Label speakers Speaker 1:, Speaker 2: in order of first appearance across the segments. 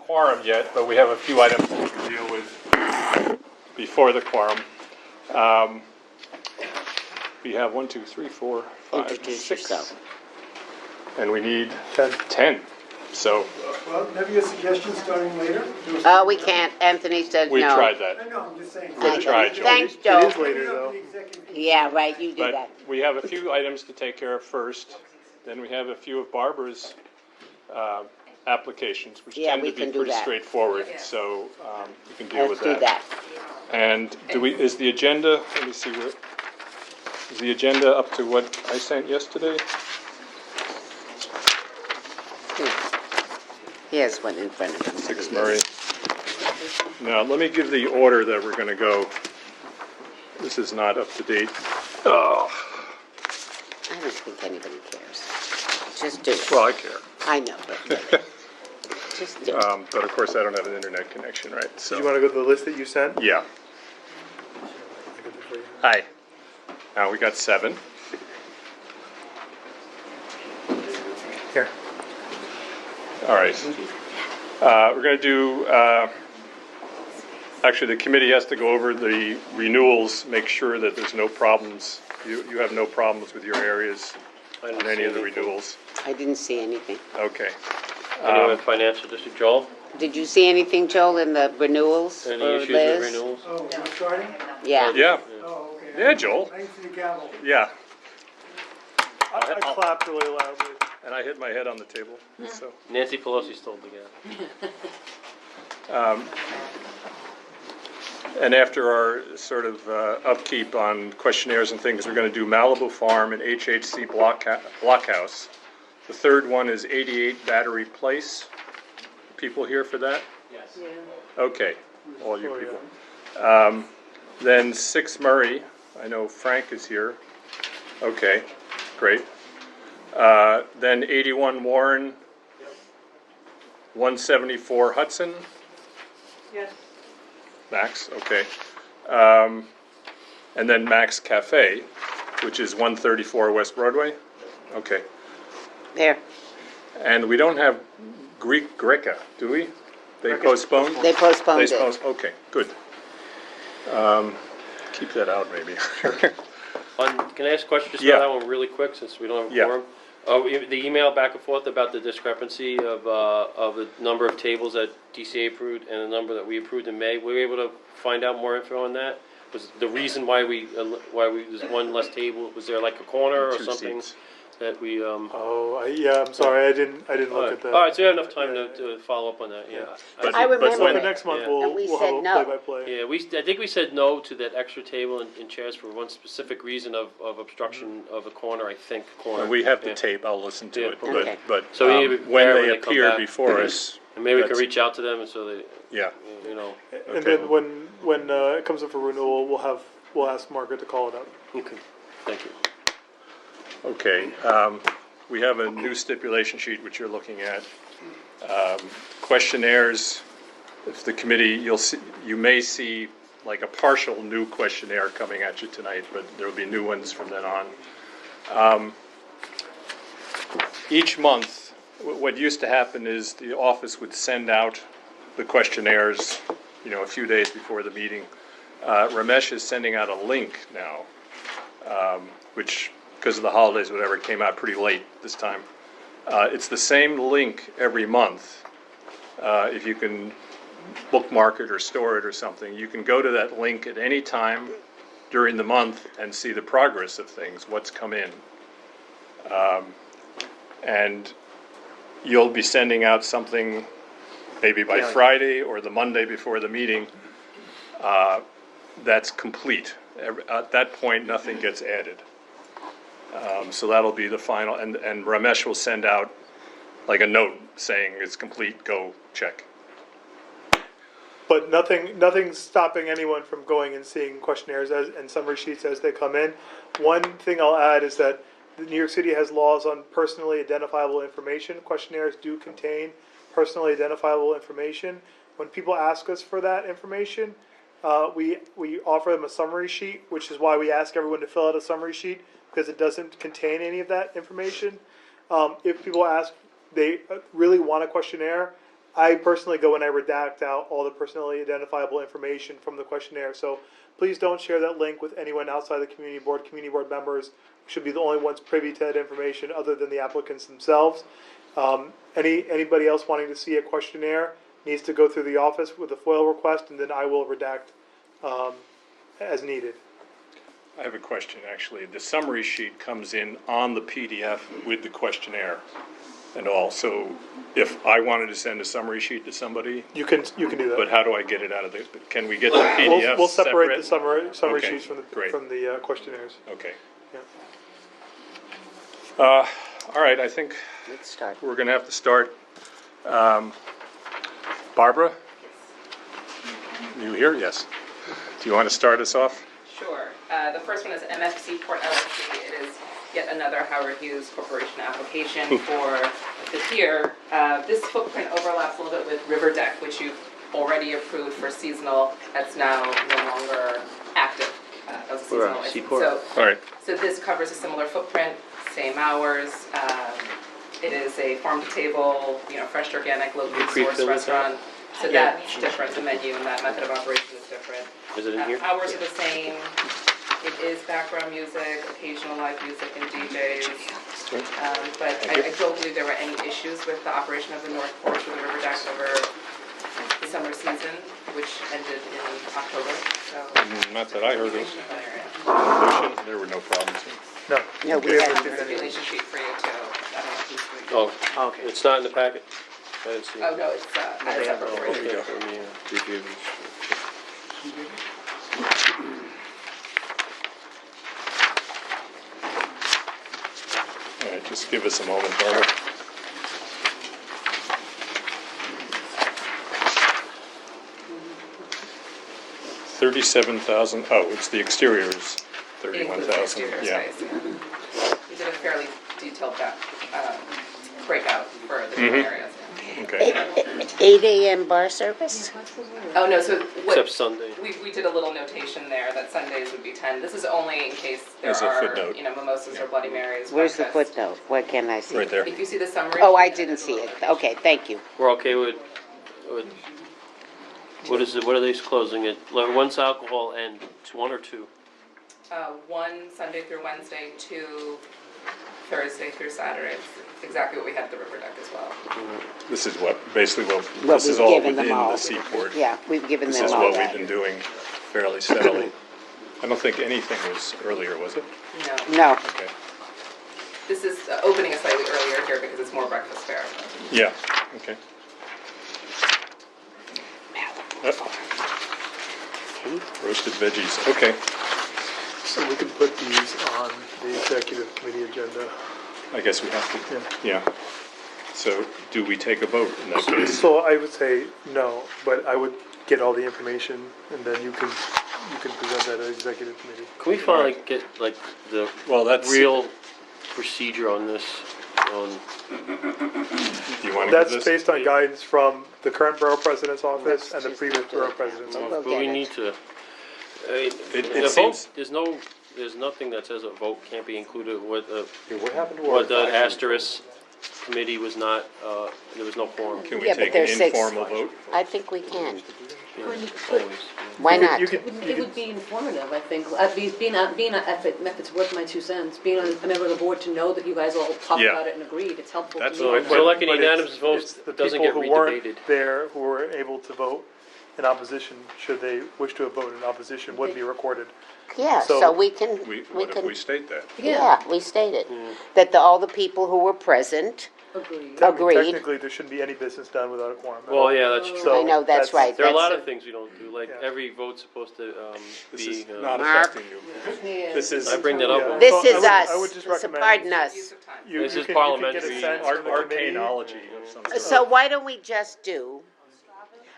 Speaker 1: quorum yet, but we have a few items we can deal with before the quorum. We have 1, 2, 3, 4, 5,
Speaker 2: Introduce
Speaker 1: 6,
Speaker 2: yourself.
Speaker 1: and we need 10. So
Speaker 3: Well, have you a suggestion starting later?
Speaker 2: Oh, we can't. Anthony said no.
Speaker 1: we tried
Speaker 3: I
Speaker 1: that.
Speaker 3: know, I'm just saying.
Speaker 1: We tried, Joe.
Speaker 2: Thanks,
Speaker 4: It
Speaker 2: Joe.
Speaker 4: is later, though.
Speaker 2: Yeah, right, you do
Speaker 1: But
Speaker 2: that.
Speaker 1: we have a few items to take care of first. Then we have a few of Barbara's applications, which
Speaker 2: Yeah,
Speaker 1: tend
Speaker 2: we
Speaker 1: to be
Speaker 2: can do
Speaker 1: pretty
Speaker 2: that.
Speaker 1: straightforward. So we can deal
Speaker 2: Let's
Speaker 1: with
Speaker 2: do that.
Speaker 1: And is the agenda, let me see, is the agenda up to what I sent yesterday?
Speaker 2: Here's one in front of him.
Speaker 1: 6 Murray. Now, let me give the order that we're going to go. This is not up to date. Oh,
Speaker 2: I don't think anybody cares. Just do it.
Speaker 1: well, I care.
Speaker 2: I know, but just do it.
Speaker 1: But of course, I don't have an internet connection, right?
Speaker 4: Do
Speaker 1: So,
Speaker 4: you want to go to the list that you sent?
Speaker 1: yeah. Hi. Now we got 7.
Speaker 4: Here.
Speaker 1: All right. We're going to do, actually, the committee has to go over the renewals, make sure that there's no problems. You have no problems with your areas on any of the renewals.
Speaker 2: I didn't see anything.
Speaker 1: Okay.
Speaker 5: Anyone in financial district, Joel?
Speaker 2: Did you see anything, Joel, in the renewals
Speaker 5: Any
Speaker 2: for
Speaker 5: issues
Speaker 2: Liz?
Speaker 5: with renewals?
Speaker 3: Oh, we're starting?
Speaker 2: Yeah.
Speaker 1: Yeah,
Speaker 3: Oh, okay.
Speaker 1: Yeah, Joel.
Speaker 3: Thanks for the gavel.
Speaker 1: yeah.
Speaker 4: I clapped really loudly.
Speaker 1: And I hit my head on the table, so.
Speaker 5: Nancy Pelosi stole the gavel.
Speaker 1: And after our sort of upkeep on questionnaires and things, we're going to do Malibu Farm and HHC Blockhouse. The third one is 88 Battery Place. People here for that?
Speaker 5: Yes.
Speaker 1: Okay, all you
Speaker 4: Oh,
Speaker 1: people. Then 6 Murray, I know Frank is here. Okay, great. Then 81 Warren, 174 Hudson.
Speaker 6: Yes.
Speaker 1: Max, okay. And then Max Cafe, which is 134 West Broadway. Okay.
Speaker 2: There.
Speaker 1: And we don't have Greca, do we? They postponed?
Speaker 2: They postponed it.
Speaker 1: Okay, good. Keep that out, maybe.
Speaker 5: Can I ask a question just
Speaker 1: Yeah.
Speaker 5: about that one really quick, since we don't have a
Speaker 1: Yeah.
Speaker 5: quorum? The email back and forth about the discrepancy of the number of tables that DCA approved and the number that we approved in May, were we able to find out more info on that? Was the reason why there's one less table, was there like a corner or
Speaker 1: 2
Speaker 5: something
Speaker 1: seats.
Speaker 5: that we,
Speaker 4: Oh, yeah, I'm sorry, I didn't look at that.
Speaker 5: All right, so we have enough time to follow up on that, yeah.
Speaker 1: But-
Speaker 2: I remember
Speaker 4: So for
Speaker 2: that.
Speaker 4: next month,
Speaker 5: Yeah.
Speaker 4: we'll
Speaker 2: And we
Speaker 4: have
Speaker 2: said
Speaker 4: a
Speaker 2: no.
Speaker 4: play-by-play.
Speaker 5: Yeah, I think we said no to that extra table and chairs for one specific reason of obstruction of a corner, I think, corner.
Speaker 1: And we have the
Speaker 5: Yeah.
Speaker 1: tape, I'll listen to
Speaker 5: Yeah,
Speaker 1: it.
Speaker 2: okay.
Speaker 1: But
Speaker 5: So we need to be
Speaker 1: when
Speaker 5: prepared
Speaker 1: they
Speaker 5: when they come
Speaker 1: appear
Speaker 5: back.
Speaker 1: before us,
Speaker 5: And maybe we can
Speaker 1: That's-
Speaker 5: reach out to them and so they,
Speaker 1: yeah.
Speaker 5: you know.
Speaker 4: And
Speaker 1: Okay.
Speaker 4: then when it comes up for renewal, we'll ask Margaret to call it up.
Speaker 5: Okay, thank you.
Speaker 1: Okay, we have a new stipulation sheet which you're looking at. Questionnaires, if the committee, you may see like a partial new questionnaire coming at you tonight, but there will be new ones from then on. Each month, what used to happen is the office would send out the questionnaires, a few days before the meeting. Ramesh is sending out a link now, which, because of the holidays, whatever, came out pretty late this time. It's the same link every month. If you can bookmark it or store it or something, you can go to that link at any time during the month and see the progress of things, what's come in. And you'll be sending out something maybe by Friday or the Monday before the meeting that's complete. At that point, nothing gets added. So that'll be the final, and Ramesh will send out like a note saying it's complete, go check.
Speaker 4: But nothing's stopping anyone from going and seeing questionnaires and summary sheets as they come in. One thing I'll add is that New York City has laws on personally identifiable information. Questionnaires do contain personally identifiable information. When people ask us for that information, we offer them a summary sheet, which is why we ask everyone to fill out a summary sheet, because it doesn't contain any of that information. If people ask, they really want a questionnaire, I personally go and I redact out all the personally identifiable information from the questionnaire, so please don't share that link with anyone outside the community board. Community board members should be the only ones privy to that information other than the applicants themselves. Anybody else wanting to see a questionnaire needs to go through the office with a FOIL request, and then I will redact as needed.
Speaker 1: I have a question, actually. The summary sheet comes in on the PDF with the questionnaire and all, so if I wanted to send a summary sheet to somebody,
Speaker 4: You can do that.
Speaker 1: but how do I get it out of the, can we get the PDF
Speaker 4: We'll separate the
Speaker 1: separate?
Speaker 4: summary
Speaker 1: Okay,
Speaker 4: sheets from
Speaker 1: great.
Speaker 4: the questionnaires.
Speaker 1: Okay.
Speaker 4: Yeah.
Speaker 1: All right, I think
Speaker 2: Let's start.
Speaker 1: we're gonna have to start. Barbara? You here? Yes. Do you want to start us off?
Speaker 6: Sure. The first one is MFC Port LLC. It is yet another Howard Hughes Corporation application for the pier. This footprint overlaps a little bit with River Deck, which you've already approved for seasonal. That's now no longer active as a seasonal license.
Speaker 5: Seaport.
Speaker 1: All right.
Speaker 6: So this covers a similar footprint, same hours. It is a farm-to-table, fresh, organic, locally sourced
Speaker 5: pre-fill with that?
Speaker 6: restaurant. So that's different, the menu and that method of operation is different.
Speaker 5: Is it in here?
Speaker 6: Hours are the same. It is background music, occasional live music and DJs. But I don't believe there were any issues with the operation of the North Porch or the River Deck over the summer season, which ended in October, so.
Speaker 1: Not that I heard of.
Speaker 6: There
Speaker 1: There were no problems.
Speaker 4: No.
Speaker 2: No, we
Speaker 4: haven't
Speaker 2: haven't.
Speaker 4: received any.
Speaker 6: Stipulation sheet for you too. I don't know who's
Speaker 5: Oh, okay. It's not in the packet? I didn't see it.
Speaker 6: Oh, no, it's at a separate
Speaker 5: Oh,
Speaker 6: version.
Speaker 5: okay, let me, review these.
Speaker 1: All right, just give us a moment, Barbara. $37,000, oh, it's the exteriors,
Speaker 6: It includes
Speaker 1: 31,000,
Speaker 6: exterior
Speaker 1: yeah.
Speaker 6: space, We did a fairly detailed breakout for the different areas.
Speaker 1: Okay,
Speaker 2: 8 a.m. bar service?
Speaker 6: Oh, no, so what?
Speaker 5: Except Sunday.
Speaker 6: We did a little notation there that Sundays would be 10. This is only in case there
Speaker 1: As a
Speaker 6: are,
Speaker 1: footnote.
Speaker 6: mimosas or Bloody Marys.
Speaker 2: Where's the
Speaker 6: breakfast.
Speaker 2: footnote? What can I see?
Speaker 1: right there.
Speaker 6: If you see the summary.
Speaker 2: Oh, I
Speaker 6: sheet,
Speaker 2: didn't
Speaker 6: there's a
Speaker 2: see
Speaker 6: little
Speaker 2: it.
Speaker 6: notation.
Speaker 2: Okay, thank you.
Speaker 5: We're okay with, what is it, what are they closing it? When's alcohol end? It's 1 or 2?
Speaker 6: 1 Sunday through Wednesday, 2 Thursday through Saturday. It's exactly what we had at the River Deck as well.
Speaker 1: This is what, basically
Speaker 2: What
Speaker 1: this is
Speaker 2: we've
Speaker 1: all
Speaker 2: given
Speaker 1: within
Speaker 2: them all.
Speaker 1: the Seaport.
Speaker 2: Yeah, we've given
Speaker 1: This
Speaker 2: them
Speaker 1: is
Speaker 2: all
Speaker 1: what we've
Speaker 2: that.
Speaker 1: been doing fairly steadily. I don't think anything was earlier, was it?
Speaker 6: No.
Speaker 2: No,
Speaker 1: Okay,
Speaker 6: This is opening it slightly earlier here because it's more breakfast fare.
Speaker 1: yeah, okay. Roasted veggies, okay.
Speaker 4: So we can put these on the executive committee agenda.
Speaker 1: I guess we have to, yeah. So do we take a vote in that case?
Speaker 4: So I would say no, but I would get all the information, and then you can present that at executive committee.
Speaker 5: Can we finally get, like, the
Speaker 1: Well, that's.
Speaker 5: real procedure on this?
Speaker 1: Do you want to give
Speaker 4: That's
Speaker 1: this?
Speaker 4: based on guidance from the current borough president's office and the previous borough president's office.
Speaker 2: We'll
Speaker 5: But we
Speaker 2: get it.
Speaker 5: need to,
Speaker 1: It
Speaker 5: the
Speaker 1: seems-
Speaker 5: vote, there's nothing that says a vote can't be included with,
Speaker 1: What happened to
Speaker 5: what the asterisk committee was not, there was no quorum.
Speaker 1: Can we
Speaker 2: Yeah, but
Speaker 1: take an
Speaker 2: there's 6.
Speaker 1: informal vote?
Speaker 2: I think we can.
Speaker 5: Always.
Speaker 2: Why not?
Speaker 4: You could,
Speaker 7: It would be informative, I think. If it's worth my 2 cents, being a member of the board to know that you guys all talked
Speaker 1: Yeah.
Speaker 7: about it and agreed, it's helpful to
Speaker 1: That's
Speaker 7: me.
Speaker 1: what
Speaker 5: So like an
Speaker 4: but it's-
Speaker 5: unanimous vote
Speaker 4: it's the
Speaker 5: doesn't
Speaker 4: people
Speaker 5: get
Speaker 4: who weren't
Speaker 5: redebated.
Speaker 4: there, who were able to vote in opposition, should they wish to vote in opposition, would be recorded.
Speaker 2: Yeah,
Speaker 4: So-
Speaker 2: so we can,
Speaker 1: We,
Speaker 2: we
Speaker 1: what if we
Speaker 2: can,
Speaker 1: state that?
Speaker 2: yeah, we stated that all the people who were present,
Speaker 7: Agreed.
Speaker 2: Agreed.
Speaker 4: Technically, there shouldn't be any business done without a quorum.
Speaker 5: Well, yeah, that's true.
Speaker 4: So
Speaker 2: I know, that's right.
Speaker 5: There are a lot
Speaker 2: That's
Speaker 5: of things we don't do, like
Speaker 4: Yeah.
Speaker 5: every vote's supposed to,
Speaker 1: This
Speaker 5: be,
Speaker 1: is not
Speaker 2: Mark.
Speaker 1: affecting you. This is,
Speaker 5: I bring that up.
Speaker 4: Yeah.
Speaker 2: This
Speaker 4: So I
Speaker 2: is
Speaker 4: would-
Speaker 2: us.
Speaker 4: I would just
Speaker 2: So
Speaker 4: recommend-
Speaker 2: pardon
Speaker 6: Use
Speaker 2: us.
Speaker 6: of time.
Speaker 4: You
Speaker 5: This is
Speaker 4: can get a
Speaker 5: parliamentary
Speaker 4: sense from the committee.
Speaker 1: arcanology of some sort.
Speaker 2: So why don't we just do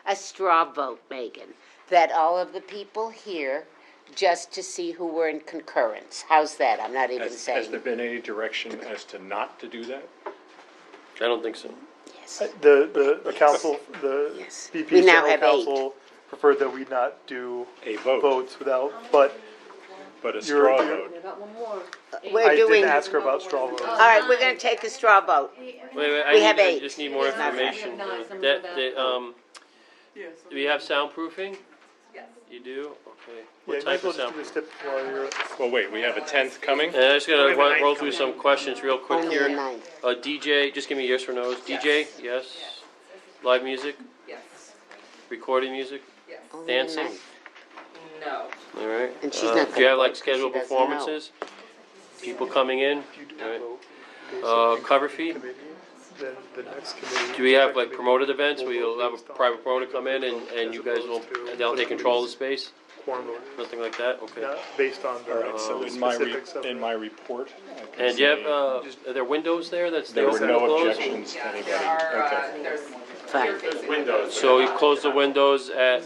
Speaker 2: a straw vote, Megan? That all of the people here, just to see who were in concurrence. How's that? I'm not even
Speaker 1: Has there
Speaker 2: saying.
Speaker 1: been any direction as to not to do that?
Speaker 5: I don't think so.
Speaker 2: Yes.
Speaker 4: The council, the
Speaker 2: Yes.
Speaker 4: VP
Speaker 2: We now
Speaker 4: General
Speaker 2: have 8.
Speaker 4: Council preferred that we not do
Speaker 1: A vote.
Speaker 4: votes without, but
Speaker 1: But a
Speaker 4: You're-
Speaker 1: straw
Speaker 4: you're-
Speaker 1: vote.
Speaker 7: I got one more.
Speaker 2: We're
Speaker 4: I
Speaker 2: doing,
Speaker 4: didn't
Speaker 2: all
Speaker 4: ask her about straw votes.
Speaker 2: right, we're gonna take a straw vote.
Speaker 5: Wait,
Speaker 2: We have
Speaker 5: I
Speaker 2: 8.
Speaker 5: just need more
Speaker 2: It's not that.
Speaker 5: information.
Speaker 7: We have 9, some
Speaker 5: That,
Speaker 7: of that.
Speaker 5: do we have soundproofing?
Speaker 6: Yes.
Speaker 5: You do? Okay.
Speaker 4: Yeah,
Speaker 5: What
Speaker 4: you might
Speaker 5: type
Speaker 4: as well
Speaker 5: of
Speaker 4: just
Speaker 5: sound?
Speaker 4: do the stip while you're.
Speaker 1: Well, wait, we have a 10th coming?
Speaker 5: And I just gotta roll through some questions real quick
Speaker 2: Only a
Speaker 5: here.
Speaker 2: 9.
Speaker 5: DJ, just give me yes or no's. DJ, yes. Live music,
Speaker 6: Yes.
Speaker 5: recording music,
Speaker 6: Yes.
Speaker 2: Only a
Speaker 5: dancing.
Speaker 2: 9.
Speaker 6: No.
Speaker 5: All right.
Speaker 2: And she's not
Speaker 5: Do you
Speaker 2: gonna
Speaker 5: have like
Speaker 2: vote 'cause
Speaker 5: scheduled
Speaker 2: she doesn't know.
Speaker 5: performances? People coming in?
Speaker 4: If you do
Speaker 5: All right.
Speaker 4: vote, basically
Speaker 5: Cover fee?
Speaker 4: committee, then the next committee.
Speaker 5: Do we have like
Speaker 4: committee
Speaker 5: promoted events where
Speaker 4: will
Speaker 5: you'll
Speaker 4: vote
Speaker 5: have a
Speaker 4: based on
Speaker 5: private promoter come in
Speaker 4: the
Speaker 5: and
Speaker 4: vote
Speaker 5: you
Speaker 4: as
Speaker 5: guys will,
Speaker 4: opposed to
Speaker 5: they'll take control of the space?
Speaker 4: quorum vote?
Speaker 5: Nothing like that? Okay.
Speaker 4: Not based on the
Speaker 1: All right, so in my,
Speaker 4: specifics of
Speaker 1: in
Speaker 4: the-
Speaker 1: my report, I can
Speaker 5: And do you have,
Speaker 1: say
Speaker 5: are there windows there that's
Speaker 1: there were
Speaker 5: open
Speaker 1: no
Speaker 5: and closed?
Speaker 1: objections to
Speaker 6: Yeah,
Speaker 1: anybody.
Speaker 6: there are,
Speaker 1: Okay.
Speaker 6: there's
Speaker 2: Fine.
Speaker 6: peer-facing windows.
Speaker 5: So you close the windows at,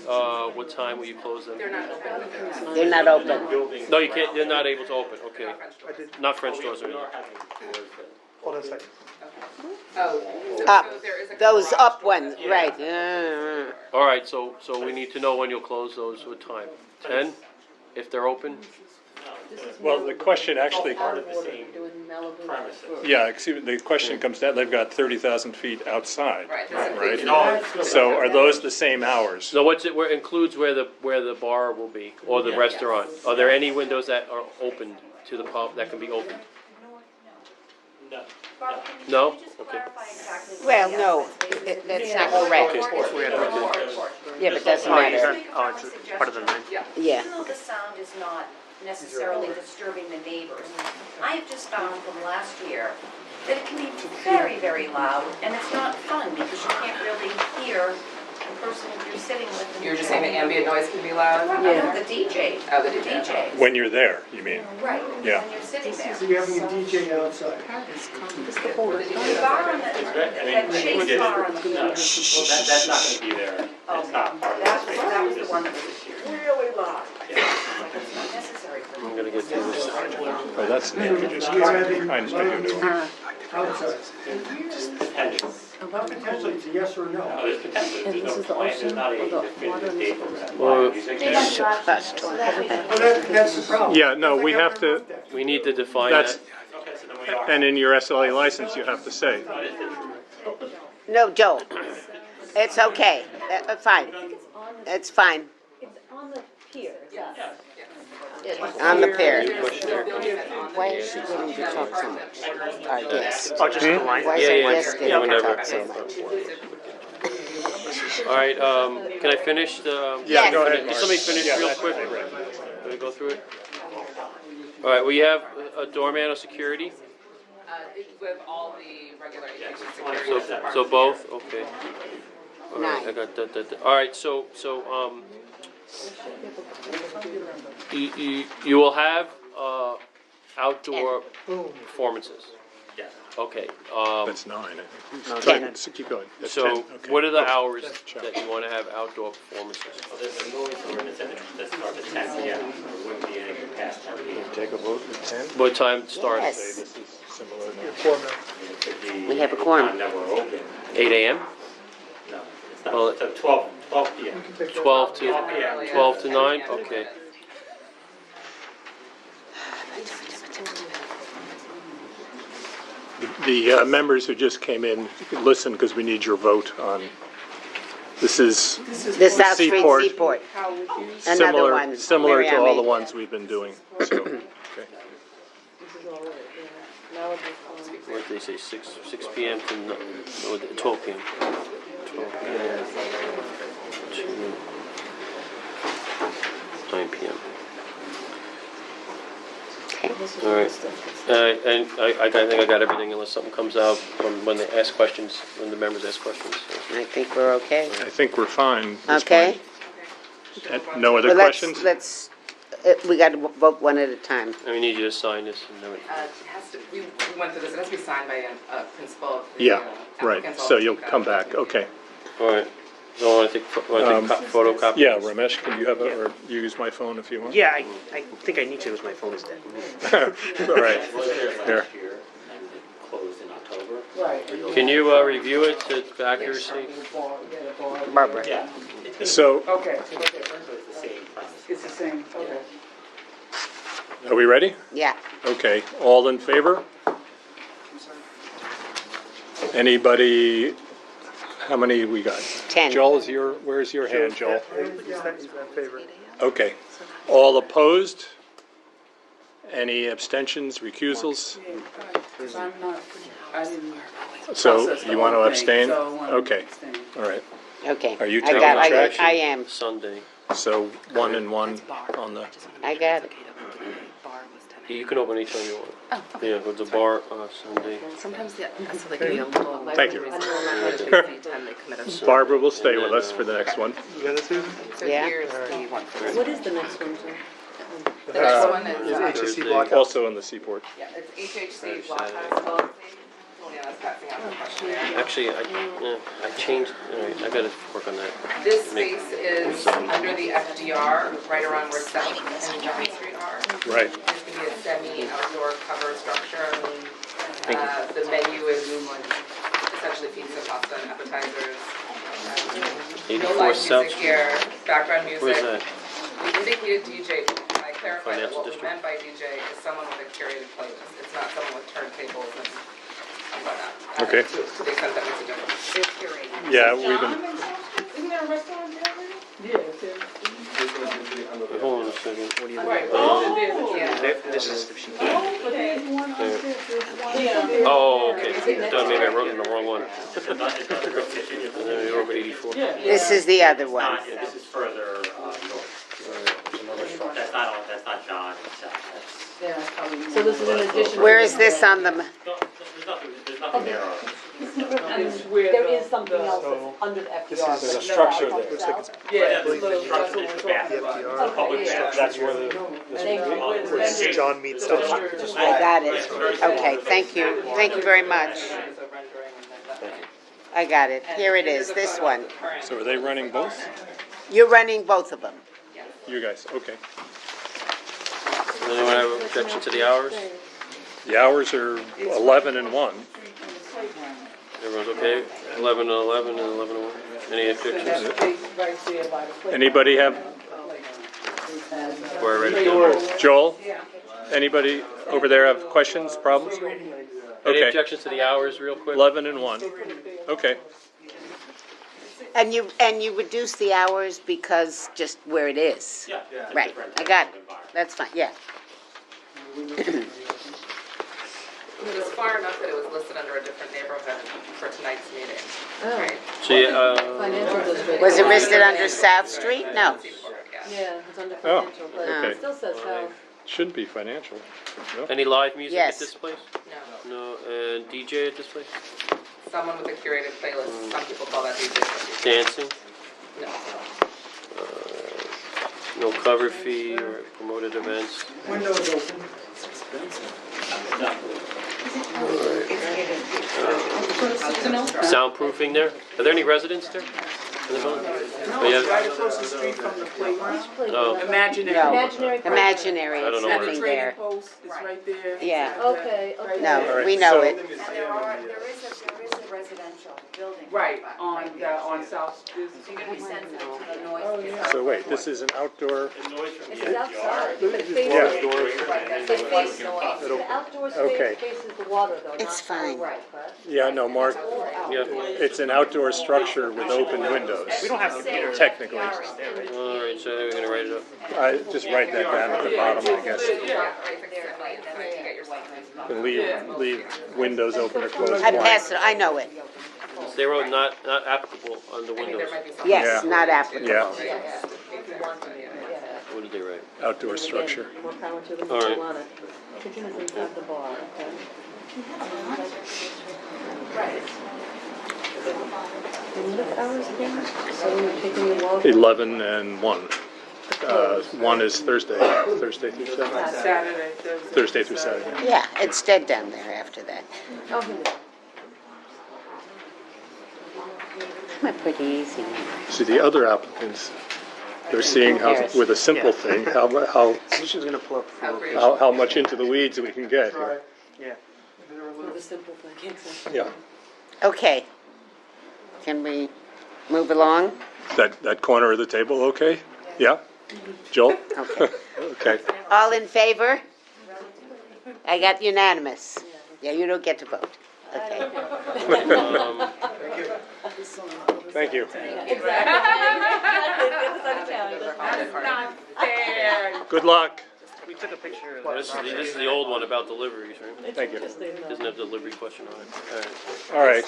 Speaker 5: what time will you close them?
Speaker 6: They're not open, but they're not.
Speaker 2: They're not open.
Speaker 5: No, you can't, they're not able to open, okay.
Speaker 6: Not French doors.
Speaker 5: Not French doors or anything.
Speaker 4: Hold on a second.
Speaker 6: Oh, so
Speaker 2: Up.
Speaker 6: there is a
Speaker 2: Those
Speaker 6: garage
Speaker 2: up
Speaker 6: door.
Speaker 2: ones, right.
Speaker 5: All right, so we need to know when you'll close those, what time? 10, if they're open?
Speaker 1: Well, the question actually,
Speaker 7: Doing Malibu.
Speaker 1: yeah, excuse me, the question comes down, they've got 30,000 feet outside,
Speaker 6: Right, this
Speaker 1: right?
Speaker 6: includes.
Speaker 1: So are those the same hours?
Speaker 5: So what's it, where includes where the bar will be, or the restaurant? Are there any windows that are opened to the pub, that can be opened? No? Okay.
Speaker 2: Well, no, that's not correct. Yeah, but it doesn't matter.
Speaker 8: Oh, it's part of the 9.
Speaker 2: Yeah.
Speaker 9: Even though the sound is not necessarily disturbing the neighbors, I have just found from last year that it can be very, very loud, and it's not fun, because you can't really hear the person you're sitting with. and
Speaker 6: You're just saying the ambient noise can be loud?
Speaker 9: No, the DJ.
Speaker 6: Oh, the
Speaker 9: The
Speaker 6: DJ.
Speaker 9: DJ.
Speaker 1: When you're there, you mean?
Speaker 9: Right,
Speaker 1: Yeah.
Speaker 9: when you're sitting there.
Speaker 3: So you're having a DJ outside.
Speaker 9: The bar on the, that Chase bar on the corner.
Speaker 8: That's not gonna be there. That's not part of the space.
Speaker 9: That was the one that was really loud. It's not necessary for me.
Speaker 5: I'm gonna get through this.
Speaker 1: Oh, that's an introduction.
Speaker 3: You're having
Speaker 1: I understand you're doing.
Speaker 3: outside.
Speaker 8: Potential.
Speaker 3: Not potentially, it's a yes or
Speaker 8: No,
Speaker 3: no.
Speaker 8: there's potential,
Speaker 7: And
Speaker 8: there's
Speaker 7: this
Speaker 8: no
Speaker 7: is the
Speaker 8: plan, there's
Speaker 7: ocean
Speaker 8: not a
Speaker 7: or the water
Speaker 8: definitive
Speaker 7: and
Speaker 8: date
Speaker 7: the
Speaker 8: for that.
Speaker 5: Well,
Speaker 8: Music there.
Speaker 2: First one.
Speaker 3: Well, that's the problem.
Speaker 1: Yeah, no, we have to,
Speaker 5: We need to define
Speaker 1: that's,
Speaker 5: that.
Speaker 8: Okay, so then we are.
Speaker 1: and in your SLA license, you have to say.
Speaker 2: No, Joe, it's okay, fine, it's fine,
Speaker 7: It's on the pier,
Speaker 6: Yes.
Speaker 2: on the pier.
Speaker 6: Why
Speaker 2: Why is she getting to talk so much? Our guest.
Speaker 8: Oh, just the line?
Speaker 2: Why is
Speaker 5: Yeah,
Speaker 2: our
Speaker 5: yeah,
Speaker 2: guest
Speaker 5: yeah,
Speaker 2: getting to
Speaker 5: whenever.
Speaker 2: talk so much?
Speaker 5: All right, can I finish the?
Speaker 2: Yeah, go ahead,
Speaker 5: Can somebody finish real quick? Can we go through it? All right, we have a doorman or security,
Speaker 6: With all the regular aviation
Speaker 5: so,
Speaker 6: security.
Speaker 5: so both, okay. All right, I
Speaker 2: 9.
Speaker 5: got that. All right, so, you will have, outdoor performances,
Speaker 8: Yes.
Speaker 5: okay.
Speaker 1: That's 9, I think.
Speaker 2: 10.
Speaker 1: So keep going. That's
Speaker 5: So
Speaker 1: 10, okay.
Speaker 5: what are the
Speaker 1: Oh,
Speaker 5: hours
Speaker 1: check.
Speaker 5: that you wanna have outdoor performances?
Speaker 8: Well, there's a noise ordinance that starts at 10 p.m. There wouldn't be anything past 10 p.m.
Speaker 1: Take a vote at 10?
Speaker 5: What time starts?
Speaker 2: Yes.
Speaker 1: This is similar now.
Speaker 4: Quorum.
Speaker 8: It could be
Speaker 2: We have a quorum.
Speaker 8: time that we're open.
Speaker 5: 8 AM?
Speaker 8: No, it's
Speaker 5: Well,
Speaker 8: not, so 12 p.m.
Speaker 5: 12 to,
Speaker 8: 12
Speaker 5: 12 to 9, okay.
Speaker 1: The members who just came in, listen, because we need your vote on, this is
Speaker 2: The South Street
Speaker 1: Seaport.
Speaker 2: Seaport, another
Speaker 1: similar,
Speaker 2: one.
Speaker 1: similar to
Speaker 2: Mary
Speaker 1: all the
Speaker 2: Ann
Speaker 1: ones we've been doing, so, okay.
Speaker 7: This is all right, yeah. Malibu,
Speaker 5: What did they say, 6 PM to, 12 PM? 12 PM to 9 PM.
Speaker 7: this is
Speaker 5: All
Speaker 7: all
Speaker 5: right.
Speaker 7: the stuff.
Speaker 5: And I think I got everything unless something comes out when they ask questions, when the members ask questions. So.
Speaker 2: I think we're okay.
Speaker 1: I think we're fine at this
Speaker 2: Okay?
Speaker 1: point. No other
Speaker 2: Well,
Speaker 1: questions?
Speaker 2: let's, we gotta vote one at a time.
Speaker 5: And we need you to sign this and then we.
Speaker 6: It has to, we went through this, it has to be signed by a principal of the
Speaker 1: Yeah, right,
Speaker 6: applicants.
Speaker 1: so you'll come back, okay.
Speaker 5: All right. So I want to take, photocopy?
Speaker 1: Yeah, Ramesh, can you have, or use my phone if you want?
Speaker 8: Yeah, I think I need to, because my phone is dead.
Speaker 1: All right,
Speaker 8: Was there
Speaker 1: Here.
Speaker 8: last year and it closed in October?
Speaker 5: Can you review it to accuracy?
Speaker 2: Barbara.
Speaker 8: Yeah.
Speaker 1: so,
Speaker 3: Okay,
Speaker 8: So it's the same premise.
Speaker 3: it's the same, okay.
Speaker 1: Are we ready?
Speaker 2: Yeah.
Speaker 1: Okay, all in favor? Anybody, how many we got?
Speaker 2: 10.
Speaker 1: Joel, where's your hand, Joel?
Speaker 4: He's in favor.
Speaker 1: Okay. All opposed? Any abstentions, recusals?
Speaker 10: I'm not, I didn't.
Speaker 1: So
Speaker 10: process the
Speaker 1: you want to
Speaker 10: whole thing,
Speaker 1: abstain?
Speaker 10: so I want to
Speaker 1: Okay,
Speaker 10: abstain.
Speaker 1: all right.
Speaker 2: Okay.
Speaker 1: Are you
Speaker 2: I
Speaker 1: taking
Speaker 2: got-
Speaker 1: track?
Speaker 2: I am.
Speaker 5: Sunday.
Speaker 1: So 1 and 1 on the,
Speaker 2: I got it.
Speaker 5: You can open anytime you want. Yeah, with the bar, Sunday.
Speaker 6: Sometimes, yeah, so they give you a little.
Speaker 1: Thank you.
Speaker 6: Anytime they commit a.
Speaker 1: Barbara will stay with us for the next one.
Speaker 4: You got it, Susan?
Speaker 6: So
Speaker 2: Yeah.
Speaker 6: here's the one.
Speaker 7: What is the next one, sir?
Speaker 6: The next one is,
Speaker 4: HSC blockhouse.
Speaker 1: Also in the Seaport.
Speaker 6: yeah, it's HHC blockhouse policy. Juliana's passing out the questionnaire.
Speaker 5: Actually, I changed, all right, I gotta work on that.
Speaker 6: This space is under the FDR, right around where South and John Street are.
Speaker 1: Right.
Speaker 6: It's gonna be a semi-outdoor cover structure. The menu is essentially pizza, pasta, and appetizers. No
Speaker 5: 84
Speaker 6: live
Speaker 5: South
Speaker 6: music
Speaker 5: Street.
Speaker 6: here, background music.
Speaker 5: Where's that?
Speaker 6: We indicated DJ, I clarified that
Speaker 5: Financial
Speaker 6: what we
Speaker 5: district.
Speaker 6: meant by DJ is someone with a curated playlist. It's not someone with turntables and whatnot.
Speaker 1: Okay.
Speaker 6: To the extent that makes a difference.
Speaker 9: They're curated.
Speaker 1: Yeah, we've been,
Speaker 10: Isn't there a restaurant there? Yeah, it's there.
Speaker 5: Hold on a second. What do you
Speaker 10: Right,
Speaker 5: Oh,
Speaker 6: Yeah.
Speaker 8: This is if she
Speaker 10: but there's one upstairs, there's one upstairs.
Speaker 5: Oh, okay. Thought maybe I wrote in the wrong one. And then you're over 84.
Speaker 10: Yeah.
Speaker 2: This is the other one.
Speaker 8: not, yeah, this is further north. That's not John, that's,
Speaker 10: Yeah, that's probably.
Speaker 7: So this is in addition.
Speaker 2: Where is this on the,
Speaker 8: no, there's nothing there.
Speaker 10: It's where
Speaker 7: There
Speaker 10: the-
Speaker 7: is something
Speaker 10: the-
Speaker 7: else that's under the FDR.
Speaker 4: This is-
Speaker 7: but
Speaker 4: There's a
Speaker 7: no,
Speaker 4: structure
Speaker 7: outside
Speaker 4: there. Looks like
Speaker 7: south.
Speaker 4: it's-
Speaker 10: Yeah,
Speaker 8: The
Speaker 10: it's a little.
Speaker 8: structure is the bathroom.
Speaker 4: FDR.
Speaker 8: Public
Speaker 7: Okay,
Speaker 8: bathroom.
Speaker 4: That's where where John meets up.
Speaker 2: I got it. Okay, thank you. Thank you very much. I got it. Here it is, this one.
Speaker 1: so are they running both?
Speaker 2: You're running both of them.
Speaker 1: You guys, okay.
Speaker 5: Anyone have an objection to the hours?
Speaker 1: The hours are 11 and 1.
Speaker 5: Everyone's okay? 11 and 11 and 11 and 1? Any objections?
Speaker 10: Right there by the plate.
Speaker 1: Anybody have,
Speaker 5: We're ready to go.
Speaker 1: Joel? Anybody over there have questions, problems?
Speaker 5: Any
Speaker 1: Okay,
Speaker 5: objections to the hours, real quick?
Speaker 1: 11 and 1. Okay,
Speaker 2: And you reduce the hours because just where it is.
Speaker 8: Yeah.
Speaker 2: Right, I got it. That's fine, yeah.
Speaker 6: It was far enough that it was listed under a different neighborhood for tonight's meeting.
Speaker 7: Oh.
Speaker 6: Right?
Speaker 5: So, yeah,
Speaker 7: Financial district.
Speaker 2: Was it listed under South Street? No.
Speaker 6: Seaport, yeah.
Speaker 7: Yeah, it's under
Speaker 1: Oh,
Speaker 7: financial, but
Speaker 1: okay.
Speaker 7: it still says south.
Speaker 1: shouldn't be financial. No?
Speaker 5: any live music
Speaker 2: Yes.
Speaker 5: at this place?
Speaker 6: No,
Speaker 5: No, and DJ at this place?
Speaker 6: someone with a curated playlist, some people call that DJ.
Speaker 5: Dancing?
Speaker 6: No.
Speaker 5: No cover fee or promoted events?
Speaker 3: Windows open.
Speaker 5: Soundproofing there? Are there any residents there? In the building? Oh, yeah.
Speaker 10: Right across the street from the playground.
Speaker 5: Oh,
Speaker 10: Imaginary.
Speaker 2: No.
Speaker 7: Imaginary.
Speaker 2: Imaginary,
Speaker 5: I don't
Speaker 2: it's
Speaker 5: know where
Speaker 10: And the
Speaker 2: nothing
Speaker 10: trading
Speaker 2: there.
Speaker 10: post is right there.
Speaker 2: Yeah.
Speaker 7: Okay, okay.
Speaker 2: No, we know it.
Speaker 9: And there is a residential building.
Speaker 10: Right, on South,
Speaker 9: So you're gonna be sensitive to the noise.
Speaker 10: Oh, yeah.
Speaker 1: So wait, this is an outdoor,
Speaker 7: This is outside, but it faces,
Speaker 1: Yeah.
Speaker 7: it faces, the outdoor
Speaker 1: Okay.
Speaker 7: space faces the water though, not
Speaker 2: It's
Speaker 7: far
Speaker 2: fine.
Speaker 7: right, correct?
Speaker 1: yeah, no, Mark,
Speaker 5: yeah.
Speaker 1: it's an outdoor structure with open windows.
Speaker 8: We don't have computers.
Speaker 1: Technically.
Speaker 5: All right, so we're gonna write it up.
Speaker 1: I just write that down at the bottom, I guess.
Speaker 6: Yeah, right, fix it, right, it's fine, you get your stuff.
Speaker 1: And leave windows open or closed.
Speaker 2: I passed it, I know it.
Speaker 5: They wrote not applicable on the
Speaker 6: I think
Speaker 5: windows.
Speaker 6: there might be some.
Speaker 2: Yes,
Speaker 1: Yeah.
Speaker 2: not applicable.
Speaker 1: Yeah,
Speaker 6: If you want to, yeah.
Speaker 5: What did they write?
Speaker 1: outdoor structure.
Speaker 7: More power to them
Speaker 5: All
Speaker 7: if they
Speaker 5: right.
Speaker 7: want it. Kitchen is inside the bar, okay. And what hours again? So you're taking your walk?
Speaker 1: 11 and 1. 1 is Thursday through Saturday.
Speaker 10: Saturday,
Speaker 1: Thursday through Saturday.
Speaker 2: Yeah, it's dead down there after that.
Speaker 7: Oh, here we go.
Speaker 2: Went pretty easy.
Speaker 1: See, the other applicants, they're seeing how, with a simple thing,
Speaker 8: She's gonna pull up
Speaker 1: how much into the weeds we can get here.
Speaker 7: With a simple thing.
Speaker 1: Yeah,
Speaker 2: Okay. Can we move along?
Speaker 1: that corner of the table, okay? Yeah? Joel?
Speaker 2: Okay.
Speaker 1: Okay.
Speaker 2: All in favor? I got unanimous. Yeah, you don't get to vote. Okay.
Speaker 1: Thank you.
Speaker 10: That's not fair.
Speaker 1: Good luck.
Speaker 8: We took a picture of
Speaker 5: This is the old one about deliveries, right?
Speaker 1: Thank you.
Speaker 5: Doesn't have delivery question on it.
Speaker 1: All right.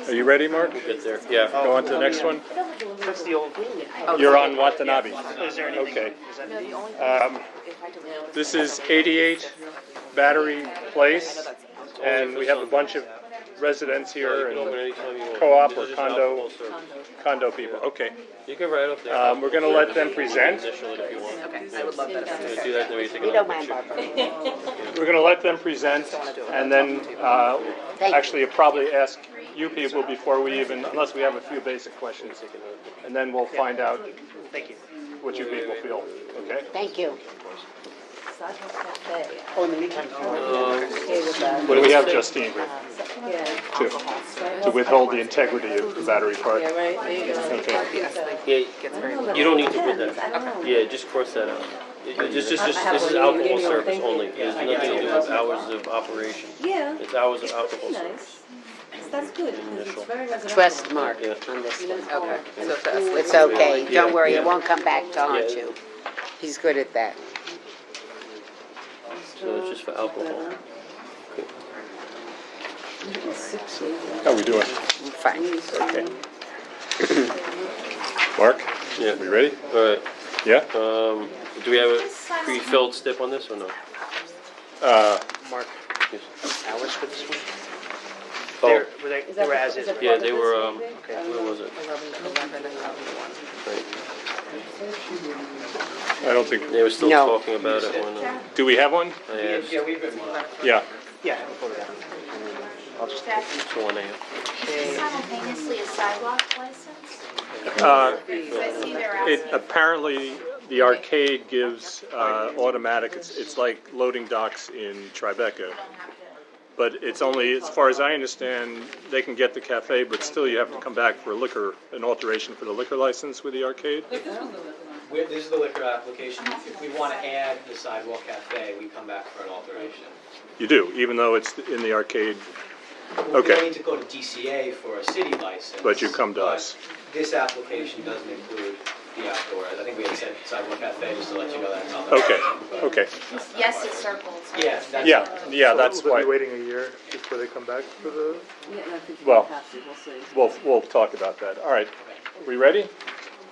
Speaker 1: Are you ready, Mark?
Speaker 5: We'll get there. Yeah.
Speaker 1: Go on to the next one.
Speaker 8: That's the old.
Speaker 1: You're on Watanabe.
Speaker 8: Is there anything?
Speaker 1: Okay.
Speaker 8: Is that
Speaker 1: This is 88 Battery Place, and we have a bunch of residents
Speaker 5: You
Speaker 1: here
Speaker 5: can open
Speaker 1: and
Speaker 5: anytime you want.
Speaker 1: co-op
Speaker 5: This
Speaker 1: or
Speaker 5: is just
Speaker 1: condo.
Speaker 5: alcohol service.
Speaker 1: condo people. Okay.
Speaker 5: You can write up there.
Speaker 1: We're going to let them present.
Speaker 5: Initial it if you want.
Speaker 6: Okay, I would love that if
Speaker 5: Can we do that, then we take
Speaker 2: We
Speaker 5: another
Speaker 2: don't mind,
Speaker 5: picture.
Speaker 2: Barbara.
Speaker 1: We're going to let them present, and then actually you'll probably ask you people before we even, unless we have a few basic questions, and then we'll find out
Speaker 8: Thank you.
Speaker 1: what you people feel. Okay?
Speaker 2: Thank you.
Speaker 8: Oh, in the meantime,
Speaker 1: What do we have, Justine? To withhold the integrity of the battery park.
Speaker 7: Yeah, right, there you go.
Speaker 1: Okay.
Speaker 5: Yeah, you don't need to put that. Yeah, just cross that out. Just, this is alcohol service only. There's nothing to do with hours of operation.
Speaker 7: Yeah,
Speaker 5: It's hours of alcohol service.
Speaker 7: nice. That's good, because it's very residential.
Speaker 2: Trust Mark
Speaker 5: Yeah.
Speaker 2: on this one.
Speaker 6: Okay.
Speaker 2: It's okay. Don't worry,
Speaker 5: Yeah.
Speaker 2: it won't come back to haunt
Speaker 5: Yeah.
Speaker 2: you. He's good at that.
Speaker 5: So it's just for alcohol.
Speaker 1: How we doing?
Speaker 2: Fine.
Speaker 1: Okay. Mark?
Speaker 5: Yeah.
Speaker 1: We ready?
Speaker 5: All right.
Speaker 1: Yeah?
Speaker 5: Do we have a pre-filled stip on this or no?
Speaker 8: Mark,
Speaker 5: Yes.
Speaker 8: hours for this one?
Speaker 5: Oh,
Speaker 8: They were as is.
Speaker 5: yeah, they were, where was it?
Speaker 6: 11 and 1.
Speaker 5: Right.
Speaker 1: I don't think,
Speaker 5: They were still
Speaker 2: No.
Speaker 5: talking about it when
Speaker 1: do we have one?
Speaker 5: I asked.
Speaker 8: we've been.
Speaker 1: Yeah.
Speaker 8: Yeah, we'll put it down. I'll just.
Speaker 5: It's 1 a.m.
Speaker 11: Simultaneously a sidewalk license?
Speaker 1: Uh,
Speaker 11: Because I see they're
Speaker 1: It,
Speaker 11: asking.
Speaker 1: apparently, the arcade gives automatic, it's like loading docks in Tribeca. But it's only, as far as I understand, they can get the cafe, but still you have to come back for an alteration for the liquor license with the arcade?
Speaker 12: This is the liquor application. If we want to add the sidewalk cafe, we come back for an alteration.
Speaker 1: You do, even though it's in the arcade,
Speaker 12: We don't
Speaker 1: okay,
Speaker 12: need to go to DCA for a city license.
Speaker 1: but you come to us.
Speaker 12: This application doesn't include the outdoors. I think we had said sidewalk cafe, just to let you know that's on.
Speaker 1: Okay, okay,
Speaker 11: Yes, it circles.
Speaker 12: Yeah, that's.
Speaker 1: yeah, that's
Speaker 4: So we'll be
Speaker 1: why,
Speaker 4: waiting a year before they come back for the,
Speaker 7: Yeah, and I think you
Speaker 1: Well,
Speaker 7: have to, we'll see.
Speaker 1: we'll talk about that. All right, we ready?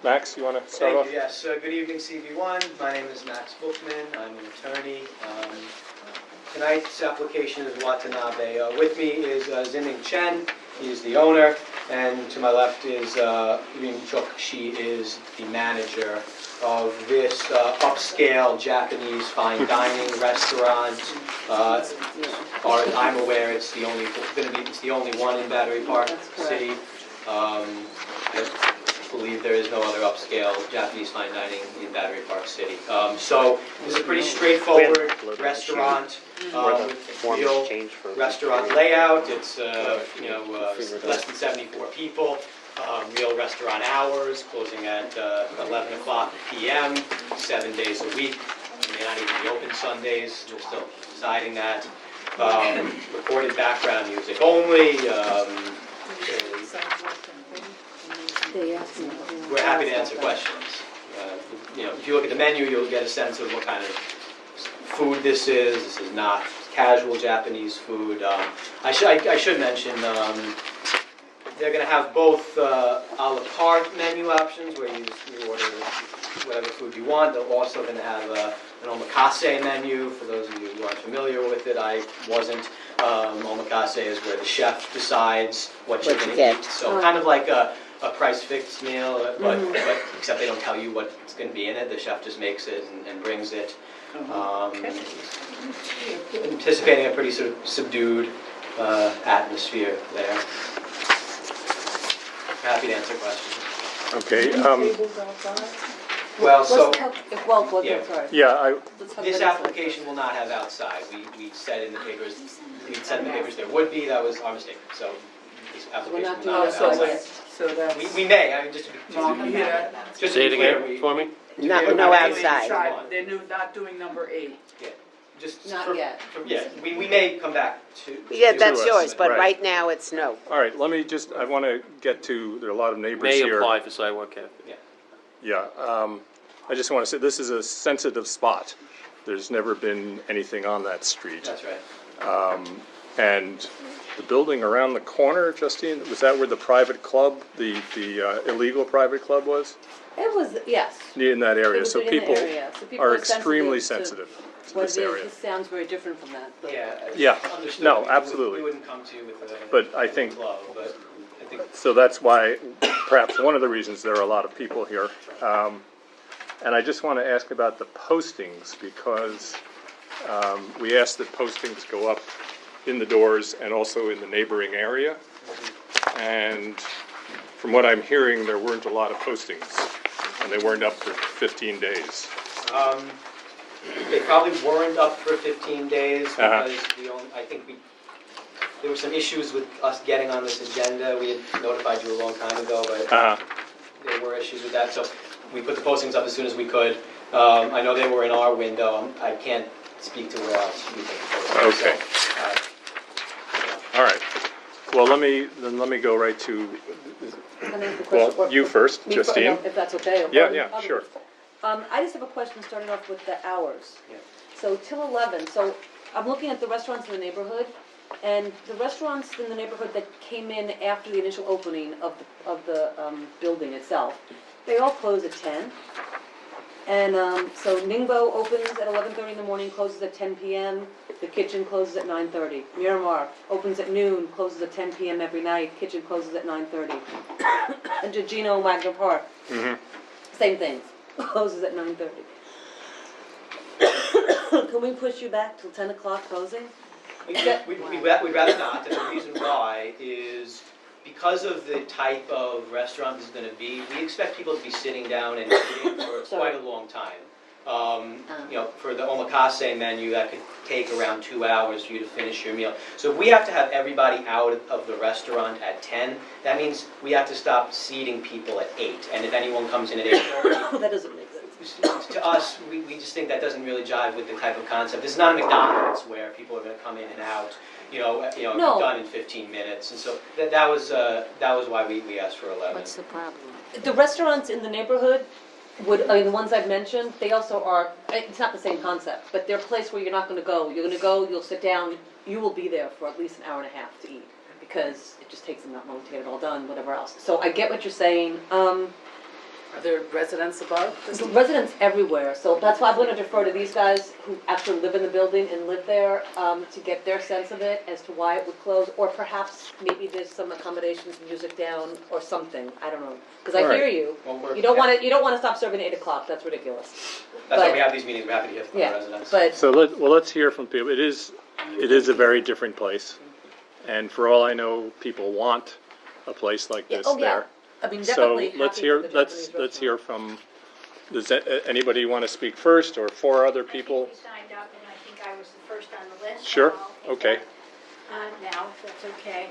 Speaker 1: Max, you want to start
Speaker 12: Thank
Speaker 1: off?
Speaker 12: you, yes. Good evening, CV1. My name is Max Bookman. I'm an attorney. Tonight's application is Watanabe. With me is Zinning Chen. He is the owner. And to my left is Rim Chuk. She is the manager of this upscale Japanese fine dining restaurant. As far as I'm aware, it's the only one in Battery Park City. I believe there is no other upscale Japanese fine dining in Battery Park City. So it's a pretty straightforward restaurant, real restaurant layout. It's less than 74 people. Real restaurant hours, closing at 11 o'clock p.m., 7 days a week. It may not even be open Sundays. We're still deciding that. Recorded background music only. We're happy to answer questions. If you look at the menu, you'll get a sense of what kind of food this is. This is not casual Japanese food. I should mention they're going to have both a la carte menu options where you order whatever food you want. They're also going to have an omakase menu. For those of you who aren't familiar with it, I wasn't. Omakase is where the chef decides what you're going to eat. So kind of like a price fixed meal, but except they don't tell you what's going to be in it. The chef just makes it and brings it. Anticipating a pretty sort of subdued atmosphere there. Happy to answer questions.
Speaker 1: Okay,
Speaker 12: Well, so
Speaker 7: Yeah. Sorry.
Speaker 1: yeah,
Speaker 12: this application will not have outside. We said in the papers, there would be. That was our mistake. So this application
Speaker 7: not
Speaker 12: will not have
Speaker 7: doing
Speaker 12: outside.
Speaker 7: outside.
Speaker 10: So that's.
Speaker 12: We may. I mean, just to be
Speaker 10: You hear that?
Speaker 12: just to
Speaker 5: Say it
Speaker 12: be clear,
Speaker 5: again for me?
Speaker 2: No
Speaker 12: Yeah,
Speaker 2: no
Speaker 12: we're
Speaker 2: outside.
Speaker 10: They're not doing number 8.
Speaker 12: just.
Speaker 7: Not yet.
Speaker 12: Yeah, we may come back to.
Speaker 2: Yeah,
Speaker 12: do
Speaker 2: that's
Speaker 12: us,
Speaker 2: yours, but
Speaker 1: Right.
Speaker 2: right now it's no.
Speaker 1: All right, let me just, I want to get to, there are a lot of neighbors
Speaker 5: May
Speaker 1: here.
Speaker 5: apply for sidewalk cafe.
Speaker 1: Yeah, I just want to say, this is a sensitive spot. There's never been anything on that street.
Speaker 12: That's right.
Speaker 1: And the building around the corner, Justine, was that where the private club, the illegal private club was?
Speaker 7: It was, yes.
Speaker 1: In that
Speaker 7: It
Speaker 1: area,
Speaker 7: was
Speaker 1: so
Speaker 7: in the
Speaker 1: people
Speaker 7: area. So people
Speaker 1: are extremely
Speaker 7: sensitive
Speaker 1: sensitive to
Speaker 7: What
Speaker 1: this
Speaker 7: it is,
Speaker 1: area.
Speaker 7: this sounds very different from that, but.
Speaker 1: Yeah,
Speaker 12: Understood.
Speaker 1: no,
Speaker 12: We would-
Speaker 1: absolutely.
Speaker 12: We wouldn't come to you with a.
Speaker 1: But I think-
Speaker 12: Club, but I think.
Speaker 1: So that's why, perhaps one of the reasons there are a lot of people here. And I just want to ask about the postings, because we asked that postings go up in the doors and also in the neighboring area. And from what I'm hearing, there weren't a lot of postings, and they weren't up for 15 days.
Speaker 12: They probably weren't up for 15 days
Speaker 1: Uh-huh.
Speaker 12: because there were some issues with us getting on this agenda. We had notified you a long time ago, but there were issues with that, so we put the postings up as soon as we could. I know they were in our window. I can't speak to where else you put the postings.
Speaker 1: Okay. All right. Well, let me go right to,
Speaker 7: Can I ask a question?
Speaker 1: well, you first,
Speaker 7: Me fir-
Speaker 1: Justine.
Speaker 7: no, If that's okay.
Speaker 1: Yeah,
Speaker 7: Or
Speaker 1: yeah,
Speaker 7: others.
Speaker 1: sure.
Speaker 7: I just have a question, starting off with the hours.
Speaker 12: Yeah.
Speaker 7: So till 11, so I'm looking at the restaurants in the neighborhood, and the restaurants in the neighborhood that came in after the initial opening of the building itself, they all close at 10. And so Ningbo opens at 11:30 in the morning, closes at 10 p.m. The kitchen closes at 9:30. Miramar opens at noon, closes at 10 p.m. every night. Kitchen closes at 9:30. And Gugino Wagner Park, same thing, closes at 9:30. Can we push you back till 10 o'clock closing?
Speaker 12: We'd rather not, and the reason why is because of the type of restaurant this is going to be, we expect people to be sitting down and eating for quite a long time. For the omakase menu, that could take around 2 hours for you to finish your meal. So if we have to have everybody out of the restaurant at 10, that means we have to stop seating people at 8. And if anyone comes in at 8:30,
Speaker 7: That doesn't make sense.
Speaker 12: to us, we just think that doesn't really jive with the type of concept. This is not a McDonald's where people are going to come in and out,
Speaker 7: No.
Speaker 12: done in 15 minutes. And so that was why we asked for 11.
Speaker 2: What's the problem?
Speaker 7: The restaurants in the neighborhood the ones I've mentioned, they also are, it's not the same concept, but they're a place where you're not gonna go. You're gonna go, you'll sit down, you will be there for at least an hour and a half to eat, because it just takes them that long to get it all done, whatever else. So I get what you're saying.
Speaker 10: Are there residents above?
Speaker 7: The residents everywhere, so that's why I'm gonna defer to these guys who actually live in the building and live there, to get their sense of it as to why it would close, or perhaps maybe there's some accommodations, music down, or something, I don't know. Because I
Speaker 1: All right.
Speaker 7: hear you,
Speaker 12: Well,
Speaker 7: you don't wanna stop serving at 8 o'clock, that's ridiculous.
Speaker 12: That's why
Speaker 7: but-
Speaker 12: we have these meetings, we're happy to hear from the
Speaker 7: Yeah,
Speaker 12: residents.
Speaker 7: but,
Speaker 1: So let's hear from people. It is a very different place. And for all I know, people want a place like this
Speaker 7: oh yeah,
Speaker 1: there.
Speaker 7: I mean,
Speaker 1: So
Speaker 7: definitely
Speaker 1: let's
Speaker 7: happy
Speaker 1: hear,
Speaker 7: for the
Speaker 1: let's
Speaker 7: Japanese
Speaker 1: hear from, does anybody want to speak first, or four other people?
Speaker 11: I think we signed up, and I think I was the first on the list. so
Speaker 1: Sure,
Speaker 11: I'll take
Speaker 1: okay.
Speaker 11: that, now, if that's okay.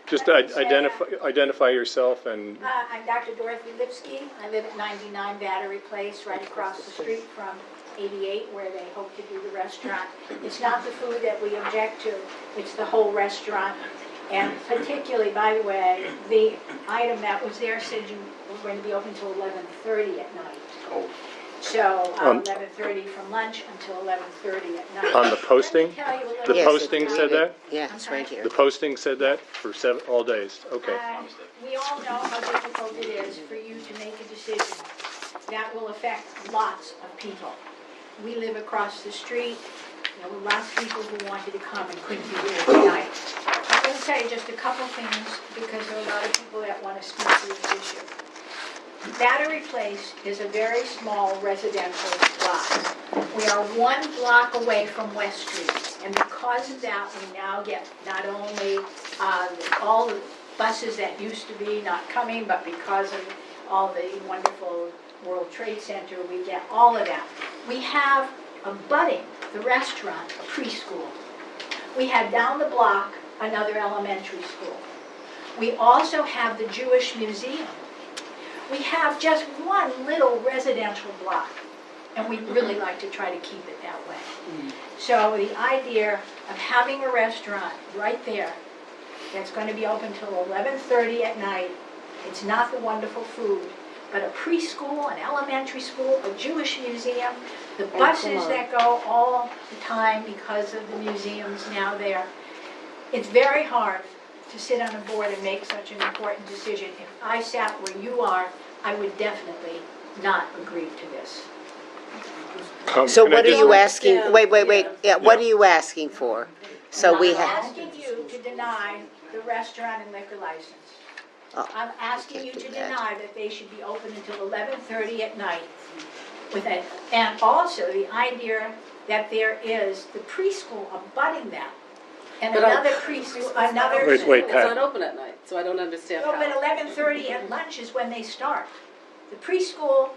Speaker 1: Just
Speaker 11: let me say,
Speaker 1: identify yourself and,
Speaker 11: I'm Dr. Dorothy Lipsky. I live at 99 Battery Place, right across the street from 88, where they hope to do the restaurant. It's not the food that we object to, it's the whole restaurant. And particularly, by the way, the item that was there said you were going to be open till 11:30 at night.
Speaker 1: Oh.
Speaker 11: So,
Speaker 1: On-
Speaker 11: 11:30 from lunch until 11:30 at night.
Speaker 1: on the posting?
Speaker 11: Let me tell you a little
Speaker 1: The
Speaker 11: bit
Speaker 1: posting
Speaker 11: about
Speaker 1: said
Speaker 11: it.
Speaker 1: that?
Speaker 2: Yeah, it's right here.
Speaker 1: The posting said that for all days? Okay.
Speaker 11: We all know how difficult it is for you to make a decision that will affect lots of people. We live across the street, there were lots of people who wanted to come and couldn't be here tonight. I'm going to tell you just a couple things, because there are a lot of people that want to speak to this issue. Battery Place is a very small residential lot. We are 1 block away from West Street, and because of that, we now get not only all the buses that used to be not coming, but because of all the wonderful World Trade Center, we get all of that. We have abutting the restaurant, a preschool. We have down the block another elementary school. We also have the Jewish Museum. We have just one little residential block. and we'd really like to try to keep it that way. So the idea of having a restaurant right there that's going to be open till 11:30 at night, it's not the wonderful food, but a preschool, an elementary school, a Jewish museum, the buses that go all the time because of the museums now there. It's very hard to sit on a board and make such an important decision. If I sat where you are, I would definitely not agree to this.
Speaker 2: So
Speaker 1: Can I
Speaker 2: what are
Speaker 1: just-
Speaker 2: you asking, wait, yeah, what are you asking for? So we
Speaker 11: I'm
Speaker 2: have,
Speaker 11: asking you to deny the restaurant and liquor license.
Speaker 2: Oh,
Speaker 11: I'm asking you
Speaker 2: can't
Speaker 11: to
Speaker 2: do that.
Speaker 11: deny that they should be open until 11:30 at night. With it, and also the idea that there is the preschool abutting that. And
Speaker 10: But I-
Speaker 11: another preschool, another.
Speaker 1: Wait,
Speaker 10: It's
Speaker 1: Pat.
Speaker 10: not open at night, so I don't understand
Speaker 11: No, but
Speaker 10: how.
Speaker 11: 11:30 at lunch is when they start. The preschool,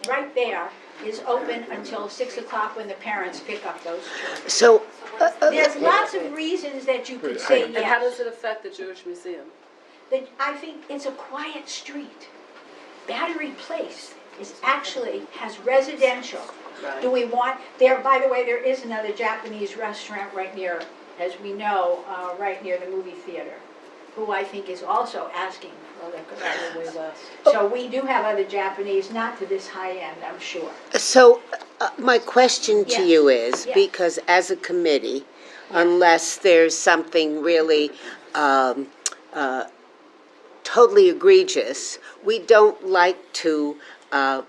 Speaker 11: right there, is open until 6 o'clock when the parents pick up those children.
Speaker 2: so,
Speaker 11: There's lots of reasons that you could say
Speaker 10: And how does
Speaker 11: yes.
Speaker 10: it affect the Jewish Museum?
Speaker 11: I think it's a quiet street. Battery Place has residential. Do we want, by the way, there is another Japanese restaurant right near, as we know, right near the movie theater, who I think is also asking for liquor. So we do have other Japanese, not to this high end, I'm sure.
Speaker 2: so my question to
Speaker 11: Yes.
Speaker 2: you is,
Speaker 11: Yes.
Speaker 2: because as a committee, unless there's something really totally egregious, we don't like to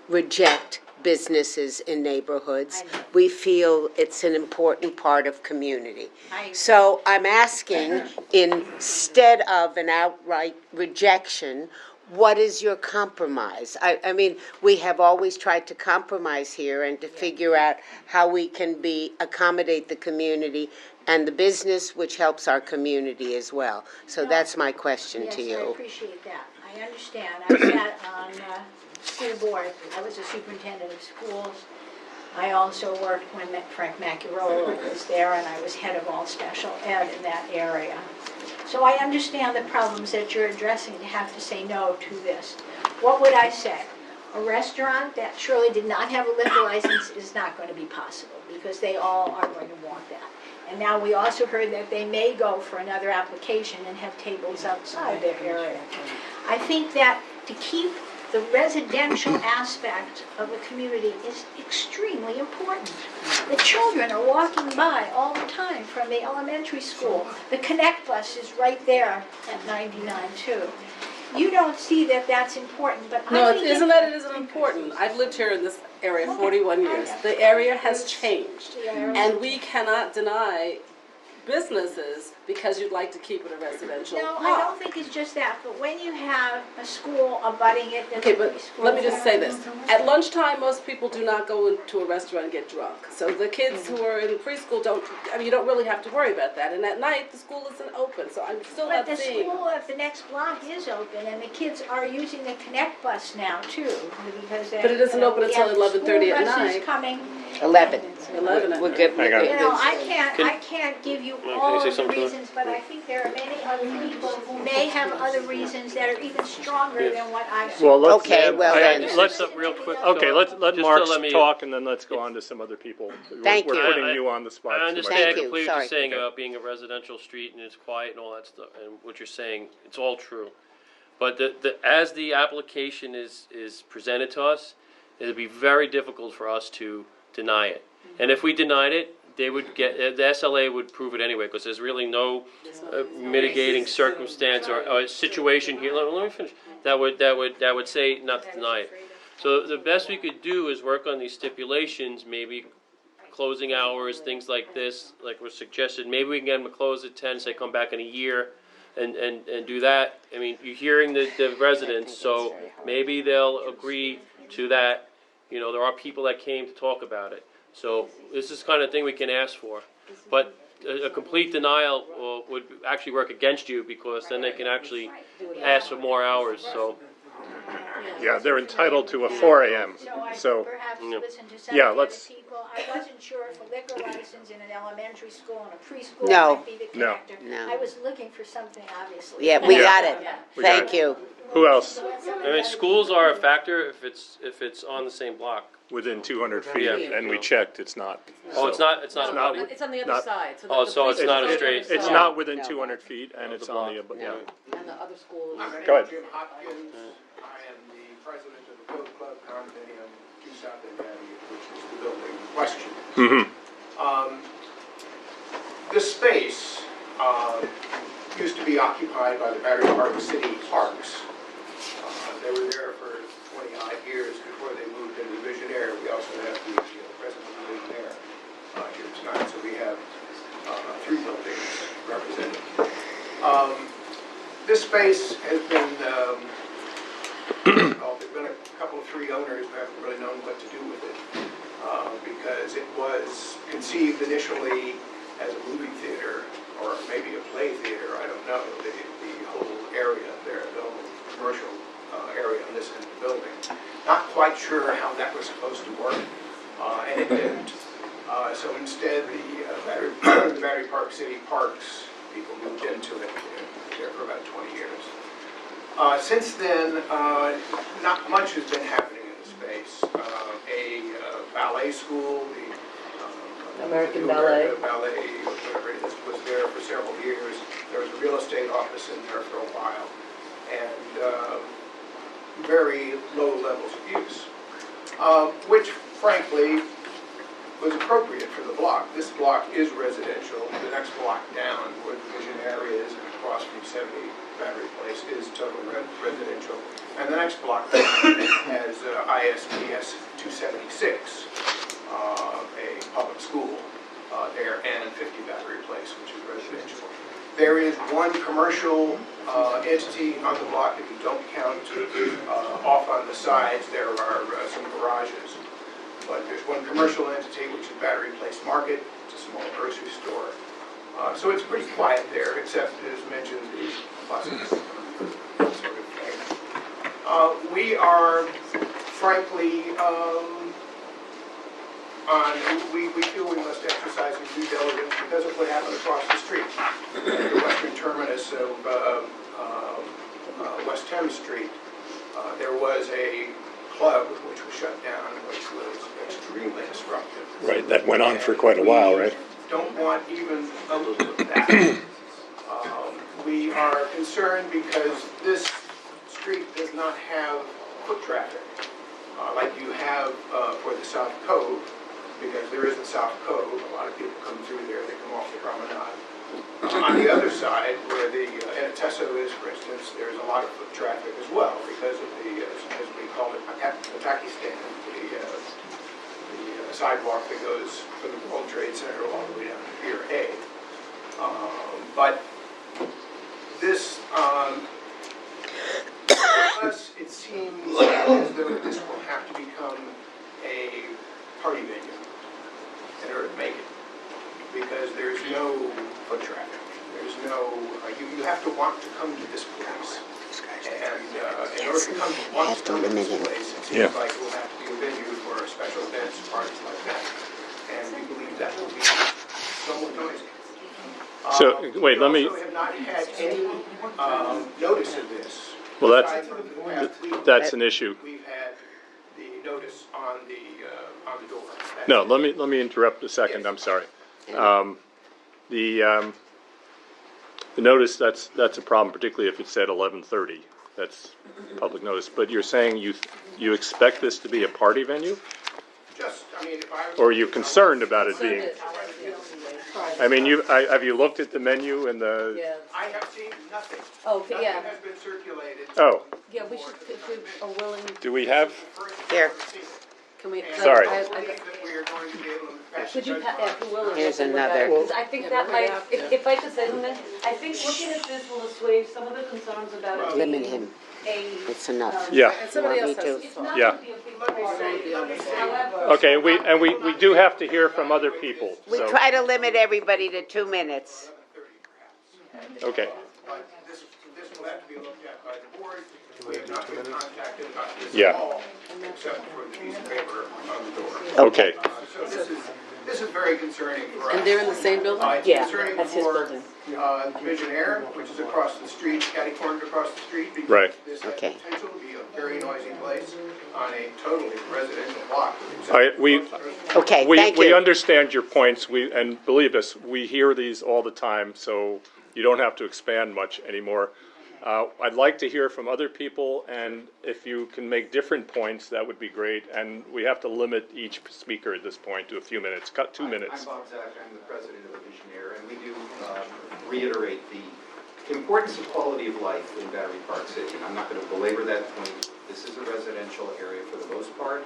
Speaker 2: reject businesses in neighborhoods.
Speaker 11: I know.
Speaker 2: We feel it's an important part of community.
Speaker 11: I agree.
Speaker 2: So I'm asking, instead of an outright rejection, what is your compromise? I mean, we have always tried to compromise here and to figure out how we can accommodate the community and the business, which helps our community as well. So
Speaker 11: No.
Speaker 2: that's my question to
Speaker 11: Yes, I
Speaker 2: you.
Speaker 11: appreciate that. I understand. I sat on school board. I was a superintendent of schools. I also worked when Frank Macchiarola was there, and I was head of all special ed in that area. So I understand the problems that you're addressing to have to say no to this. What would I say? A restaurant that surely did not have a liquor license is not going to be possible, because they all are going to want that. And now we also heard that they may go for another application and have tables outside their area. I think that to keep the residential aspect of a community is extremely important. The children are walking by all the time from the elementary school. The Connect bus is right there at 99 too. You don't see that that's important, but
Speaker 10: No,
Speaker 11: I
Speaker 10: it
Speaker 11: think
Speaker 10: isn't that it isn't important. I've lived here in this area 41 years. The area has changed. And we cannot deny businesses because you'd like to keep it a residential
Speaker 11: No, I
Speaker 10: lot.
Speaker 11: don't think it's just that, but when you have a school abutting it, that's
Speaker 10: Okay,
Speaker 11: a
Speaker 10: but
Speaker 11: preschool.
Speaker 10: let me just say this. At lunchtime, most people do not go into a restaurant and get drunk. So the kids who are in preschool you don't really have to worry about that. And at night, the school isn't open, so I'm still
Speaker 11: But
Speaker 10: not
Speaker 11: the
Speaker 10: seeing.
Speaker 11: school at the next block is open, and the kids are using the Connect bus now too, because
Speaker 10: But it isn't open until 11:30 at
Speaker 11: School buses
Speaker 10: night.
Speaker 11: coming.
Speaker 2: 11.
Speaker 10: 11 at
Speaker 2: We're
Speaker 10: night.
Speaker 2: good.
Speaker 1: Hang on.
Speaker 11: You know, I can't give you
Speaker 5: Can I
Speaker 11: all
Speaker 5: say
Speaker 11: of the
Speaker 5: something to her?
Speaker 11: reasons, but I think there are many other people who may have other reasons that are even stronger than what I said.
Speaker 1: Well, let's.
Speaker 2: Okay, well then.
Speaker 1: Let's,
Speaker 5: real quick.
Speaker 1: okay, let
Speaker 5: Just to
Speaker 1: Mark
Speaker 5: let me-
Speaker 1: talk, and then let's go on to some other people.
Speaker 2: Thank
Speaker 1: We're
Speaker 2: you.
Speaker 1: putting you on the spot.
Speaker 5: I
Speaker 1: too much.
Speaker 5: understand
Speaker 2: Thank you.
Speaker 5: completely what
Speaker 2: Sorry.
Speaker 5: you're saying
Speaker 1: Okay.
Speaker 5: about being a residential street and it's quiet and all that stuff, and what you're saying, it's all true. But as the application is presented to us, it'd be very difficult for us to deny it. And if we denied it, they would the SLA would prove it anyway, because there's really no mitigating circumstance or situation here, let me finish, that would say not to deny it. So the best we could do is work on these stipulations, maybe closing hours, things like this, like was suggested. Maybe we can get them to close at 10, say come back in a year and do that. I mean, you're hearing the residents, so maybe they'll agree to that. You know, there are people that came to talk about it. So this is the kind of thing we can ask for. But a complete denial would actually work against you, because then they can actually ask for more hours, so.
Speaker 1: Yeah, they're entitled to a 4 a.m.
Speaker 11: So I
Speaker 1: So,
Speaker 11: should perhaps
Speaker 5: yeah.
Speaker 11: listen to some
Speaker 1: Yeah,
Speaker 11: of the other
Speaker 1: let's-
Speaker 11: people. I wasn't sure if a liquor license in an elementary school and a preschool
Speaker 2: No.
Speaker 11: might be the
Speaker 1: No.
Speaker 11: connector.
Speaker 2: No.
Speaker 11: I was looking for something, obviously.
Speaker 2: Yeah, we
Speaker 1: Yeah.
Speaker 2: got it.
Speaker 1: We got
Speaker 2: Thank
Speaker 1: it.
Speaker 2: you.
Speaker 1: who else?
Speaker 5: I mean, schools are a factor if it's on the same block.
Speaker 1: within 200 feet,
Speaker 5: Yeah.
Speaker 1: and we checked, it's not.
Speaker 5: Oh, it's not
Speaker 1: not-
Speaker 5: abutting?
Speaker 7: It's on the other
Speaker 1: Not-
Speaker 7: side, so
Speaker 5: Oh,
Speaker 7: the
Speaker 5: so
Speaker 7: police
Speaker 5: it's not a
Speaker 7: station
Speaker 5: straight-
Speaker 7: is on the
Speaker 1: It's
Speaker 7: other
Speaker 1: not
Speaker 7: side.
Speaker 1: within
Speaker 2: No.
Speaker 1: 200 feet, and it's on the, yeah.
Speaker 7: And the other school is.
Speaker 3: My name
Speaker 1: Go
Speaker 3: is
Speaker 1: ahead.
Speaker 3: Jim Hopkins. I am the president of the Boat Club condominium, 2 South End Avenue, which is the building in question. This space used to be occupied by the Battery Park City Parks. They were there for 20-odd years before they moved into Visionaire. We also have the president of Visionaire here tonight, so we have 3 buildings represented. This space has been, well, there's been a couple of 3 owners who haven't really known what to do with it because it was conceived initially as a movie theater or maybe a play theater, I don't know, the whole area there, the whole commercial area on this end of the building. Not quite sure how that was supposed to work, and it didn't. So instead, the Battery Park City Parks people moved into it. There for about 20 years. Since then, not much has been happening in the space. A ballet school, the
Speaker 7: American
Speaker 3: New
Speaker 7: Ballet.
Speaker 3: America Ballet, whatever it is, was there for several years. There was a real estate office in there for a while, and very low levels of use, which frankly was appropriate for the block. This block is residential. The next block down, where the Visionaire is, and across from 70 Battery Place, is totally residential. And the next block has ISPS 276, a public school there, and 50 Battery Place, which is residential. There is one commercial entity on the block, if you don't count off on the sides, there are some garages. But there's one commercial entity, which is Battery Place Market. It's a small grocery store. So it's pretty quiet there, except, as mentioned, the buses, that sort of thing. We are, frankly, we feel we must exercise some due diligence because of what happened across the street. At the western terminus of West Thames Street, there was a club which was shut down, which was extremely disruptive.
Speaker 1: Right, that went on for quite a while, right?
Speaker 3: Don't want even a little of that. We are concerned because this street does not have foot traffic like you have for the South Cove, because there is a South Cove. A lot of people come through there, they come off the promenade. On the other side, where the Antesso is, for instance, there's a lot of foot traffic as well because of the, as we call it, Pakistan, the sidewalk that goes from the World Trade Center all the way down to Pier A. But this, to us, it seems as though this will have to become a party venue in order to make it, because there's no foot traffic. There's no, you have to want to come to this place. And in order to come to this place, it seems like it will have to be a venue for special events, parties like that. And we believe that will be somewhat noisy.
Speaker 1: So, wait, let me,
Speaker 3: We also have not had any notice of this.
Speaker 1: well,
Speaker 3: Aside from the past week,
Speaker 1: that's an issue.
Speaker 3: we've had the notice on the door. That's
Speaker 1: No,
Speaker 3: it.
Speaker 1: let me interrupt a second, I'm sorry. The notice, that's a problem, particularly if it said 11:30. That's public notice. But you're saying you expect this to be a party venue?
Speaker 3: Just, I mean, if I was.
Speaker 1: Or are you concerned about it being? I mean, have you looked at the menu and the,
Speaker 7: Yeah,
Speaker 3: I have seen nothing.
Speaker 7: okay,
Speaker 3: Nothing
Speaker 7: yeah,
Speaker 3: has been circulated.
Speaker 1: oh,
Speaker 7: yeah, we should, if we are willing,
Speaker 1: do we have,
Speaker 2: Here.
Speaker 7: can we?
Speaker 1: Sorry.
Speaker 3: I believe that we are going to be able to pass.
Speaker 7: Could you, if you're willing.
Speaker 2: Here's
Speaker 7: look at it,
Speaker 2: another.
Speaker 7: 'cause I think that might, if I could say something, I think looking at this will assuage some of the concerns about it
Speaker 2: Limit
Speaker 7: being
Speaker 2: him.
Speaker 7: a.
Speaker 2: It's enough.
Speaker 1: yeah.
Speaker 10: And somebody
Speaker 2: Want
Speaker 10: else
Speaker 2: me
Speaker 10: has.
Speaker 2: to?
Speaker 7: It's not
Speaker 1: Yeah.
Speaker 7: gonna be a big party, however.
Speaker 1: Okay, we do have to hear from other people,
Speaker 2: We
Speaker 1: so,
Speaker 2: try to limit everybody to 2 minutes.
Speaker 1: okay.
Speaker 3: But this will have to be looked at by the board. We have not been contacted about this
Speaker 1: Yeah.
Speaker 3: at all, except for the piece of paper on the door.
Speaker 1: Okay,
Speaker 3: So this is very concerning for us.
Speaker 10: And they're in the same building?
Speaker 3: It's
Speaker 7: Yeah,
Speaker 3: concerning
Speaker 7: that's his
Speaker 3: for
Speaker 7: building.
Speaker 3: Visionaire, which is across the street, catty cornered across the street, because
Speaker 1: Right.
Speaker 3: this has
Speaker 2: Okay.
Speaker 3: potential to be a very noisy place on a totally residential block.
Speaker 1: All right,
Speaker 2: Okay,
Speaker 1: We
Speaker 2: thank you.
Speaker 1: understand your points, and believe us, we hear these all the time, so you don't have to expand much anymore. I'd like to hear from other people, and if you can make different points, that would be great. And we have to limit each speaker at this point to a few minutes, cut 2 minutes.
Speaker 13: I'm Bob Zak, I'm the president of Visionaire, and we do reiterate the importance of quality of life in Battery Park City. And I'm not going to belabor that point. This is a residential area for the most part,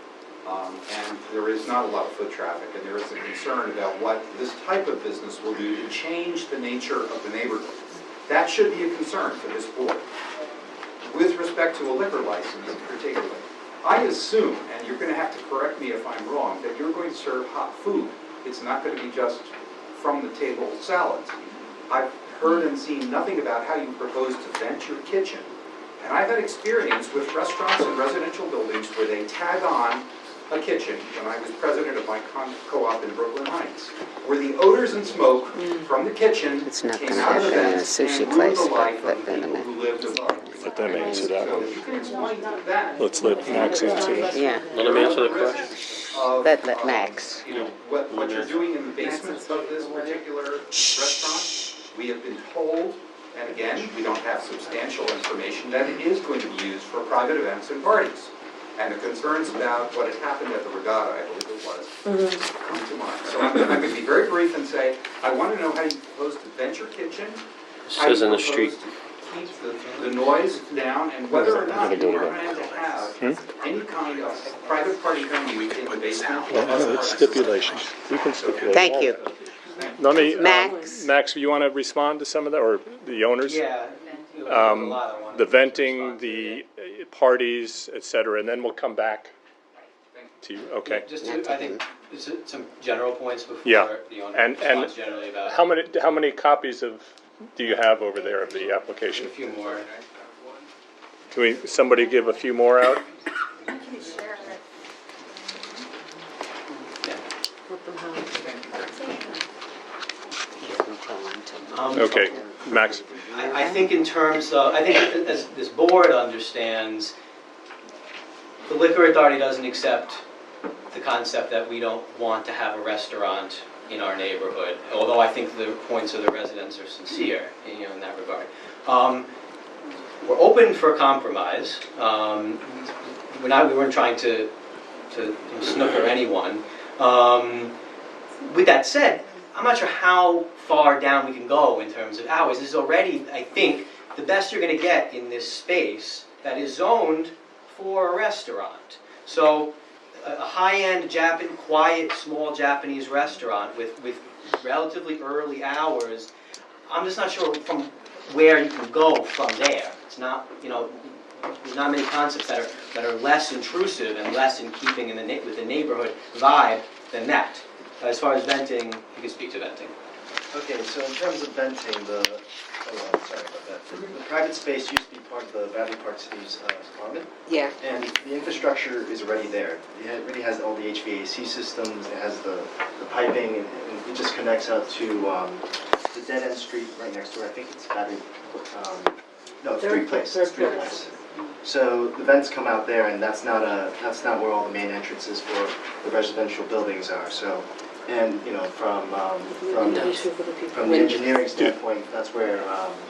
Speaker 13: and there is not a lot of foot traffic, and there is a concern about what this type of business will do to change the nature of the neighborhood. That should be a concern for this board. With respect to a liquor license particularly, I assume, and you're going to have to correct me if I'm wrong, that you're going to serve hot food. It's not going to be just from the table salads. I've heard and seen nothing about how you propose to vent your kitchen. And I've had experience with restaurants and residential buildings where they tag on a kitchen when I was president of my co-op in Brooklyn Heights, where the odors and smoke from the kitchen
Speaker 2: It's not
Speaker 13: came
Speaker 2: gonna
Speaker 13: out of the
Speaker 2: happen in a
Speaker 13: vents
Speaker 2: sushi
Speaker 13: and ruined
Speaker 2: place,
Speaker 13: the life
Speaker 2: but
Speaker 13: of the
Speaker 2: let them
Speaker 13: people who lived above.
Speaker 1: Let them answer that
Speaker 13: So
Speaker 1: one.
Speaker 13: if you can explain that.
Speaker 1: Let's let Max answer that.
Speaker 2: Yeah,
Speaker 5: Let him answer the question.
Speaker 2: let Max.
Speaker 13: You know, what you're doing in the basement of this particular restaurant, we have been told, and again, we don't have substantial information, that it is going to be used for private events and parties. And the concerns about what had happened at the regatta, I believe it was, come to mind. So I'm going to be very brief and say, I want to know how you propose to vent your kitchen, how you
Speaker 5: Says in the
Speaker 13: propose
Speaker 5: street.
Speaker 13: to keep the noise down, and whether or not you are going to have any kind of private party venue in the basement.
Speaker 1: It's stipulations. We can stipulate.
Speaker 2: Thank
Speaker 1: all
Speaker 2: you.
Speaker 1: that. Let me,
Speaker 2: Max.
Speaker 1: Max, you want to respond to some of that, or the owners?
Speaker 12: Yeah, there's a lot I wanted
Speaker 1: The
Speaker 12: to
Speaker 1: venting,
Speaker 12: respond to.
Speaker 1: the parties, et cetera, and then we'll come back to you, okay?
Speaker 12: Just to, I think, some general points before
Speaker 1: Yeah.
Speaker 12: the owner
Speaker 1: And
Speaker 12: responds generally about.
Speaker 1: how many copies do you have over there of the
Speaker 12: A
Speaker 1: application?
Speaker 12: few more.
Speaker 1: Can somebody give a few more out? Okay, Max,
Speaker 12: I think in terms of, I think as this board understands, the liquor authority doesn't accept the concept that we don't want to have a restaurant in our neighborhood, although I think the points of the residents are sincere, you know, in that regard. We're open for compromise. We weren't trying to snooker anyone. With that said, I'm not sure how far down we can go in terms of hours. This is already, I think, the best you're going to get in this space that is zoned for a restaurant. So a high-end quiet, small Japanese restaurant with relatively early hours, I'm just not sure from where you can go from there. It's not, you know, there's not many concepts that are less intrusive and less in keeping with the neighborhood vibe than that. As far as venting, you can speak to venting.
Speaker 14: Okay, so in terms of venting, sorry about that. The private space used to be part of the Battery Park City's department,
Speaker 2: Yeah,
Speaker 14: and the infrastructure is already there. It already has all the HVAC systems, it has the piping, and it just connects out to the dead-end street right next door. I think it's Battery, Street Place. Street Place. So the vents come out there, and that's not where all the main entrances for the residential buildings are. So, and you know, from the engineering standpoint, that's where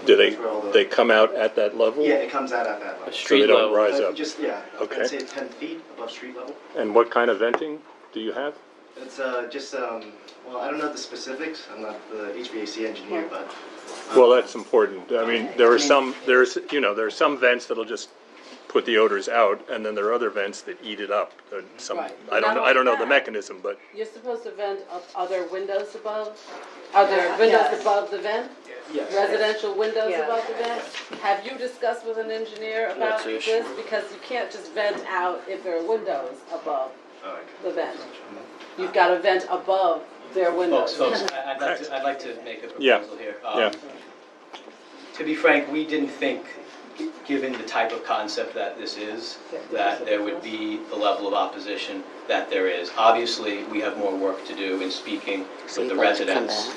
Speaker 1: do
Speaker 14: that's where all
Speaker 1: they come out at that level?
Speaker 14: yeah, it comes out at that level.
Speaker 1: So they
Speaker 5: Street
Speaker 1: don't
Speaker 5: level.
Speaker 1: rise up?
Speaker 14: Just yeah,
Speaker 1: Okay.
Speaker 14: I'd say 10 feet above street level.
Speaker 1: And what kind of venting do you have?
Speaker 14: It's just well, I don't know the specifics. I'm not the HVAC engineer, but
Speaker 1: Well, that's important. I mean, there's some vents that'll just put the odors out, and then there are other vents that eat it up.
Speaker 10: Right.
Speaker 1: I don't know the mechanism, but
Speaker 10: You're supposed to vent, are there windows above? Are there windows above the vent?
Speaker 14: yes.
Speaker 10: Residential windows
Speaker 7: Yeah.
Speaker 10: above the vent? Have you discussed with an engineer about
Speaker 5: That's the issue.
Speaker 10: this? Because you can't just vent out if there are windows above
Speaker 14: Oh, okay.
Speaker 10: the vent. You've got to vent above their windows.
Speaker 12: Folks, I'd like to make a
Speaker 1: Yeah.
Speaker 12: proposal here.
Speaker 1: Yeah.
Speaker 12: To be frank, we didn't think, given the type of concept that this is, that there would be the level of opposition that there is. Obviously, we have more work to do in speaking
Speaker 2: So
Speaker 12: with
Speaker 2: you'd
Speaker 12: the
Speaker 2: like to come
Speaker 12: residents,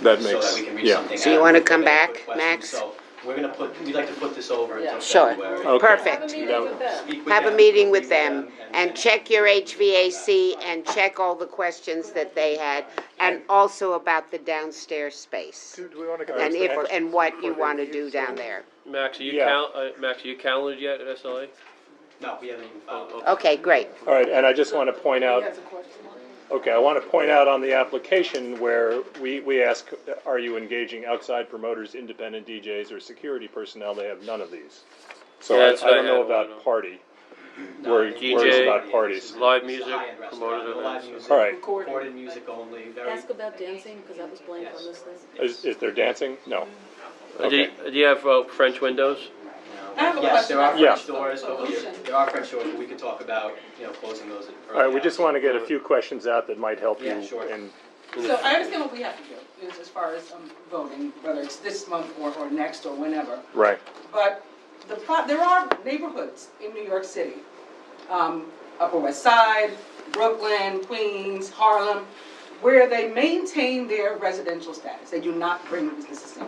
Speaker 1: That
Speaker 12: so
Speaker 1: makes-
Speaker 12: that we can reach
Speaker 1: yeah.
Speaker 12: something out.
Speaker 2: So you wanna
Speaker 12: of it,
Speaker 2: come
Speaker 12: make
Speaker 2: back,
Speaker 12: quick questions.
Speaker 2: Max?
Speaker 12: So we'd like to put this over until
Speaker 2: Sure.
Speaker 12: February.
Speaker 1: Okay.
Speaker 2: Perfect.
Speaker 12: Speak with
Speaker 2: Have a
Speaker 12: them,
Speaker 2: meeting with
Speaker 12: bring
Speaker 2: them and check your HVAC and check all the questions that they had, and also about the downstairs space.
Speaker 4: Do we want to get
Speaker 2: And
Speaker 4: those
Speaker 2: if,
Speaker 4: questions
Speaker 2: and what you
Speaker 4: before
Speaker 2: want to
Speaker 4: they
Speaker 2: do
Speaker 4: leave?
Speaker 2: down there.
Speaker 5: Max, are you
Speaker 1: Yeah.
Speaker 5: Max, are you calendared yet at SLA?
Speaker 12: No, we haven't even filed.
Speaker 2: Okay, great.
Speaker 1: All right, and I just want to point out, okay, I want to point out on the application where we ask, are you engaging outside promoters, independent DJs, or security personnel? They have none of these. So
Speaker 5: Yeah,
Speaker 1: I
Speaker 5: that's what I
Speaker 1: don't know
Speaker 5: had,
Speaker 1: about party,
Speaker 12: No,
Speaker 1: where
Speaker 5: DJ,
Speaker 1: it's about parties.
Speaker 5: live
Speaker 12: It's a
Speaker 5: music,
Speaker 12: high-end restaurant,
Speaker 5: promoted
Speaker 12: no live
Speaker 5: events.
Speaker 12: music,
Speaker 1: All right.
Speaker 12: recorded music only, very.
Speaker 7: Ask about dancing, because that was blamed on this list.
Speaker 1: Is there dancing? No.
Speaker 5: Do you have French windows?
Speaker 10: I have a
Speaker 12: Yes, there are
Speaker 10: question.
Speaker 1: Yeah.
Speaker 12: French doors, but there are French doors, but we could talk about, closing those at
Speaker 1: All right, we just want to get a few questions out that might help you.
Speaker 12: Yeah, sure.
Speaker 1: And
Speaker 10: So I understand what we have to do, is as far as voting, whether it's this month or next or whenever.
Speaker 1: right.
Speaker 10: But there are neighborhoods in New York City, Upper West Side, Brooklyn, Queens, Harlem, where they maintain their residential status. They do not bring businesses in.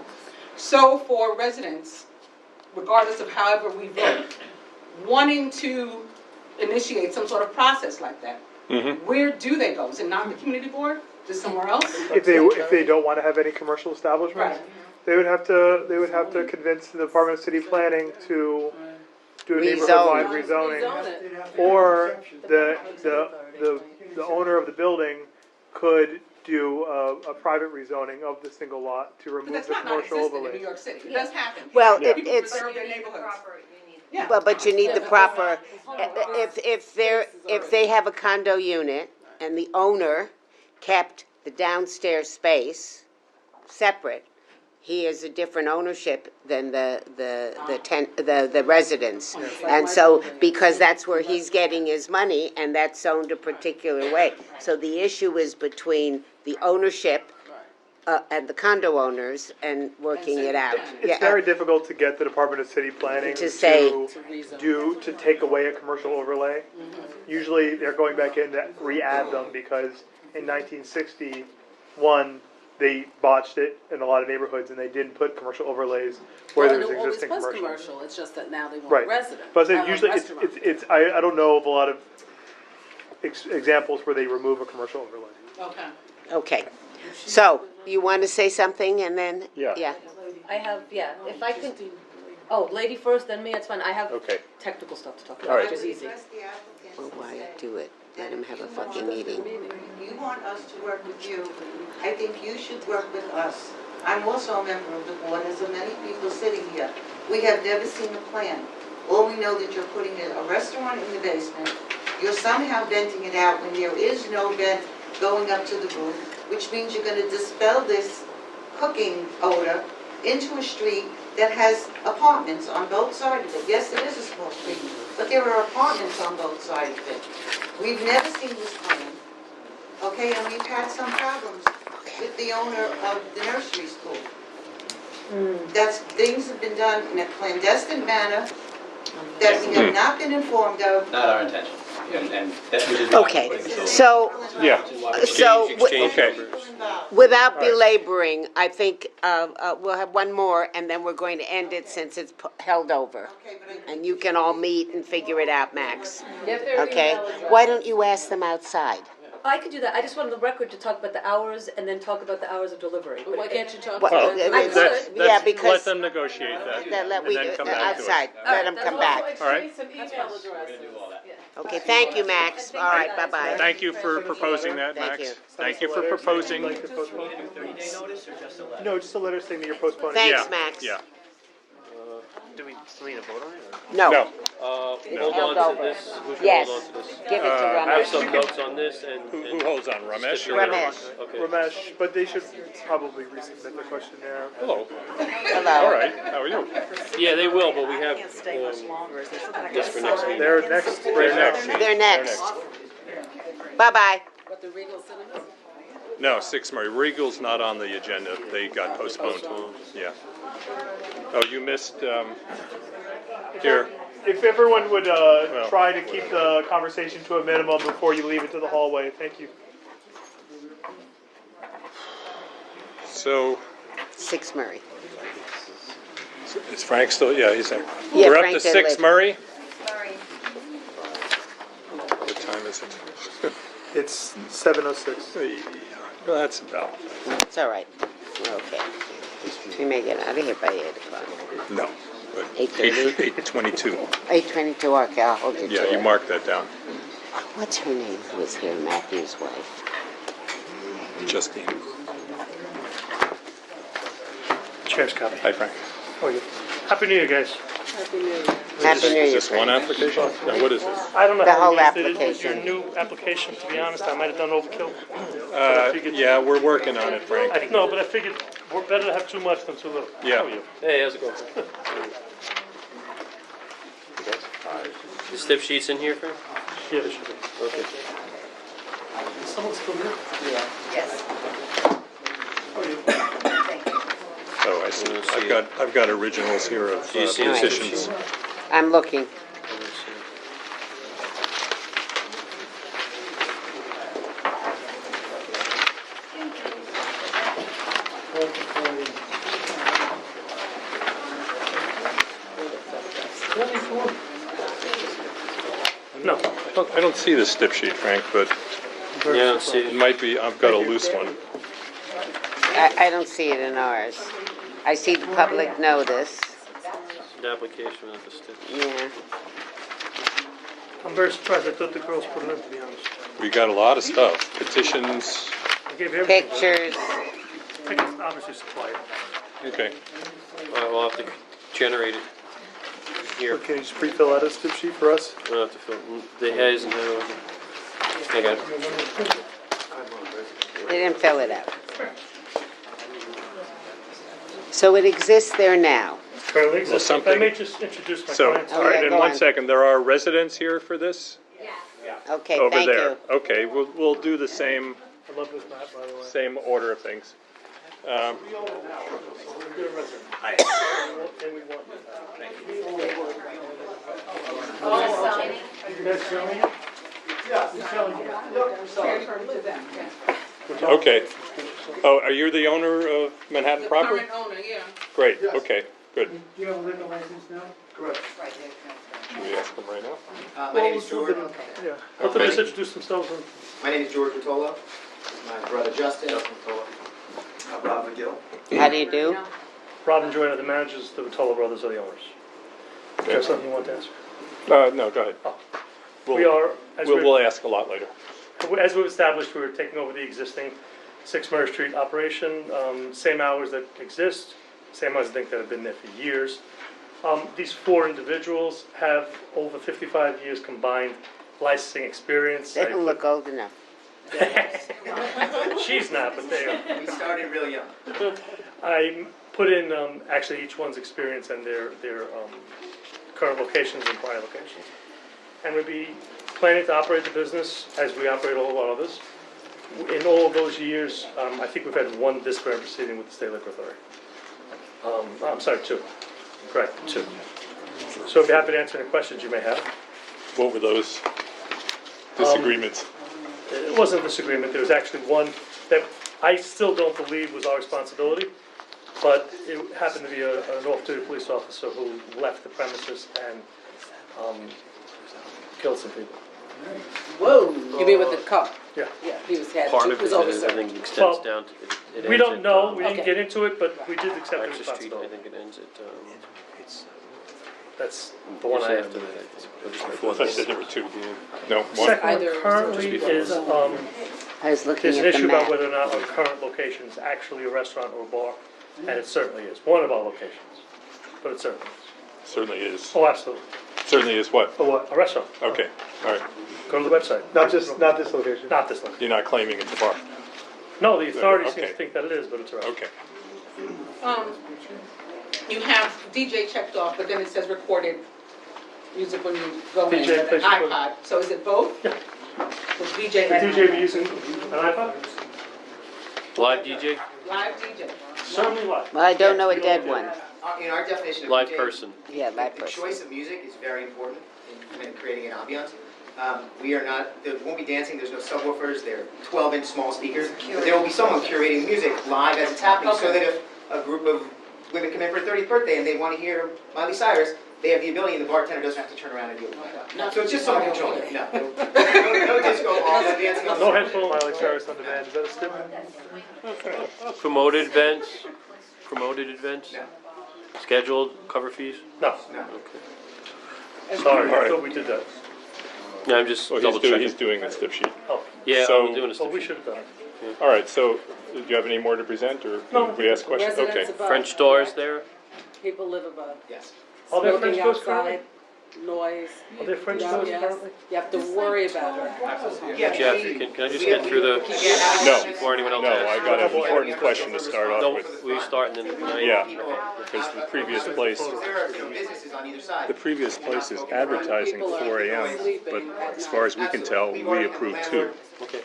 Speaker 10: So for residents, regardless of however we vote, wanting to initiate some sort of process like that, where do they go? Is it not the community board? Just somewhere else?
Speaker 4: If they don't want to have any commercial establishments,
Speaker 10: Right.
Speaker 4: they would have to convince the Department of City Planning to do a neighborhood-wide rezoning. Or the owner of the building could do a private rezoning of the single lot to
Speaker 10: But
Speaker 4: remove
Speaker 10: that's
Speaker 4: the
Speaker 10: not
Speaker 4: commercial
Speaker 10: non-existent in New
Speaker 4: overlays.
Speaker 10: York City. It does happen.
Speaker 2: Well,
Speaker 1: Yeah.
Speaker 10: People
Speaker 2: it's,
Speaker 10: preserve their neighborhoods. Yeah.
Speaker 2: but you need the proper, if they have a condo unit and the owner kept the downstairs space separate, he is a different ownership than the residents. And so, because that's where he's getting his money, and that's zoned a particular way. So the issue is between the ownership and the condo owners and working it out.
Speaker 4: It's very difficult to get the Department of City Planning
Speaker 2: To say-
Speaker 4: to take away a commercial overlay. Usually, they're going back in to re-add them because in 1961, they botched it in a lot of neighborhoods and they didn't put commercial overlays where there was existing
Speaker 10: It always was
Speaker 4: commercial.
Speaker 10: commercial, it's just that now they want
Speaker 4: Right.
Speaker 10: resident.
Speaker 4: But
Speaker 10: I want
Speaker 4: usually,
Speaker 10: restaurant.
Speaker 4: I don't know of a lot of examples where they remove a commercial overlay.
Speaker 10: Okay.
Speaker 2: Okay, so, you want to say something and then?
Speaker 1: Yeah.
Speaker 7: I have, if I could, lady first, then me, it's fine. I have
Speaker 1: Okay.
Speaker 7: technical stuff to talk
Speaker 1: All
Speaker 7: about,
Speaker 1: right.
Speaker 7: which is easy.
Speaker 2: Well, why do it? Let him have a fucking meeting.
Speaker 15: You want us to work with you, I think you should work with us. I'm also a member of the board, as are many people sitting here. We have never seen a plan. All we know that you're putting a restaurant in the basement, you're somehow venting it out when there is no vent going up to the roof, which means you're gonna dispel this cooking odor into a street that has apartments on both sides of it. Yes, it is a small street, but there are apartments on both sides of it. We've never seen this plan, okay, and we've had some problems with the owner of the nursery school. Things have been done in a clandestine manner that we have not been informed of.
Speaker 12: Not our intention, and that, which is why we're
Speaker 2: Okay,
Speaker 12: putting this over.
Speaker 2: so,
Speaker 1: Yeah.
Speaker 12: Which is why we're-
Speaker 2: so,
Speaker 1: Okay.
Speaker 2: without belaboring, I think we'll have one more, and then we're going to end it since it's held over.
Speaker 15: Okay, but I
Speaker 2: And you can all meet and figure it out, Max. Okay? Why don't you ask them outside?
Speaker 7: I could do that. I just wanted the record to talk about the hours and then talk about the hours of delivery.
Speaker 10: Why can't you talk
Speaker 2: Well,
Speaker 10: to
Speaker 2: I
Speaker 10: them?
Speaker 2: could.
Speaker 1: That's-
Speaker 2: Yeah, because-
Speaker 1: Let them negotiate that,
Speaker 2: Let
Speaker 1: and
Speaker 2: we,
Speaker 1: then come back to us.
Speaker 2: outside, let them come back.
Speaker 1: All right?
Speaker 12: We're gonna do all that.
Speaker 2: Okay, thank you, Max. All right, bye-bye.
Speaker 1: Thank you for proposing that,
Speaker 2: Thank
Speaker 1: Max.
Speaker 2: you.
Speaker 1: Thank you for proposing.
Speaker 4: Like to postpone.
Speaker 12: 30-day notice or just a letter?
Speaker 4: No, just a letter saying that you're postponing.
Speaker 2: Thanks,
Speaker 1: Yeah,
Speaker 2: Max.
Speaker 1: Yeah.
Speaker 8: Do we still need a vote on it?
Speaker 2: No,
Speaker 1: No.
Speaker 5: Hold
Speaker 2: held
Speaker 5: on
Speaker 2: over.
Speaker 5: to this. Who's gonna
Speaker 2: Yes.
Speaker 5: hold on to this?
Speaker 2: give it to
Speaker 5: I have
Speaker 2: Ramesh.
Speaker 5: some notes on this and.
Speaker 1: Who holds on, Ramesh? or-
Speaker 2: Ramesh.
Speaker 5: Okay.
Speaker 4: Ramesh, but they should probably resubmit the questionnaire.
Speaker 1: Hello.
Speaker 2: Hello.
Speaker 1: All right, how are you?
Speaker 5: Yeah, they will, but we have, this for next meeting.
Speaker 4: They're next.
Speaker 1: They're next.
Speaker 2: They're next. Bye-bye.
Speaker 10: What, the Regal Cinemas?
Speaker 1: No, 6 Murray. Regal's not on the agenda. They got postponed. Yeah. Oh, you missed, here.
Speaker 4: If everyone would try to keep the conversation to a minimum before you leave it to the hallway, thank you.
Speaker 1: So,
Speaker 2: 6 Murray.
Speaker 1: Is Frank still, yeah, he's there.
Speaker 2: Yeah,
Speaker 1: We're up
Speaker 2: Frank
Speaker 1: to
Speaker 2: did
Speaker 1: 6
Speaker 2: leave.
Speaker 1: Murray?
Speaker 9: Sorry.
Speaker 1: What time is it?
Speaker 4: It's 7:06.
Speaker 1: Well, that's about,
Speaker 2: It's all right. We're okay. We may get out of here by 8 o'clock.
Speaker 1: no.
Speaker 2: 8:30?
Speaker 1: 8:22.
Speaker 2: 8:22, okay, I'll hold you to
Speaker 1: Yeah, you
Speaker 2: it.
Speaker 1: marked that down.
Speaker 2: What's her name who was here, Matthew's wife?
Speaker 1: Justine.
Speaker 16: Chair's copy.
Speaker 1: Hi, Frank.
Speaker 16: How are you? Happy New Year, guys.
Speaker 2: Happy New Year.
Speaker 1: Is this one application? Now, what is this?
Speaker 16: I don't know
Speaker 2: The
Speaker 16: how
Speaker 2: whole
Speaker 16: you guys did it.
Speaker 2: application.
Speaker 16: Your new application, to be honest, I might have done overkill. But I figured-
Speaker 1: Yeah, we're working on it, Frank.
Speaker 16: No, but I figured we're better to have too much than too little.
Speaker 1: Yeah.
Speaker 16: How are you?
Speaker 5: Hey, how's it going? The stiff sheets in here, Frank?
Speaker 16: Yeah, there should be.
Speaker 5: Okay.
Speaker 16: Someone's still there?
Speaker 9: Yes.
Speaker 1: Oh, I see. I've got originals here of
Speaker 5: Do you see the
Speaker 1: petitions.
Speaker 2: I'm looking.
Speaker 16: No.
Speaker 1: I don't see the stip sheet, Frank, but
Speaker 5: Yeah, I don't see
Speaker 1: it
Speaker 5: it.
Speaker 1: might be, I've got a loose one.
Speaker 2: I don't see it in ours. I see the public notice.
Speaker 5: The application with the stiff.
Speaker 2: Yeah.
Speaker 16: I'm very surprised. I thought the girls put it in, to be honest.
Speaker 1: We got a lot of stuff, petitions,
Speaker 16: I gave everything.
Speaker 2: Pictures.
Speaker 16: I can obviously supply it.
Speaker 1: okay.
Speaker 5: We'll have to generate it here.
Speaker 4: Can you just pre-fill out a stip sheet for us?
Speaker 5: We'll have to fill, the has and I got it.
Speaker 2: They didn't fill it out. So it exists there now.
Speaker 16: Currently exists. If I
Speaker 1: something-
Speaker 16: may just introduce my
Speaker 1: So,
Speaker 16: clients.
Speaker 1: all right,
Speaker 2: yeah,
Speaker 1: in
Speaker 2: go
Speaker 1: 1
Speaker 2: on.
Speaker 1: second, there are residents here for this?
Speaker 2: Okay,
Speaker 1: Over
Speaker 2: thank
Speaker 1: there.
Speaker 2: you.
Speaker 1: Okay, we'll do the same,
Speaker 16: I love this map, by the way.
Speaker 1: same order of things.
Speaker 16: And we want you guys selling it? You're selling it.
Speaker 1: Okay. Oh, are you the owner of Manhattan Proper?
Speaker 10: Current owner, yeah.
Speaker 1: Great, okay, good.
Speaker 16: Do you have a liquor license now?
Speaker 10: Correct.
Speaker 1: Should we ask them right now?
Speaker 13: My name is George.
Speaker 16: Yeah. Let them just introduce themselves and.
Speaker 13: My name is George Rotolo. My brother Justin. Justin Rotolo. Rob McGill.
Speaker 2: How do you do?
Speaker 16: Robin Joyner, the managers, the Rotolo brothers are the owners. Do you have something you want to answer?
Speaker 1: No, go ahead.
Speaker 16: We are, as we're-
Speaker 1: We'll ask a lot later.
Speaker 16: As we've established, we're taking over the existing 6 Murray Street operation, same hours that exist, same hours I think that have been there for years. These 4 individuals have over 55 years combined licensing experience.
Speaker 2: They don't look old enough.
Speaker 16: She's not, but they are.
Speaker 13: We started real young.
Speaker 16: I put in actually each one's experience and their current locations and prior locations. And we'd be planning to operate the business as we operate all of our others. In all of those years, I think we've had 1 disciplinary proceeding with the State Liquor Authority. I'm sorry, 2. Correct, 2. So I'd be happy to answer any questions you may have.
Speaker 1: What were those disagreements?
Speaker 16: It wasn't a disagreement, there was actually one that I still don't believe was our responsibility, but it happened to be an off-duty police officer who left the premises and killed some people.
Speaker 10: Whoa. You mean with the cop?
Speaker 16: Yeah.
Speaker 10: Yeah, he was had,
Speaker 5: Part
Speaker 10: he
Speaker 5: of
Speaker 10: was
Speaker 5: it,
Speaker 10: over
Speaker 5: I think,
Speaker 16: Well,
Speaker 5: extends down to, it
Speaker 16: We
Speaker 5: ends
Speaker 16: don't
Speaker 5: at,
Speaker 16: know, we didn't
Speaker 10: Okay.
Speaker 16: get into it, but we did accept the
Speaker 5: Archer Street, I
Speaker 16: responsibility.
Speaker 5: think it ends at,
Speaker 16: That's the one
Speaker 5: it's
Speaker 16: I
Speaker 5: after
Speaker 16: have.
Speaker 5: that, I think, or just
Speaker 1: I
Speaker 5: before
Speaker 1: thought
Speaker 5: this.
Speaker 1: you said there were 2. No, 1.
Speaker 16: Second
Speaker 10: Either-
Speaker 16: one currently is,
Speaker 2: I was looking
Speaker 16: there's an
Speaker 2: at the
Speaker 16: issue about
Speaker 2: map.
Speaker 16: whether or not our current location is actually a restaurant or a bar, and it certainly is, one of our locations, but it certainly is.
Speaker 1: Certainly is.
Speaker 16: Oh, absolutely.
Speaker 1: Certainly is what?
Speaker 16: A what? A restaurant.
Speaker 1: Okay, all right.
Speaker 16: Go to the website.
Speaker 4: Not this location.
Speaker 16: Not this one.
Speaker 1: You're not claiming it's a bar?
Speaker 16: No, the authority seems
Speaker 1: Okay.
Speaker 16: to think that it is, but it's a restaurant.
Speaker 1: Okay.
Speaker 10: You have DJ checked off, but then it says recorded music when you go in,
Speaker 16: DJ
Speaker 10: an
Speaker 16: plays recorded.
Speaker 10: iPod. So is it both?
Speaker 16: Yeah.
Speaker 10: With DJ
Speaker 16: The
Speaker 10: and
Speaker 16: DJ be using an iPod?
Speaker 5: Live DJ,
Speaker 10: live DJ.
Speaker 16: Certainly live.
Speaker 2: Well, I don't know a dead one.
Speaker 13: In our definition of
Speaker 5: live
Speaker 13: DJ,
Speaker 5: person.
Speaker 2: Yeah, live
Speaker 13: the
Speaker 2: person.
Speaker 13: choice of music is very important in creating an ambiance. We are not, there won't be dancing, there's no subwoofers, they're 12-inch small speakers. But there will be someone curating music live as it's happening, so that if a group of
Speaker 17: women come in for a 30th birthday and they want to hear Miley Cyrus, they have the ability, and the bartender doesn't have to turn around and deal with that. So it's just someone controlling it. No, no disco ball, no dancing on the
Speaker 16: No
Speaker 17: street.
Speaker 16: headphones. Miley Cyrus on demand, is that a stipend?
Speaker 5: Promoted events,
Speaker 17: No.
Speaker 5: scheduled cover fees?
Speaker 16: No. Sorry, I thought we did that.
Speaker 5: Yeah, I'm just
Speaker 1: Well,
Speaker 5: double checking.
Speaker 1: he's doing the stiff sheet.
Speaker 16: Oh,
Speaker 5: Yeah,
Speaker 1: So-
Speaker 5: I'm doing a
Speaker 16: well, we
Speaker 5: stiff
Speaker 16: should have done it.
Speaker 1: All right, so do you have any more to present, or
Speaker 16: No.
Speaker 1: can we ask questions? Okay.
Speaker 18: Residents above.
Speaker 5: French doors there?
Speaker 18: People live above.
Speaker 17: Yes.
Speaker 16: Are there
Speaker 18: Smoking
Speaker 16: French doors
Speaker 18: outside,
Speaker 16: currently?
Speaker 18: noise.
Speaker 16: Are there French doors
Speaker 18: Yes.
Speaker 16: currently?
Speaker 18: You have to worry about it.
Speaker 17: Yeah,
Speaker 5: Jeff, can I just get through the,
Speaker 1: No,
Speaker 5: before anyone else
Speaker 1: no,
Speaker 5: asks?
Speaker 1: I got an important question to start off
Speaker 5: No,
Speaker 1: with.
Speaker 5: will you start and then?
Speaker 1: Yeah, because the previous place,
Speaker 17: There are businesses on either side.
Speaker 1: the previous place is advertising 4 AM, but as far as we can tell, we approved 2.
Speaker 5: Okay.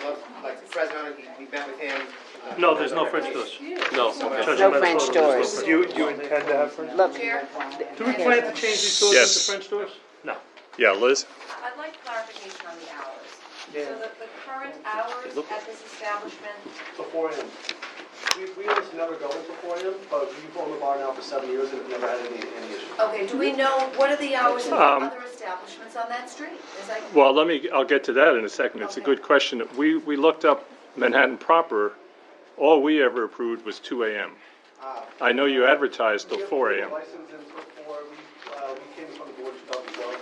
Speaker 17: I love, like, Fresno, we met with him.
Speaker 16: No, there's no French doors.
Speaker 5: No, okay.
Speaker 16: Judging by the
Speaker 2: French
Speaker 16: photo, there's
Speaker 2: doors.
Speaker 16: Do you intend to have French?
Speaker 2: Look,
Speaker 16: Do we plan to change these doors
Speaker 1: Yes.
Speaker 16: into French doors? No.
Speaker 1: Yeah, Liz?
Speaker 9: I'd like clarification on the hours. So the current hours at this establishment,
Speaker 14: Before him. We almost never go into 4 AM, but we've owned the bar now for 7 years and have never had any issues.
Speaker 9: okay, do we know, what are the hours of the
Speaker 1: Um,
Speaker 9: other establishments on that street? Is that?
Speaker 1: Well, I'll get to that in a second. It's a good question. We looked up Manhattan proper. All we ever approved was 2 AM. I know you advertised till 4 AM.
Speaker 14: Licensed until 4, we came from the board in 2012.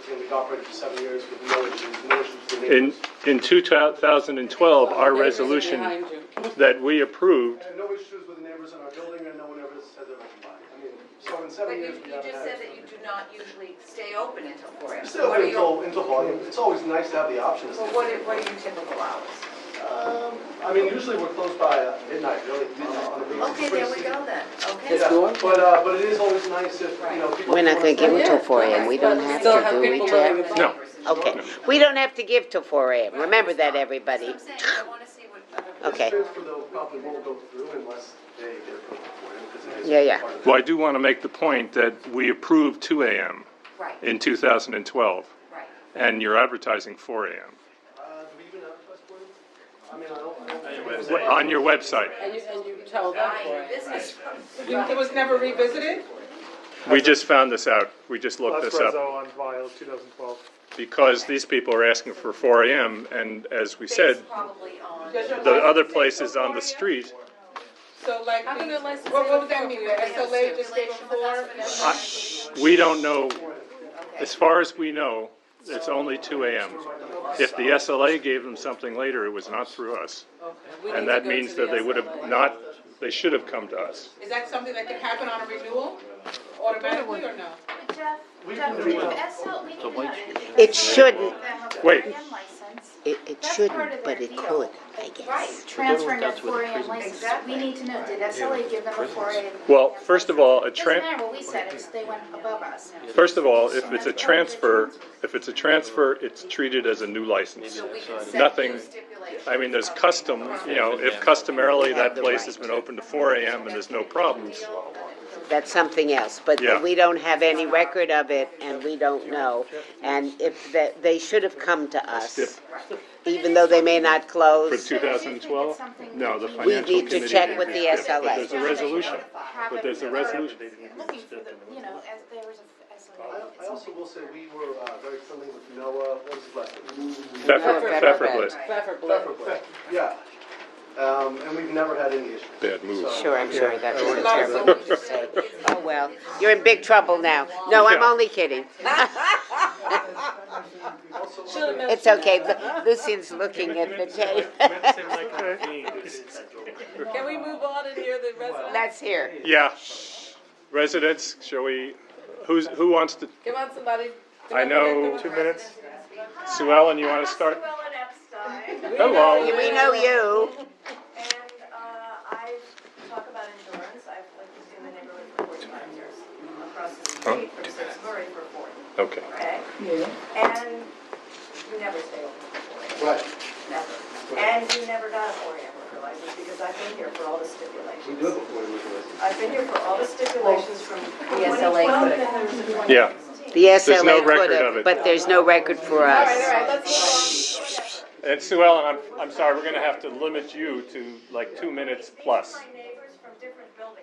Speaker 14: Again, we've operated for 7 years with no issues with the neighbors.
Speaker 1: In 2012, our resolution
Speaker 18: Behind you.
Speaker 1: that we approved,
Speaker 14: And no issues with the neighbors in our building, and no one ever has ever complained. I mean, so in 7
Speaker 9: But
Speaker 14: years,
Speaker 9: you
Speaker 14: we haven't
Speaker 9: just
Speaker 14: had.
Speaker 9: said that you do not usually stay open until 4 AM.
Speaker 14: Still
Speaker 9: What are your,
Speaker 14: until volume. It's always nice to have the option. to
Speaker 9: well,
Speaker 14: stay
Speaker 9: what
Speaker 14: open.
Speaker 9: are your typical hours?
Speaker 14: I mean, usually we're closed by midnight, really, on the weekends.
Speaker 9: Okay, there we go then, okay.
Speaker 14: Yeah, but it is always nice if, you know, people.
Speaker 2: we're not gonna give them till 4 AM, we don't have
Speaker 18: Still
Speaker 2: to,
Speaker 18: have
Speaker 2: do we,
Speaker 18: people
Speaker 2: Jeff?
Speaker 18: living above.
Speaker 1: no.
Speaker 2: Okay, we don't have to give till 4 AM, remember that, everybody.
Speaker 9: I'm saying, I wanna see what other.
Speaker 2: Okay.
Speaker 14: This transfer though probably won't go through unless they get approval for it, because it is.
Speaker 2: Yeah, yeah.
Speaker 14: part of
Speaker 1: Well, I do want to make the point that we approved 2 AM
Speaker 9: Right,
Speaker 1: in 2012,
Speaker 9: right.
Speaker 1: and you're advertising 4 AM
Speaker 14: Do we even advertise for it? I mean, I don't.
Speaker 1: on your website.
Speaker 18: And you tell them for
Speaker 9: Buying
Speaker 18: it.
Speaker 9: business from.
Speaker 10: It was never revisited?
Speaker 1: We just found this out. We just looked
Speaker 4: That's
Speaker 1: this up.
Speaker 4: Rezo on file 2012.
Speaker 1: Because these people are asking for 4 AM, and as we said,
Speaker 9: Based probably on.
Speaker 10: Does your
Speaker 1: the other
Speaker 10: license say
Speaker 1: places
Speaker 10: for
Speaker 1: on
Speaker 10: 4
Speaker 1: the
Speaker 10: AM?
Speaker 1: street,
Speaker 10: So like,
Speaker 18: How come their license
Speaker 10: what
Speaker 18: isn't
Speaker 10: would that mean, the SLA just gave them 4?
Speaker 1: we don't know, as far as we know, it's only 2 AM. If the SLA gave them something later, it was not through us.
Speaker 18: We need
Speaker 1: And
Speaker 18: to
Speaker 1: that
Speaker 18: go
Speaker 1: means
Speaker 18: to the
Speaker 1: that they would have
Speaker 18: SLA.
Speaker 1: not, they should have come to us.
Speaker 10: Is that something that can happen on a renewal automatically or no?
Speaker 14: Jeff, we can do it.
Speaker 2: It shouldn't,
Speaker 1: Wait,
Speaker 2: it shouldn't, but it could, I guess.
Speaker 5: Transferring a 4 AM
Speaker 9: license,
Speaker 11: we need to know, did SLA give them a 4 AM?
Speaker 1: well, first of all,
Speaker 11: Doesn't matter what we said, it's, they went above us.
Speaker 1: first of all, if it's a transfer, it's treated as a new license.
Speaker 9: So we can set
Speaker 1: Nothing,
Speaker 9: new stipulations.
Speaker 1: I mean, there's custom, you know, if customarily that place has been open to 4 AM and there's no problems,
Speaker 2: That's something else, but
Speaker 1: Yeah.
Speaker 2: we don't have any record of it, and we don't know. And if, they should have come to us, even though they may not
Speaker 1: for
Speaker 2: close.
Speaker 1: 2012? No, the
Speaker 2: We
Speaker 1: financial
Speaker 2: need to
Speaker 1: committee
Speaker 2: check
Speaker 1: didn't.
Speaker 2: with the
Speaker 1: Yeah,
Speaker 2: SLA.
Speaker 1: But there's a resolution, but there's a resolution.
Speaker 11: Looking for the, you know, as there was a SLA.
Speaker 14: I also will say, we were very friendly with Noah, what was his last name?
Speaker 1: Pfefferblit.
Speaker 18: Pfefferblit.
Speaker 14: Yeah. And we've never had any issues.
Speaker 1: Bad move.
Speaker 14: So-
Speaker 2: Sure, I'm sure that
Speaker 10: There's a
Speaker 2: was
Speaker 10: lot of
Speaker 2: terrible
Speaker 10: things
Speaker 2: to say. Oh, well, you're in big trouble now. No, I'm
Speaker 1: Yeah.
Speaker 2: only kidding.
Speaker 18: Should've mentioned
Speaker 2: It's okay,
Speaker 18: that.
Speaker 2: Lucian's looking at the tape.
Speaker 18: Can we move on and hear the residents?
Speaker 2: Let's hear.
Speaker 1: Yeah. Residents, shall we, who wants to,
Speaker 18: Come on, somebody.
Speaker 1: I know,
Speaker 4: 2 minutes?
Speaker 1: Sue Ellen, you want to start? Hello.
Speaker 2: We know you.
Speaker 19: And I talk about insurance. I've lived in the neighborhood for 45 years, across the street from Simsbury for 40.
Speaker 1: Okay.
Speaker 19: Okay? And you never stay open for 4 AM.
Speaker 14: Right.
Speaker 19: Never. And you never got a 4 AM liquor license because I've been here for all the stipulations.
Speaker 14: We do it before we was.
Speaker 19: I've been here for all the stipulations from
Speaker 9: The SLA
Speaker 19: 2012
Speaker 9: could-
Speaker 19: and there was a 2016.
Speaker 1: Yeah.
Speaker 2: The
Speaker 1: There's no
Speaker 2: SLA
Speaker 1: record
Speaker 2: could
Speaker 1: of it.
Speaker 2: have, but there's no record for us.
Speaker 19: Let's
Speaker 1: And Sue Ellen, I'm sorry, we're going to have to limit you to like 2 minutes plus.
Speaker 19: My neighbors from different buildings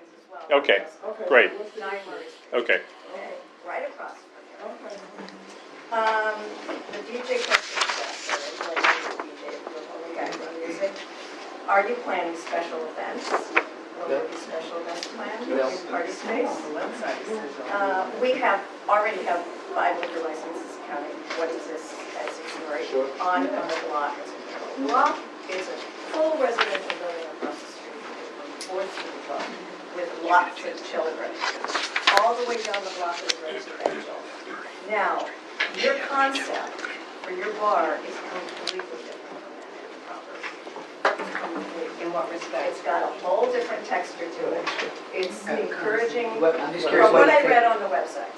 Speaker 1: Okay, great,
Speaker 19: 9 Murray Street.
Speaker 1: okay.
Speaker 19: Okay, right across from here. The DJ question is asked, or the DJ, the only guy from music. Are you planning special events? Will there be special events planned in party space? Already have 5 liquor licenses counting what exists at 6 Murray on the block. The block is a full residential building across the street from 4th to the block with lots of children. All the way down the block is residential. Now, your concept for your bar is completely different from that property. In what respect? It's got a whole different texture to it. It's encouraging,
Speaker 17: I'm just curious
Speaker 19: from what
Speaker 17: what
Speaker 19: I
Speaker 17: you
Speaker 19: read
Speaker 17: think.
Speaker 19: on the website,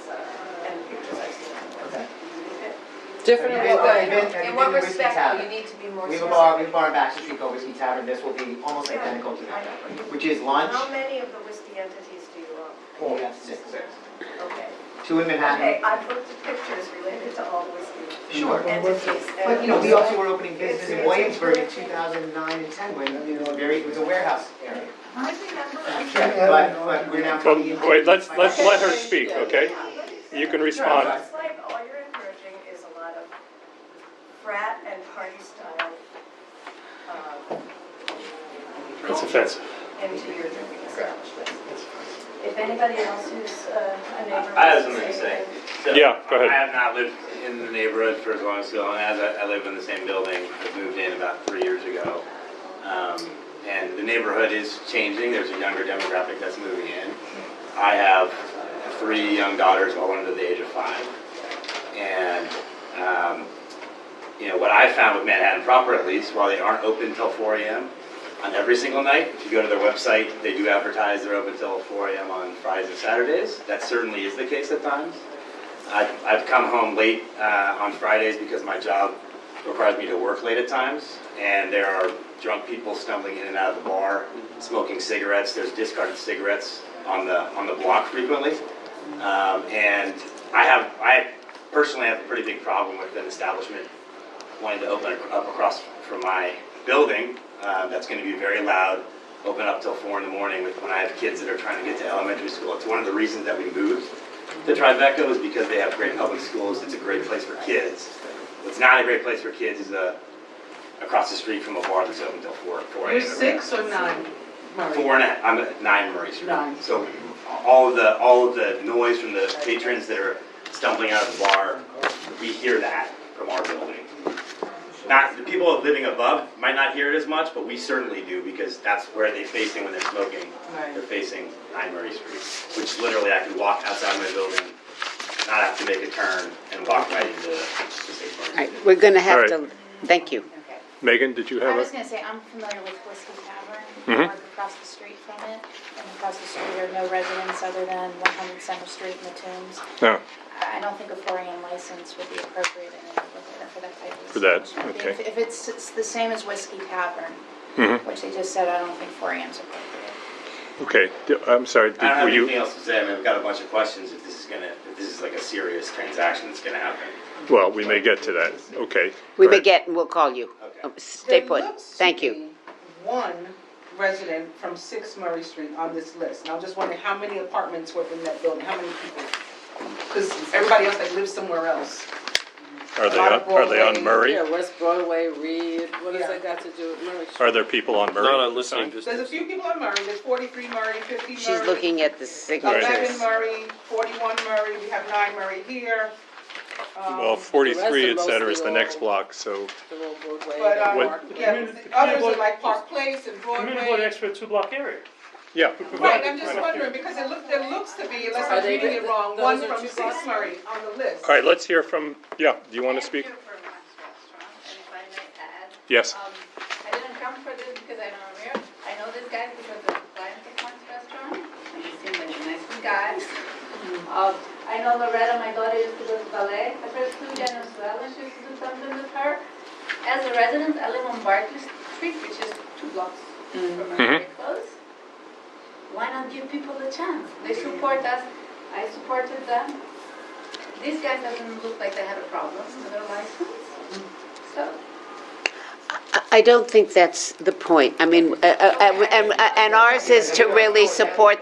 Speaker 19: and the pictures I've seen on the website.
Speaker 18: Different
Speaker 17: Have
Speaker 18: in
Speaker 17: you
Speaker 18: what
Speaker 17: been-
Speaker 18: way?
Speaker 17: have you
Speaker 19: In
Speaker 17: been
Speaker 19: what
Speaker 17: to Whiskey
Speaker 19: respect, though,
Speaker 17: Tavern?
Speaker 19: you need to be more
Speaker 17: We have a
Speaker 19: specific.
Speaker 17: bar, we have a bar in Baxter Street called Whiskey Tavern. This will be almost identical to that, which is lunch.
Speaker 19: How many of the whiskey entities do you own?
Speaker 17: We have 6.
Speaker 19: Okay.
Speaker 17: 2 in Manhattan.
Speaker 19: Okay, I've looked at pictures related to all the whiskey
Speaker 17: Sure.
Speaker 19: entities.
Speaker 17: But, you know, we also were opening business in Williamsburg in 2009 and 10 when it was a warehouse area.
Speaker 19: I remember.
Speaker 17: Yeah, but we're now
Speaker 1: Well,
Speaker 17: coming into.
Speaker 1: wait, let's let her speak, okay? You can respond.
Speaker 19: It's like all you're encouraging is a lot of frat and party style
Speaker 16: It's offensive.
Speaker 19: into your drinking establishment. If anybody else who's a neighbor.
Speaker 8: I have something to say. So,
Speaker 1: Yeah, go ahead.
Speaker 8: I have not lived in the neighborhood for as long as so, and as I live in the same building. I moved in about 3 years ago. And the neighborhood is changing. There's a younger demographic that's moving in. I have 3 young daughters, all under the age of 5. And, you know, what I found with Manhattan proper, at least, while they aren't open until 4 a.m. on every single night, if you go to their website, they do advertise they're open until 4 a.m. on Fridays and Saturdays. That certainly is the case at times. I've come home late on Fridays because my job requires me to work late at times, and there are drunk people stumbling in and out of the bar, smoking cigarettes. There's discarded cigarettes on the block frequently, and I personally have a pretty big problem with an establishment wanting to open up across from my building that's going to be very loud, open up till 4 in the morning when I have kids that are trying to get to elementary school. It's one of the reasons that we moved to Tribeca is because they have great public schools. It's a great place for kids. What's not a great place for kids is across the street from a bar that's open till 4 a.m.
Speaker 10: You're 6 or 9, Murray?
Speaker 8: 4 and I'm at 9 Murray Street.
Speaker 10: 9.
Speaker 8: So all of the noise from the patrons that are stumbling out of the bar, we hear that from our building. Not the people living above might not hear it as much, but we certainly do because that's where they're facing when they're smoking.
Speaker 10: Right.
Speaker 8: They're facing 9 Murray Street, which literally I could walk outside my building, not have to make a turn, and walk right into the 6 Murray
Speaker 2: All right,
Speaker 8: Street.
Speaker 2: we're going to have
Speaker 1: All
Speaker 2: to, thank you.
Speaker 1: Megan, did you
Speaker 20: I
Speaker 1: have
Speaker 20: was
Speaker 1: a?
Speaker 20: gonna say, I'm familiar with Whiskey Tavern,
Speaker 1: Mhm.
Speaker 20: I work across the street from it, and across the street are no residents other than 100 Center Street and the Tombs.
Speaker 1: No,
Speaker 20: I don't think a 4 AM license would be appropriate in a neighborhood for that type of
Speaker 1: For that,
Speaker 20: establishment.
Speaker 1: okay.
Speaker 20: If it's the same as Whiskey Tavern,
Speaker 1: Mhm.
Speaker 20: which they just said, I don't think 4 AM is appropriate.
Speaker 1: Okay, I'm sorry,
Speaker 8: I don't have
Speaker 1: were
Speaker 8: anything
Speaker 1: you,
Speaker 8: else to say. I mean, I've got a bunch of questions if this is like a serious transaction that's gonna happen.
Speaker 1: well, we may get to that, okay.
Speaker 2: We
Speaker 1: go
Speaker 2: may
Speaker 1: ahead.
Speaker 2: get, and we'll call you. Stay
Speaker 10: There
Speaker 2: put.
Speaker 10: looks to
Speaker 2: Thank you.
Speaker 10: be one resident from 6 Murray Street on this list. And I was just wondering how many apartments were in that building, how many people? Because everybody else like lives somewhere else.
Speaker 1: Are they on Murray?
Speaker 18: Yeah, West Broadway, Reed, what does that got to do with Murray Street?
Speaker 1: Are there people on Murray?
Speaker 5: Not on listening
Speaker 10: There's a few people on Murray, there's 43 Murray, 50 Murray.
Speaker 2: She's looking at the
Speaker 10: 11
Speaker 2: signatures.
Speaker 10: Murray, 41 Murray, we have 9 Murray here.
Speaker 1: Well, 43, et cetera, is the next block, so,
Speaker 10: But,
Speaker 1: What-
Speaker 10: yeah, the others are like Park Place and
Speaker 16: Community board
Speaker 10: Broadway.
Speaker 16: expert 2-block area.
Speaker 1: yeah.
Speaker 10: Right, I'm just wondering, because there looks to be, unless
Speaker 18: Are
Speaker 10: I'm
Speaker 18: they
Speaker 10: reading it wrong,
Speaker 18: those
Speaker 10: one
Speaker 18: are
Speaker 10: from
Speaker 18: 2
Speaker 10: 6
Speaker 18: blocks?
Speaker 10: Murray on the list.
Speaker 1: All right, let's hear from, yeah, do you want to speak? Yes.
Speaker 21: I didn't come for this because I know Amir. I know this guy because of Lion Monks restaurant. He seems like a nice guy. I know Loretta, my daughter, used to go to ballet. Her first flew to Venezuela. She used to do something with her. As a resident, I live on Barclay Street, which is 2 blocks from my very close. Why not give people a chance? They support us. I supported them. These guys doesn't look like they had a problem with their license. So.
Speaker 2: I don't think that's the point. I mean, and ours is to really support,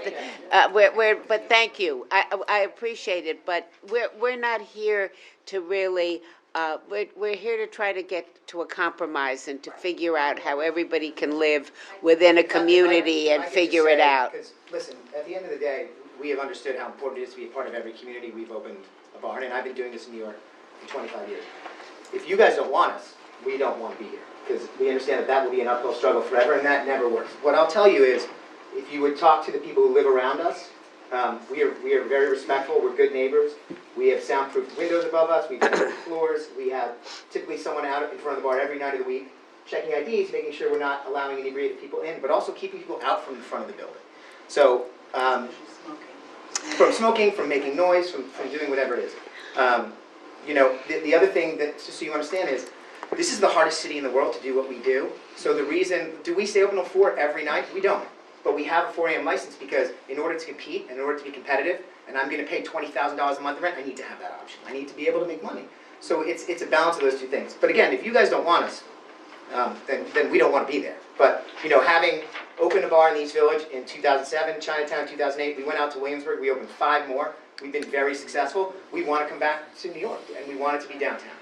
Speaker 2: but thank you. I appreciate it, but we're not here to really, we're here to try to get to a compromise and to figure out how everybody can live within a community and figure it out.
Speaker 17: Because, listen, at the end of the day, we have understood how important it is to be a part of every community. We've opened a barn, and I've been doing this in New York for 25 years. If you guys don't want us, we don't want to be here, because we understand that that will be an uphill struggle forever, and that never works. What I'll tell you is, if you would talk to the people who live around us, we are very respectful, we're good neighbors, we have soundproof windows above us, we have floors, we have typically someone out in front of the bar every night of the week, checking IDs, making sure we're not allowing inebriated people in, but also keeping people out from the front of the building. So, from smoking, from making noise, from doing whatever it is. You know, the other thing that, just so you understand, is this is the hardest city in the world to do what we do. So the reason, do we stay open till 4 every night? We don't. But we have a 4 a.m. license because in order to compete, in order to be competitive, and I'm going to pay $20,000 a month in rent, I need to have that option. I need to be able to make money. So it's a balance of those two things. But again, if you guys don't want us, then we don't want to be there. But, you know, having opened a bar in the East Village in 2007, Chinatown 2008, we went out to Williamsburg, we opened 5 more. We've been very successful. We want to come back to New York, and we want it to be downtown.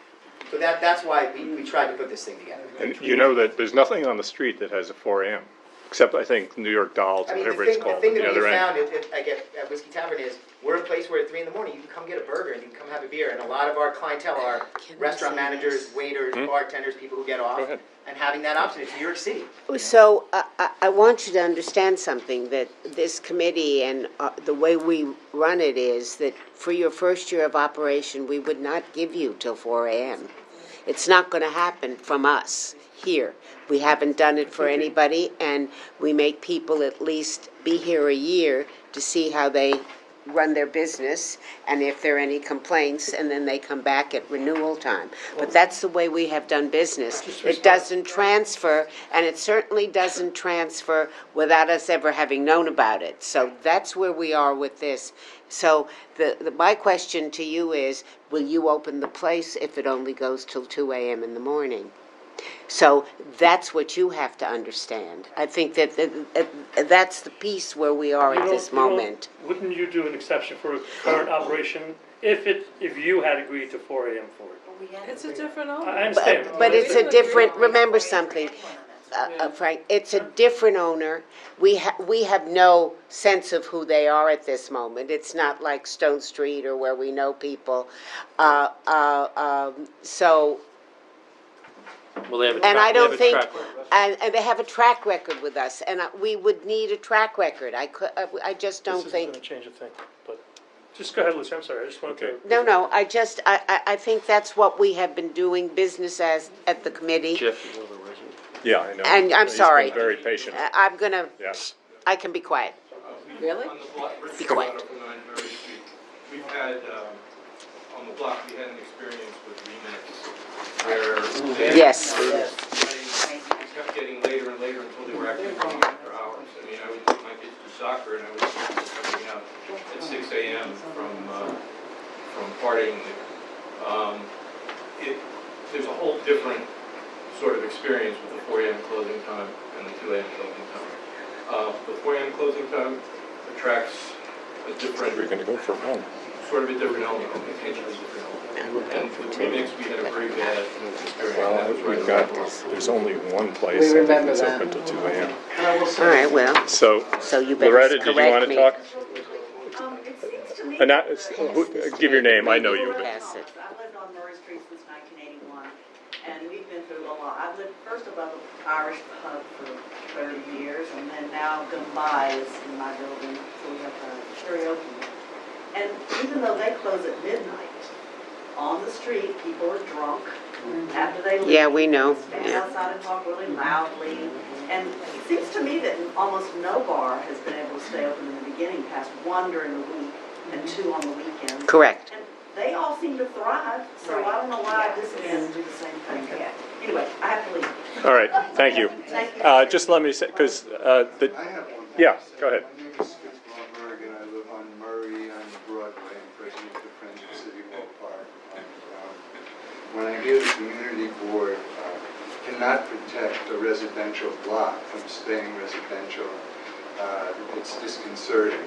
Speaker 17: So that's why we tried to put this thing together.
Speaker 1: And you know that there's nothing on the street that has a 4 a.m., except I think New York Dolls,
Speaker 17: I mean,
Speaker 1: whatever
Speaker 17: the
Speaker 1: it's
Speaker 17: thing
Speaker 1: called,
Speaker 17: that
Speaker 1: on the
Speaker 17: we
Speaker 1: other
Speaker 17: have
Speaker 1: end.
Speaker 17: found at Whiskey Tavern is we're a place where at 3 in the morning you can come get a burger and you can come have a beer. And a lot of our clientele are restaurant managers, waiters, bartenders, people who get off.
Speaker 1: Go ahead.
Speaker 17: And having that option, it's New York City.
Speaker 2: So I want you to understand something, that this committee and the way we run it is that for your first year of operation, we would not give you till 4 a.m. It's not going to happen from us here. We haven't done it for anybody, and we make people at least be here a year to see how they run their business, and if there are any complaints, and then they come back at renewal time. But that's the way we have done business. It doesn't transfer, and it certainly doesn't transfer without us ever having known about it. So that's where we are with this. So my question to you is, will you open the place if it only goes till 2 a.m. in the morning? So that's what you have to understand. I think that that's the piece where we are at this moment.
Speaker 16: Wouldn't you do an exception for a current operation if you had agreed to 4 a.m. for it?
Speaker 18: It's a different owner.
Speaker 16: I understand.
Speaker 2: But it's a different, remember something, Frank, it's a different owner. We have no sense of who they are at this moment. It's not like Stone Street or where we know people. So,
Speaker 5: Well, they have a
Speaker 2: and I don't think,
Speaker 5: track record.
Speaker 2: and they have a track record with us, and we would need a track record. I just don't
Speaker 16: This
Speaker 2: think.
Speaker 16: isn't gonna change a thing, but, just go ahead, Lucy, I'm sorry, I just wanted to.
Speaker 2: No, I think that's what we have been doing business as at the committee.
Speaker 5: Jeff, you know the resident.
Speaker 1: Yeah, I know.
Speaker 2: And I'm
Speaker 1: He's been
Speaker 2: sorry.
Speaker 1: very patient.
Speaker 2: I'm gonna,
Speaker 1: Yeah.
Speaker 2: I can be quiet.
Speaker 18: Really?
Speaker 2: Be quiet.
Speaker 6: We've had, on the block, we had an experience with Remix where
Speaker 2: Yes.
Speaker 6: It kept getting later and later until they were actually running after hours. I mean, I would take my kids to soccer and I was coming out at 6 a.m. from partying. There's a whole different sort of experience with the 4 a.m. closing time and the 2 a.m. closing time. The 4 a.m. closing time attracts a different,
Speaker 1: We're going to go for one.
Speaker 6: sort of a different element, a potentially different element. And with Remix, we had a very bad experience.
Speaker 1: Well,
Speaker 6: That was right
Speaker 1: we've got,
Speaker 6: around-
Speaker 1: there's only one place I think that's open till 2 a.m.
Speaker 2: All right, well,
Speaker 1: So,
Speaker 2: so you better
Speaker 1: Loretta, did you want
Speaker 2: correct
Speaker 1: to
Speaker 2: me.
Speaker 1: talk?
Speaker 9: It seems to me.
Speaker 1: Give your name, I know you. But.
Speaker 2: Pass it.
Speaker 22: I've lived on Murray Street since 1981, and we've been through a lot. I've lived first above an Irish pub for 30 years, and then now Gumbai is in my building, so we have karaoke. And even though they close at midnight, on the street, people are drunk after they leave.
Speaker 2: Yeah, we know.
Speaker 22: Stand
Speaker 2: Yeah.
Speaker 22: outside and talk really loudly. And it seems to me that almost no bar has been able to stay open in the beginning past 1 during the week and 2 on the weekends.
Speaker 2: Correct.
Speaker 22: And they all seem to thrive, so I don't know why this can't do the same thing. Anyway, I have to leave.
Speaker 1: All right, thank you.
Speaker 22: Thank you.
Speaker 1: Just let me say, because the,
Speaker 23: I have one.
Speaker 1: yeah, go ahead.
Speaker 23: My name is Fitz Blomberg, and I live on Murray on Broadway, and president of the Friends of City Hall Park. When I hear the community board cannot protect a residential block from staying residential. It's disconcerting.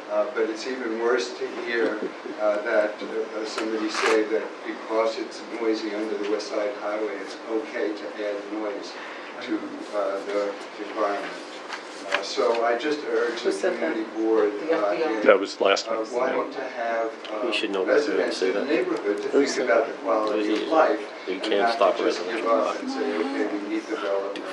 Speaker 23: But it's even worse to hear that somebody say that because it's noisy under the West Side Highway, it's okay to add noise to the environment. So I just urge the community board
Speaker 1: That was last one.
Speaker 23: why not to have
Speaker 5: You should know better than to
Speaker 23: residents
Speaker 5: say
Speaker 23: in the
Speaker 5: that.
Speaker 23: neighborhood to think about the quality of life
Speaker 5: You
Speaker 23: and
Speaker 5: can't
Speaker 23: not
Speaker 5: stop
Speaker 23: to just
Speaker 5: residential
Speaker 23: give up and say, okay, we need development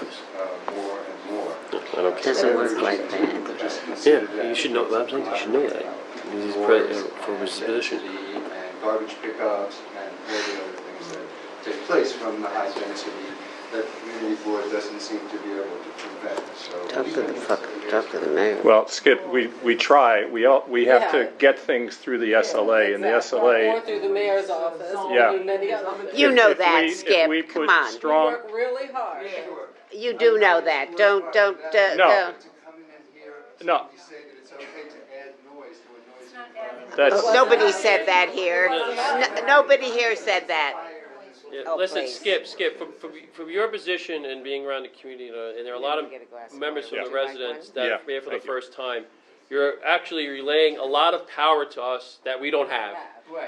Speaker 23: more and more.
Speaker 5: I don't care.
Speaker 2: Doesn't work like that.
Speaker 23: Just consider
Speaker 5: Yeah, you should know, I'm saying you should know that. He's for his position.
Speaker 23: And garbage pickups and all the other things that take place from the high density that the community board doesn't seem to be able to prevent, so.
Speaker 2: Talk to the mayor.
Speaker 1: Well, Skip, we try, we have to get things through the SLA, and the
Speaker 18: Or
Speaker 1: SLA,
Speaker 18: through the mayor's office.
Speaker 1: Yeah.
Speaker 2: You know
Speaker 1: if
Speaker 2: that,
Speaker 1: we-
Speaker 2: Skip,
Speaker 1: if we
Speaker 2: come
Speaker 1: put
Speaker 2: on.
Speaker 18: We
Speaker 1: strong,
Speaker 18: work really hard.
Speaker 2: You do know that, don't,
Speaker 1: No.
Speaker 23: To come in and hear
Speaker 1: No.
Speaker 23: somebody say that it's okay to add noise to a noisy
Speaker 21: It's not adding.
Speaker 1: that's,
Speaker 2: Nobody said that here. Nobody here said that.
Speaker 5: Yeah,
Speaker 2: Oh,
Speaker 5: listen,
Speaker 2: please.
Speaker 5: Skip, from your position and being around the community, and there are a lot of
Speaker 2: Get a glass of
Speaker 5: members from
Speaker 1: Yeah.
Speaker 5: the residents that
Speaker 1: Yeah,
Speaker 5: are here for the
Speaker 1: thank you.
Speaker 5: first time, you're actually relaying a lot of power to us that we don't have.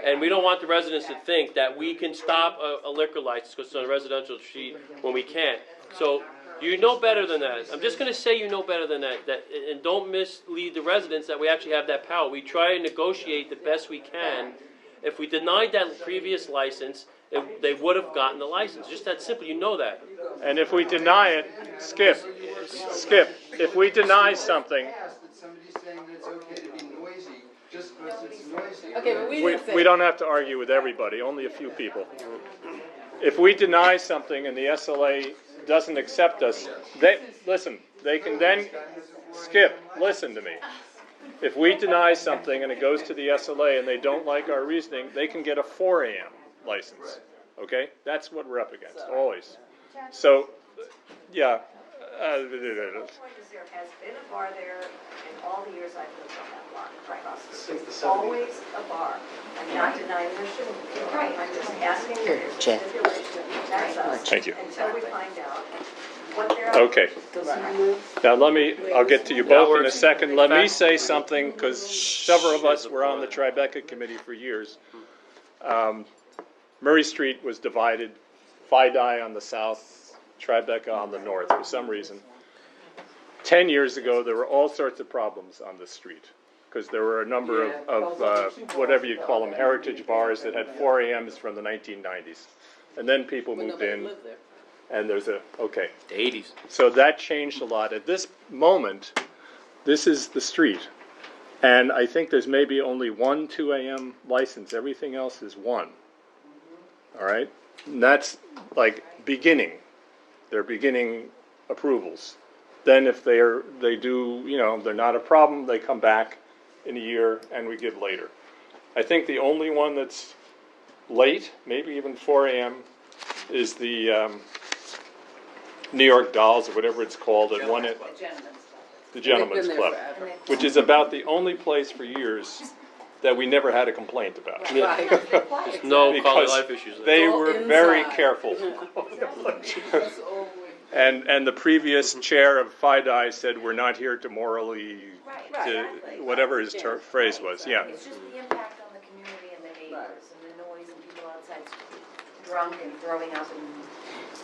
Speaker 5: And we don't want the residents to think that we can stop a liquor license because it's on a residential street when we can't. So you know better than that. I'm just gonna say you know better than that, and don't mislead the residents that we actually have that power. We try and negotiate the best we can. If we denied that previous license, they would have gotten the license. Just that simple, you know that.
Speaker 1: and if we deny it, Skip, if we deny something,
Speaker 23: Somebody's saying that it's okay to be noisy, just because it's noisy.
Speaker 18: Okay, but we
Speaker 1: we,
Speaker 18: didn't say.
Speaker 1: we don't have to argue with everybody, only a few people. If we deny something and the SLA doesn't accept us, they can then, Skip, listen to me. If we deny something and it goes to the SLA and they don't like our reasoning, they can get a 4 AM license, okay? That's what we're up against, always. So, yeah.
Speaker 19: The point is there has been a bar there in all the years I've lived on that block across the street.
Speaker 14: Since the 70s.
Speaker 19: Always a bar. I'm not denying there shouldn't be.
Speaker 9: Right.
Speaker 19: I'm just asking
Speaker 2: Here,
Speaker 19: if there's a
Speaker 2: Jeff.
Speaker 19: stipulation that protects us
Speaker 1: Thank you.
Speaker 19: until we find out what they're.
Speaker 1: Okay. Now, I'll get to you both in a second. Let me say something, because several of us were on the Tribeca committee for years. Murray Street was divided, Fidei on the south, Tribeca on the north, for some reason. 10 years ago, there were all sorts of problems on this street, because there were a number of whatever you'd call them, heritage bars that had 4 AMs from the 1990s. And then people
Speaker 18: When
Speaker 1: moved
Speaker 18: nobody
Speaker 1: in,
Speaker 18: lived there.
Speaker 1: and there's okay.
Speaker 5: The 80s.
Speaker 1: So that changed a lot. At this moment, this is the street. And I think there's maybe only 1 2 AM license. Everything else is 1. All right? And that's like beginning. They're beginning approvals. Then if they do, they're not a problem, they come back in a year and we give later. I think the only one that's late, maybe even 4 AM, is the New York Dolls, or whatever it's called, at one end. The Gentleman's
Speaker 18: They've been
Speaker 1: Club,
Speaker 18: there forever.
Speaker 1: which is about the only place for years that we never had a complaint about.
Speaker 18: Right.
Speaker 5: There's no quality
Speaker 1: Because
Speaker 5: life issues there.
Speaker 1: they
Speaker 18: Go
Speaker 1: were very
Speaker 18: inside.
Speaker 1: careful. And the previous chair of Fidei said, we're not here to morally, whatever his phrase was, yeah.
Speaker 9: It's just the impact on the community and the neighbors and the noise and people outside drunk and throwing up and.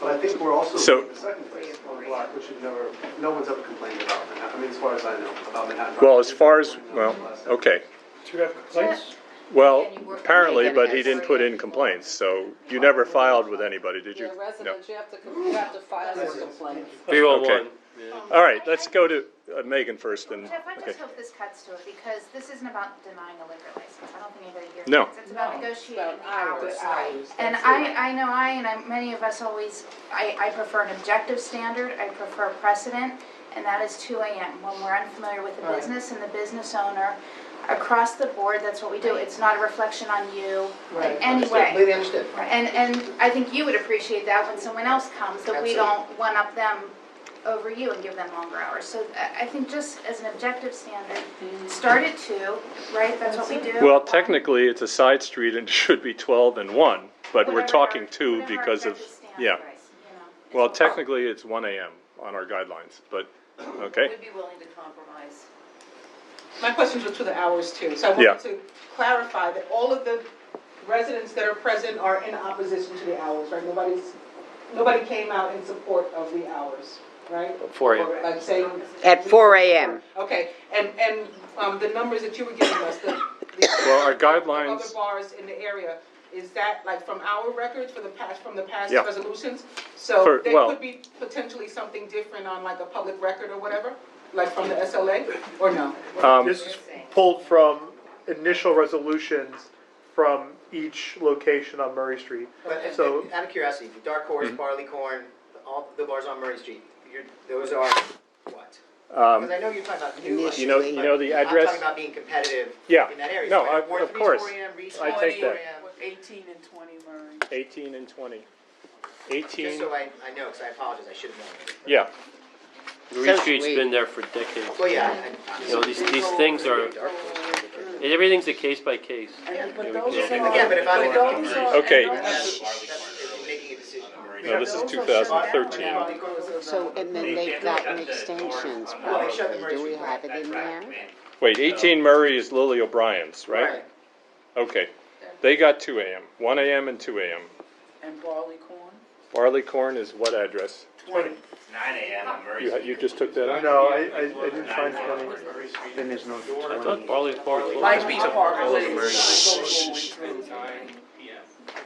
Speaker 3: But I think we're also
Speaker 1: So-
Speaker 3: the second place on the block, which no one's ever complained about Manhattan. I mean, as far as I know, about Manhattan.
Speaker 1: Well, as far as, okay.
Speaker 16: Do you have complaints?
Speaker 1: Well, apparently, but he didn't put in complaints, so you never filed with anybody, did you?
Speaker 18: Yeah,
Speaker 1: No.
Speaker 18: residents, you have to file your complaints.
Speaker 5: 311.
Speaker 1: Okay. All right, let's go to Megan first, and,
Speaker 20: Jeff, I
Speaker 1: okay.
Speaker 20: just hope this cuts to it, because this isn't about denying a liquor license. I don't think anybody here
Speaker 1: No.
Speaker 20: thinks. It's about negotiating
Speaker 18: About
Speaker 20: the hours.
Speaker 18: hours.
Speaker 20: And I know many of us always, I prefer an objective standard, I prefer precedent, and that is 2 AM. When we're unfamiliar with the
Speaker 18: Right.
Speaker 20: business and the business owner, across the board, that's what we do. It's not a reflection on you in any way.
Speaker 17: Completely understood.
Speaker 20: Right, and I think you would appreciate that when someone else comes, that we
Speaker 17: Absolutely.
Speaker 20: don't one-up them over you and give them longer hours. So I think just as an objective standard, start at 2, right? That's what we do.
Speaker 1: Well, technically, it's a side street and it should be 12 and 1, but we're
Speaker 20: Whatever
Speaker 1: talking
Speaker 20: our-
Speaker 1: 2
Speaker 20: whatever our
Speaker 1: because of,
Speaker 20: objective standard
Speaker 1: yeah.
Speaker 20: is,
Speaker 1: Well, technically, it's 1 AM on our guidelines, but, okay.
Speaker 9: We'd be willing to compromise.
Speaker 10: My questions were to the hours too, so I
Speaker 1: Yeah.
Speaker 10: wanted to clarify that all of the residents that are present are in opposition to the hours, right? Nobody came out in support of the hours, right?
Speaker 5: 4 a.m.
Speaker 10: Or, like saying.
Speaker 2: At 4 a.m.
Speaker 10: Okay, and the numbers that you were giving us, the
Speaker 1: Well, our
Speaker 10: other
Speaker 1: guidelines,
Speaker 10: bars in the area, is that like from our records from the past
Speaker 1: Yeah.
Speaker 10: resolutions? So
Speaker 1: For-
Speaker 10: there
Speaker 1: well-
Speaker 10: could be potentially something different on like a public record or whatever, like from the SLA, or no?
Speaker 4: This is pulled from initial resolutions from each location on Murray Street.
Speaker 17: But
Speaker 4: So-
Speaker 17: out of curiosity, Dark Horse,
Speaker 1: Mhm.
Speaker 17: Barleycorn, all the bars on Murray Street, those are what?
Speaker 1: um,
Speaker 17: Because I know you're talking about new licenses,
Speaker 1: you know the
Speaker 17: but
Speaker 1: address?
Speaker 17: I'm talking about being competitive
Speaker 1: Yeah.
Speaker 17: in that area.
Speaker 1: No,
Speaker 17: So I have
Speaker 1: of
Speaker 17: 4 3,
Speaker 1: course.
Speaker 17: 4 a.m., Reese,
Speaker 1: I take
Speaker 17: 4
Speaker 1: that.
Speaker 17: a.m.
Speaker 18: 18 and 20 Murray.
Speaker 1: 18 and 20.
Speaker 17: Just
Speaker 1: 18,
Speaker 17: so I know, because I apologize, I should have known.
Speaker 1: yeah.
Speaker 5: Reed Street's been there for decades.
Speaker 17: Well, yeah.
Speaker 5: You know, these things are, and everything's a case by case.
Speaker 17: Again, but if I'm in
Speaker 1: Okay.
Speaker 17: that's making a decision.
Speaker 1: No, this is 2013.
Speaker 2: So, and then they've gotten extensions, probably. Do we have it in there?
Speaker 1: Wait, 18 Murray is Lily O'Brien's, right? Okay. They got 2 AM, 1 AM and 2 AM.
Speaker 18: And Barleycorn?
Speaker 1: Barleycorn is what address?
Speaker 18: 20.
Speaker 8: 9 a.m. on Murray
Speaker 1: You just took that out?
Speaker 4: No, I didn't find 20.
Speaker 14: Then there's no
Speaker 5: I thought Barleycorn
Speaker 18: Light
Speaker 5: closed.
Speaker 18: Beach Park Place.
Speaker 6: 9 PM.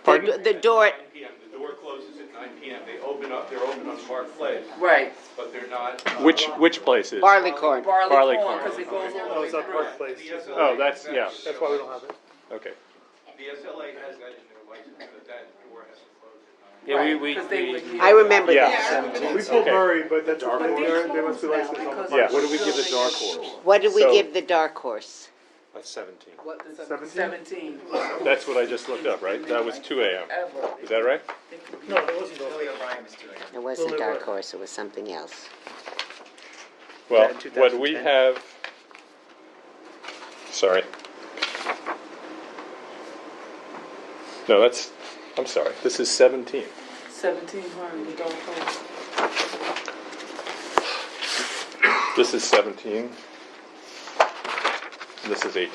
Speaker 1: Pardon?
Speaker 2: The door,
Speaker 6: 9 PM. The door closes at 9 PM. They're open on Park Place,
Speaker 18: Right.
Speaker 6: but they're not.
Speaker 1: Which place is?
Speaker 2: Barleycorn.
Speaker 18: Barleycorn, because it goes all the
Speaker 4: Oh,
Speaker 18: way
Speaker 4: it's up
Speaker 18: through.
Speaker 4: Park Place.
Speaker 1: Oh, that's, yeah,
Speaker 4: That's why we don't have it.
Speaker 1: okay.
Speaker 6: The SLA has that in their license, that door has to close at 9.
Speaker 5: Yeah,
Speaker 18: Because they were here.
Speaker 2: I remember
Speaker 1: Yeah.
Speaker 2: that.
Speaker 4: We pulled
Speaker 1: Okay.
Speaker 4: Murray, but that's, they must be licensed on the
Speaker 1: Yeah.
Speaker 4: park.
Speaker 1: What
Speaker 7: do we give the Dark Horse?
Speaker 2: What did we
Speaker 1: So-
Speaker 2: give the Dark Horse?
Speaker 7: That's 17.
Speaker 18: What, the
Speaker 4: 17?
Speaker 18: 17.
Speaker 1: That's what I just looked up, right? That was 2 AM.
Speaker 18: Ever.
Speaker 1: Is that right?
Speaker 16: No, there wasn't.
Speaker 17: Lily O'Brien is doing it.
Speaker 2: It wasn't Dark Horse, it was something else.
Speaker 1: Well,
Speaker 14: in
Speaker 1: what we
Speaker 14: 2010?
Speaker 1: have, sorry. No, I'm sorry, this is 17.
Speaker 18: 17 Murray, the Dark Horse.
Speaker 1: This is 17. This is 18.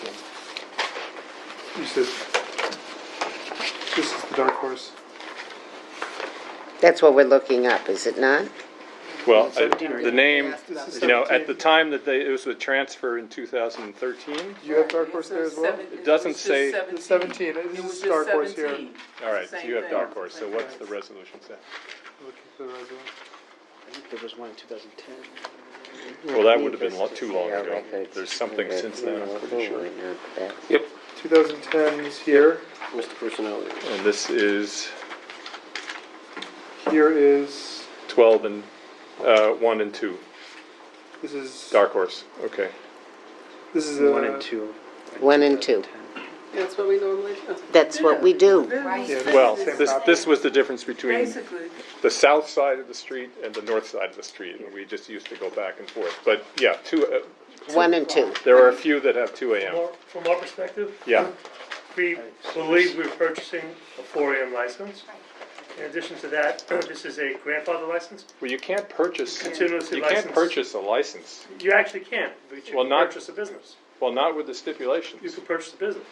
Speaker 4: You said, this is the Dark Horse.
Speaker 2: That's what we're looking up, is it not?
Speaker 1: Well, the name,
Speaker 4: This is
Speaker 1: you know, at
Speaker 4: 17.
Speaker 1: the time that it was a transfer in 2013,
Speaker 4: Do you have Dark Horse there as well?
Speaker 1: It doesn't say-
Speaker 4: It's 17, this is Dark Horse here.
Speaker 1: all right, so you have Dark Horse, so what's the resolution say?
Speaker 4: Looking for the resolution.
Speaker 14: I think there was one in 2010.
Speaker 1: Well, that would have been too long
Speaker 2: Our
Speaker 1: ago.
Speaker 2: records.
Speaker 1: There's something since then, I'm pretty sure.
Speaker 5: Yep,
Speaker 4: 2010 is here.
Speaker 5: Mr. Personality.
Speaker 1: And this is
Speaker 4: Here is,
Speaker 1: 12 and, 1 and 2.
Speaker 4: this is,
Speaker 1: Dark Horse, okay.
Speaker 4: this is
Speaker 14: 1 and 2.
Speaker 2: 1 and 2.
Speaker 18: That's what we normally do.
Speaker 2: That's what we do.
Speaker 4: yeah,
Speaker 1: Well,
Speaker 4: same
Speaker 1: this,
Speaker 4: copy.
Speaker 1: this was the difference between
Speaker 18: Basically.
Speaker 1: the south side of the street and the north side of the street, and we just used to go back and forth. But, yeah,
Speaker 2: 1 and 2.
Speaker 1: there are a few that have 2 AM.
Speaker 16: From our perspective,
Speaker 1: Yeah,
Speaker 16: we believe we're purchasing a 4 AM license. In addition to that, this is a grandfather license.
Speaker 1: well, you can't purchase,
Speaker 16: Continuously
Speaker 1: you can't
Speaker 16: licensed.
Speaker 1: purchase a license.
Speaker 16: You actually can, but you
Speaker 1: Well,
Speaker 16: can
Speaker 1: not-
Speaker 16: purchase a business.
Speaker 1: Well, not with the
Speaker 16: You
Speaker 1: stipulations.
Speaker 16: can purchase a business.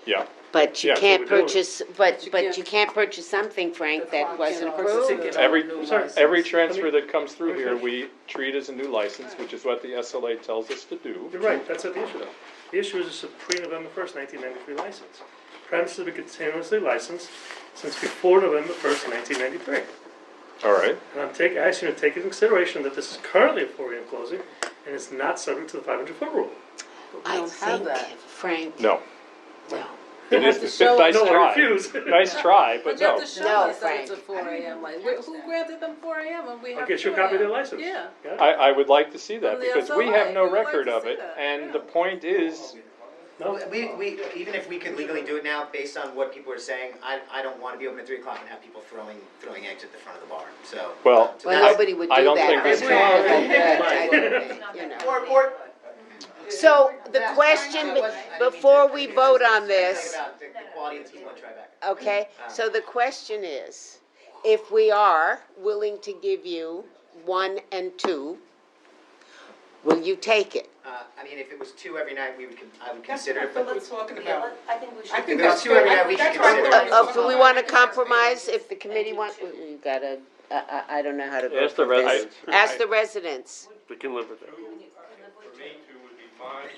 Speaker 1: Yeah,
Speaker 2: But you
Speaker 1: Yeah, so
Speaker 2: can't
Speaker 16: we're doing.
Speaker 2: purchase, but you can't purchase something, Frank, that wasn't approved.
Speaker 1: every transfer that comes through here, we treat as a new license, which is what the SLA tells us to do.
Speaker 16: You're right, that's not the issue though. The issue is a pre-November 1st, 1993 license. Premises have been continuously licensed since before November 1st, 1993.
Speaker 1: All right,
Speaker 16: And I'm asking you to take into consideration that this is currently a 4 AM closing and it's not subject to the 500-foot rule.
Speaker 2: I think, Frank,
Speaker 1: no.
Speaker 2: no.
Speaker 1: It
Speaker 18: have to
Speaker 1: is,
Speaker 18: show
Speaker 1: nice
Speaker 16: No, I
Speaker 1: try.
Speaker 16: refuse.
Speaker 1: Nice try, but
Speaker 18: But you have
Speaker 1: no.
Speaker 18: to show
Speaker 2: No,
Speaker 18: us that it's a
Speaker 2: Frank.
Speaker 18: 4 AM license. Who granted them 4 AM and we have
Speaker 16: I'll get you a
Speaker 18: 2
Speaker 16: copy of their
Speaker 18: AM?
Speaker 16: license.
Speaker 18: Yeah.
Speaker 1: I would like to see that,
Speaker 18: From the
Speaker 1: because we
Speaker 18: SLA,
Speaker 1: have no
Speaker 18: we would like
Speaker 1: record
Speaker 18: to
Speaker 1: of
Speaker 18: see
Speaker 1: it,
Speaker 18: that,
Speaker 1: and
Speaker 18: yeah.
Speaker 1: the point is,
Speaker 16: No?
Speaker 17: We, even if we could legally do it now, based on what people are saying, I don't want to be open at 3 o'clock and have people throwing eggs at the front of the bar, so.
Speaker 1: well,
Speaker 17: so
Speaker 2: Well,
Speaker 17: that's-
Speaker 2: nobody would do
Speaker 1: I
Speaker 2: that.
Speaker 1: don't think
Speaker 2: That's
Speaker 1: this-
Speaker 2: why, you know.
Speaker 17: Or,
Speaker 2: So, the question, before we vote on this,
Speaker 17: About the quality of the people in Tribeca.
Speaker 2: okay, so the question is, if we are willing to give you 1 and 2, will you take it?
Speaker 17: I mean, if it was 2 every night, I would
Speaker 10: That's
Speaker 17: consider
Speaker 10: what
Speaker 17: it, but
Speaker 10: we're talking
Speaker 9: Yeah,
Speaker 10: about.
Speaker 9: I think we should.
Speaker 10: I think
Speaker 17: If there's
Speaker 10: that's
Speaker 17: two every
Speaker 10: fair.
Speaker 17: night, we should
Speaker 10: That's right.
Speaker 17: consider it.
Speaker 2: Do we want to compromise if the committee wants, you gotta, I don't know how to go
Speaker 5: Ask the
Speaker 2: from this.
Speaker 5: residents.
Speaker 2: Ask the residents.
Speaker 5: We can live with that.
Speaker 6: For me, 2 would be fine.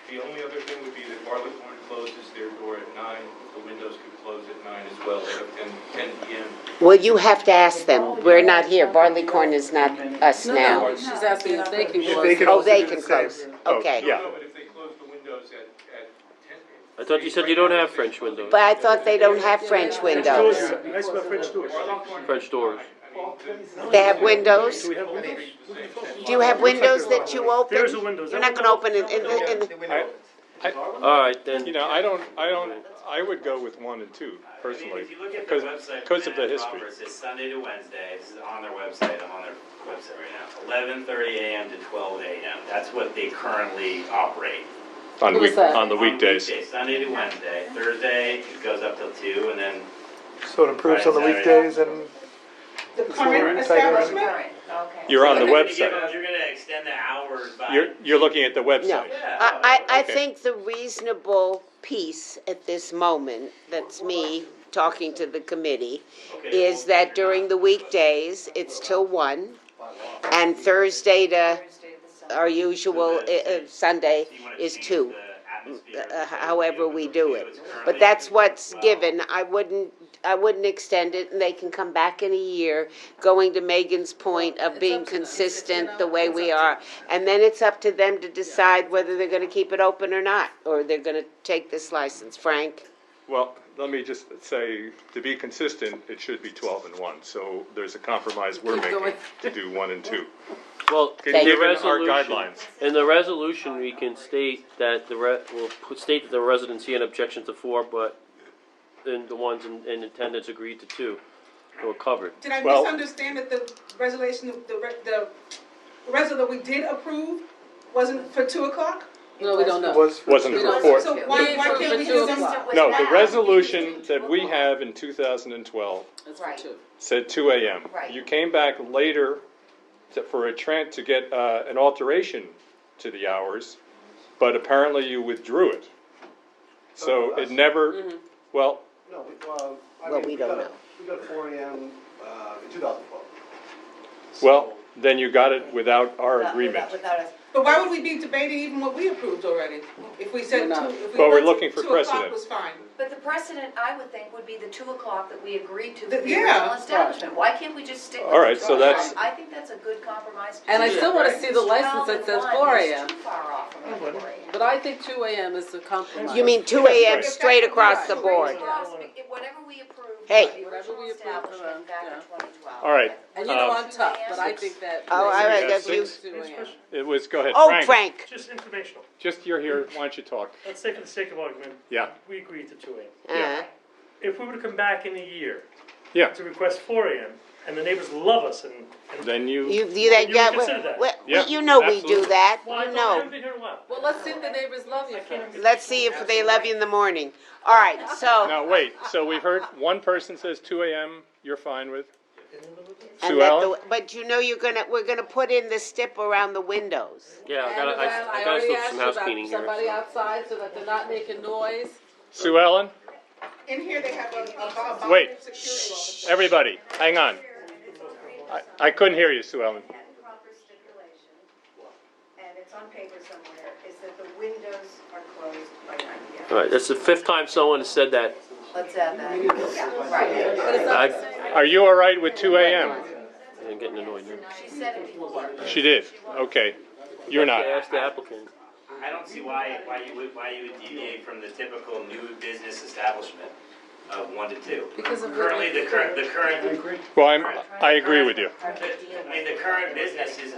Speaker 6: The only other thing would be that Barleycorn closes their door at 9. The windows could close at 9 as well. They have 10 p.m.
Speaker 2: Well, you have to ask them. We're not here. Barleycorn is not us now.
Speaker 18: She's asking if they can
Speaker 4: If
Speaker 18: close.
Speaker 4: they can
Speaker 2: Oh,
Speaker 4: also
Speaker 2: they
Speaker 4: do
Speaker 2: can
Speaker 4: the same.
Speaker 2: close. Okay.
Speaker 1: Yeah.
Speaker 6: No, but if they close the windows at 10.
Speaker 5: I thought you said you don't have French windows,
Speaker 2: But I thought they don't have French windows.
Speaker 16: Nice about French doors.
Speaker 5: French doors.
Speaker 2: They have windows?
Speaker 16: Do we have windows?
Speaker 2: Do you have windows that you open?
Speaker 16: There's a window.
Speaker 2: You're not gonna open it in the,
Speaker 17: The window opens.
Speaker 5: All right, then.
Speaker 1: You know, I would go with 1 and 2 personally,
Speaker 8: If you look at the website,
Speaker 1: because of the history.
Speaker 8: It says Sunday to Wednesday, this is on their website, I'm on their website right now, 11:30 a.m. to 12 a.m. That's what they currently operate.
Speaker 1: On
Speaker 18: What is that?
Speaker 1: on the weekdays.
Speaker 8: Sunday to Wednesday, Thursday, it goes up till 2, and then
Speaker 4: So it improves on the weekdays and
Speaker 10: The
Speaker 4: It's
Speaker 10: current
Speaker 4: more
Speaker 10: establishment?
Speaker 9: Alright, okay.
Speaker 1: You're on the
Speaker 8: You're
Speaker 1: website.
Speaker 8: gonna extend the hours by.
Speaker 1: You're looking at the
Speaker 2: no.
Speaker 1: website.
Speaker 2: I
Speaker 1: Okay.
Speaker 2: think the reasonable piece at this moment, that's me talking to the committee, is that during the weekdays, it's till 1, and Thursday to our usual Sunday is 2, however we do it. But that's what's given. I wouldn't extend it, and they can come back in a year, going to Megan's point of being consistent the way we are. And then it's up to them to decide whether they're gonna keep it open or not, or they're gonna take this license. Frank?
Speaker 1: Well, let me just say, to be consistent, it should be 12 and 1. So there's a compromise we're
Speaker 18: Keep
Speaker 1: making
Speaker 18: going.
Speaker 1: to do 1 and 2.
Speaker 5: Well,
Speaker 1: Given
Speaker 5: in the
Speaker 1: our
Speaker 5: resolution,
Speaker 1: guidelines.
Speaker 5: in the resolution, we can state that we'll state that the residents see an objection to 4, but then the ones in attendance agreed to 2. We're covered.
Speaker 10: Did I
Speaker 1: Well-
Speaker 10: misunderstand that the resolution, the resolution that we did approve wasn't for 2 o'clock?
Speaker 18: No, we don't know.
Speaker 1: Wasn't
Speaker 18: We
Speaker 1: for
Speaker 18: don't
Speaker 1: 4.
Speaker 10: So why can't we do them?
Speaker 1: No, the resolution that we have in 2012
Speaker 18: It's for 2.
Speaker 1: said 2 a.m.
Speaker 9: Right.
Speaker 1: You came back later to get an alteration to the hours, but apparently you withdrew it. So it never, well,
Speaker 3: No,
Speaker 2: Well, we don't know.
Speaker 3: We got 4 a.m. In 2012.
Speaker 1: well, then you got it without our agreement.
Speaker 9: Without us.
Speaker 10: But why would we be debating even what we approved already? If we said
Speaker 18: We're not.
Speaker 10: 2, if we
Speaker 1: Well, we're
Speaker 10: went to
Speaker 1: looking for
Speaker 10: 2 o'clock
Speaker 1: precedent.
Speaker 10: was fine.
Speaker 9: But the precedent, I would think, would be the 2 o'clock that we agreed to for
Speaker 10: The-
Speaker 9: the
Speaker 10: yeah,
Speaker 9: original
Speaker 10: right.
Speaker 9: establishment. Why can't we just stick with
Speaker 1: All right,
Speaker 9: the
Speaker 1: so
Speaker 9: 12?
Speaker 1: that's-
Speaker 9: I think that's a good compromise.
Speaker 18: And I
Speaker 9: position.
Speaker 18: still wanna see the license
Speaker 9: 12
Speaker 18: that
Speaker 9: and
Speaker 18: says
Speaker 9: 1
Speaker 18: 4
Speaker 9: is
Speaker 18: a.m.
Speaker 9: too far off from the 4 a.m.
Speaker 18: But I think 2 a.m. is the compromise.
Speaker 2: You mean 2 a.m. straight across the board?
Speaker 9: Whatever we approved.
Speaker 2: Hey.
Speaker 9: The original establishment back in 2012.
Speaker 1: All right.
Speaker 18: And you know
Speaker 1: Um,
Speaker 18: I'm tough, but I think that.
Speaker 2: Oh, all right,
Speaker 1: Yeah,
Speaker 2: that's you.
Speaker 18: 2 a.m.
Speaker 1: It was, go ahead,
Speaker 2: Oh,
Speaker 1: Frank.
Speaker 2: Frank.
Speaker 16: Just informational.
Speaker 1: Just you're here, why don't you talk?
Speaker 16: Let's say for the sake of argument,
Speaker 1: Yeah,
Speaker 16: we agreed to 2 a.m.
Speaker 2: Uh-huh.
Speaker 16: If we were to come back in a year
Speaker 1: yeah.
Speaker 16: to request 4 a.m., and the neighbors love us and
Speaker 1: Then you,
Speaker 2: You
Speaker 16: You
Speaker 2: that,
Speaker 16: would
Speaker 2: yeah,
Speaker 16: consider that.
Speaker 1: Yeah,
Speaker 2: you know we do
Speaker 1: absolutely.
Speaker 2: that,
Speaker 16: well, I
Speaker 2: you
Speaker 16: thought I haven't
Speaker 2: know.
Speaker 16: been here in a while.
Speaker 18: Well, let's see if the neighbors love you first.
Speaker 2: Let's see if they love you in the morning. All right, so,
Speaker 1: now wait, so we've heard one person says 2 a.m. you're fine with?
Speaker 2: and
Speaker 1: Sue
Speaker 2: let
Speaker 1: Ellen?
Speaker 2: the, but you know we're gonna put in the stip around the windows.
Speaker 5: Yeah, I gotta
Speaker 18: I
Speaker 5: still
Speaker 18: already
Speaker 5: do
Speaker 18: asked
Speaker 5: some
Speaker 18: you
Speaker 5: house
Speaker 18: about
Speaker 5: cleaning here.
Speaker 18: somebody outside so that they're not making noise.
Speaker 1: Sue Ellen?
Speaker 10: In here, they have a
Speaker 1: Wait.
Speaker 10: security officer.
Speaker 1: Everybody, hang on. I couldn't hear you, Sue Ellen.
Speaker 19: And proper stipulation, and it's on paper somewhere, is that the windows are closed by 9 p.m.
Speaker 5: All right, that's the 5th time someone has said that.
Speaker 9: Let's add that. Right.
Speaker 1: Are you all right with 2 a.m.?
Speaker 5: I'm getting annoyed now.
Speaker 9: She said it before.
Speaker 1: She did, okay. You're not.
Speaker 5: Ask the applicant.
Speaker 8: I don't see why you would deviate from the typical new business establishment of 1 to 2.
Speaker 18: Because of
Speaker 8: Currently, the current.
Speaker 1: Well, I agree with you.
Speaker 8: I mean, the current business is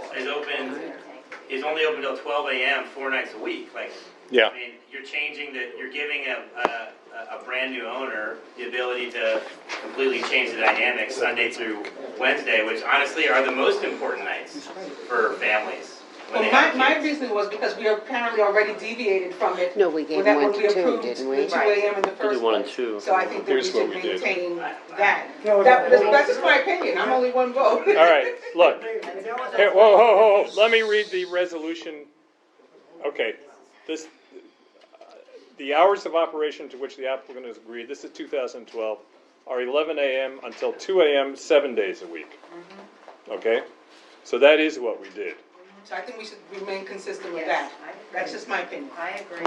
Speaker 8: only open till 12 a.m. 4 nights a week. Like,
Speaker 1: Yeah.
Speaker 8: I mean, you're giving a brand new owner the ability to completely change the dynamics Sunday through Wednesday, which honestly are the most important nights for families.
Speaker 10: Well,
Speaker 8: when they have
Speaker 10: my
Speaker 8: kids.
Speaker 10: reasoning was because we apparently already deviated from it.
Speaker 2: No, we gave
Speaker 10: when that-
Speaker 2: one
Speaker 10: when
Speaker 2: to two,
Speaker 10: approved
Speaker 2: didn't we?
Speaker 10: the 2 AM in the
Speaker 5: We
Speaker 10: first
Speaker 5: did 1 and
Speaker 10: place.
Speaker 5: 2.
Speaker 10: So I think that we
Speaker 1: Here's what
Speaker 10: should
Speaker 1: we did.
Speaker 10: maintain that.
Speaker 3: No,
Speaker 10: That's just my opinion, I'm only one vote.
Speaker 1: All right, look, here, whoa, let me read the resolution. Okay, this, the hours of operation to which the applicant has agreed, this is 2012, are 11 AM until 2 AM, 7 days a week. Okay? So that is what we did.
Speaker 10: So I think we should remain consistent with
Speaker 9: Yes,
Speaker 10: that.
Speaker 9: I agree.
Speaker 10: That's just my opinion.
Speaker 9: I agree.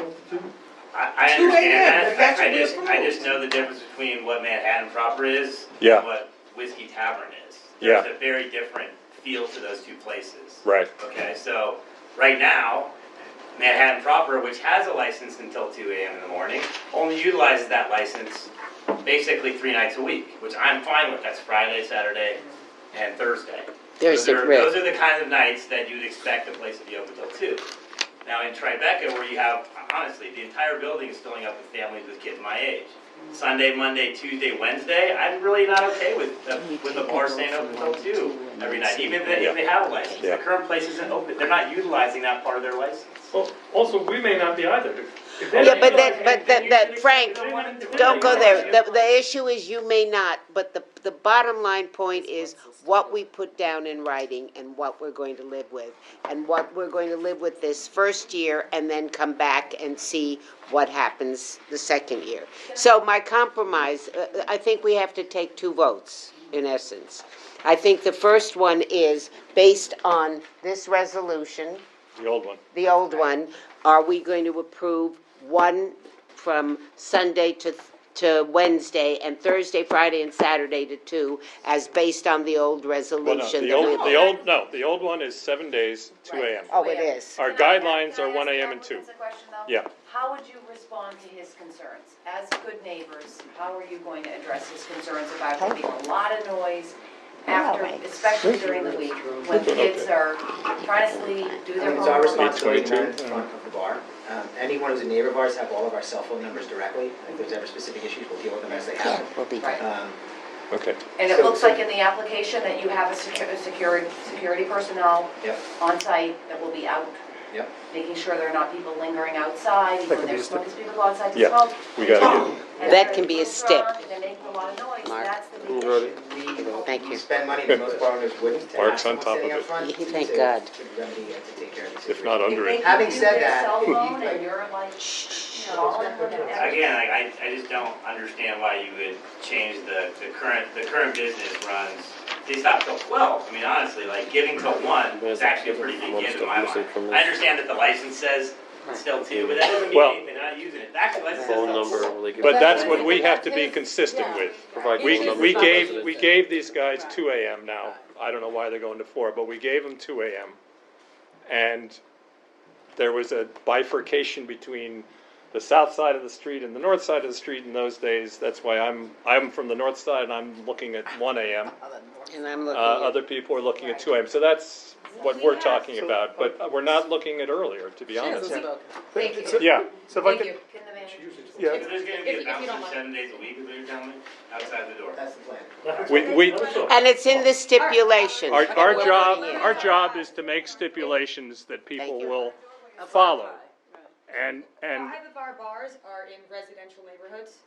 Speaker 8: I
Speaker 10: 2
Speaker 8: understand
Speaker 10: a.m.,
Speaker 8: that,
Speaker 10: that's what
Speaker 8: I
Speaker 10: we
Speaker 8: just
Speaker 10: approved.
Speaker 8: know the difference between what Manhattan proper is
Speaker 1: Yeah.
Speaker 8: and what Whiskey Tavern is.
Speaker 1: Yeah.
Speaker 8: There's a very different feel to those two places.
Speaker 1: Right.
Speaker 8: Okay, so right now, Manhattan proper, which has a license until 2 AM in the morning, only utilizes that license basically 3 nights a week, which I'm fine with. That's Friday, Saturday, and Thursday.
Speaker 2: There's the
Speaker 8: Those are the kinds of nights that you'd expect the place to be open till 2. Now in Tribeca, where you have, honestly, the entire building is filling up with families with kids my age. Sunday, Monday, Tuesday, Wednesday, I'm really not okay with the bar staying open until 2 every night, even if they have a license.
Speaker 1: Yeah.
Speaker 8: The current place isn't open, they're not utilizing that part of their license.
Speaker 16: Well, also, we may not be either. If they're
Speaker 2: Yeah,
Speaker 16: not
Speaker 2: but
Speaker 16: utilizing it,
Speaker 2: that, Frank, don't go there. The issue is you may not, but the bottom line point is what we put down in writing and what we're going to live with. And what we're going to live with this first year and then come back and see what happens the second year. So my compromise, I think we have to take 2 votes, in essence. I think the first one is based on this resolution,
Speaker 1: The old one.
Speaker 2: the old one, are we going to approve one from Sunday to Wednesday and Thursday, Friday, and Saturday to 2 as based on the old
Speaker 1: Well, no,
Speaker 2: resolution?
Speaker 1: the old one is 7 days, 2 AM.
Speaker 2: Oh, it is.
Speaker 1: Our guidelines are 1 AM and 2.
Speaker 9: Can I ask the applicants a question, though?
Speaker 1: Yeah.
Speaker 9: How would you respond to his concerns? As good neighbors, how are you going to address his concerns about there being a lot of noise after, especially during the week, when kids are trying to sleep, do their
Speaker 17: It's our
Speaker 9: homework?
Speaker 17: responsibility to man in front of the bar. Anyone who's a neighbor of ours have all of our cell phone numbers directly. If there's ever specific issues, we'll deal with them as they happen.
Speaker 2: We'll be
Speaker 9: Right.
Speaker 1: Okay.
Speaker 9: And it
Speaker 17: So-
Speaker 9: looks like in the application that you have a security personnel
Speaker 17: Yep,
Speaker 9: on site that will be out,
Speaker 17: yep.
Speaker 9: making sure there are not people lingering outside, even when there's smoke, people go outside to
Speaker 1: Yeah,
Speaker 9: smoke.
Speaker 1: we gotta
Speaker 9: And
Speaker 2: That
Speaker 9: if
Speaker 2: can be a
Speaker 9: they're
Speaker 2: stip.
Speaker 9: drunk, if they're making a lot of noise,
Speaker 2: Mark.
Speaker 9: that's the big issue.
Speaker 2: Thank you.
Speaker 17: We spend money that most bar owners wouldn't to have
Speaker 1: Mark's on
Speaker 17: someone
Speaker 1: top
Speaker 17: sitting
Speaker 1: of
Speaker 17: up
Speaker 1: it.
Speaker 17: front
Speaker 2: Yeah,
Speaker 17: to
Speaker 2: thank God.
Speaker 17: remedy and to take care of the
Speaker 1: If not
Speaker 17: situation.
Speaker 1: under
Speaker 9: If
Speaker 1: it.
Speaker 9: they
Speaker 17: Having
Speaker 9: use
Speaker 17: said
Speaker 9: their
Speaker 17: that,
Speaker 9: cell
Speaker 17: you-
Speaker 9: phone
Speaker 17: like-
Speaker 9: and you're like calling whatever.
Speaker 8: Again, I just don't understand why you would change the current business runs. They stop till 12. I mean, honestly, like giving till 1 is actually a pretty big give in my mind. I understand that the license says it's still 2, but that doesn't mean
Speaker 1: Well-
Speaker 8: anything, they're not using it. Actually, the license says
Speaker 5: Phone
Speaker 8: till
Speaker 5: number,
Speaker 8: 4.
Speaker 5: will they give
Speaker 1: But
Speaker 5: us-
Speaker 1: that's what we have to be consistent with.
Speaker 5: Provide
Speaker 1: We
Speaker 5: phone numbers for
Speaker 1: gave
Speaker 5: residents.
Speaker 1: these guys 2 AM now. I don't know why they're going to 4, but we gave them 2 AM. And there was a bifurcation between the south side of the street and the north side of the street in those days. That's why I'm from the north side and I'm looking at 1 AM.
Speaker 2: And I'm looking
Speaker 1: Other people are looking at 2 AM. So that's what we're talking about, but we're not looking at earlier, to be honest.
Speaker 9: Thank you.
Speaker 1: Yeah.
Speaker 4: So if I
Speaker 9: Thank
Speaker 4: could,
Speaker 9: you. Can the manager?
Speaker 4: yeah,
Speaker 8: If there's gonna be
Speaker 9: If
Speaker 8: a
Speaker 9: you don't
Speaker 8: bouncer
Speaker 9: mind.
Speaker 8: 7 days a week, is what you're telling me, outside the door.
Speaker 17: That's the plan.
Speaker 1: We,
Speaker 2: And it's in the stipulation.
Speaker 1: our job is to make stipulations that people will follow. And,
Speaker 12: 5 of our bars are in residential neighborhoods.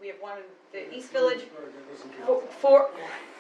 Speaker 12: We have one in the East Village,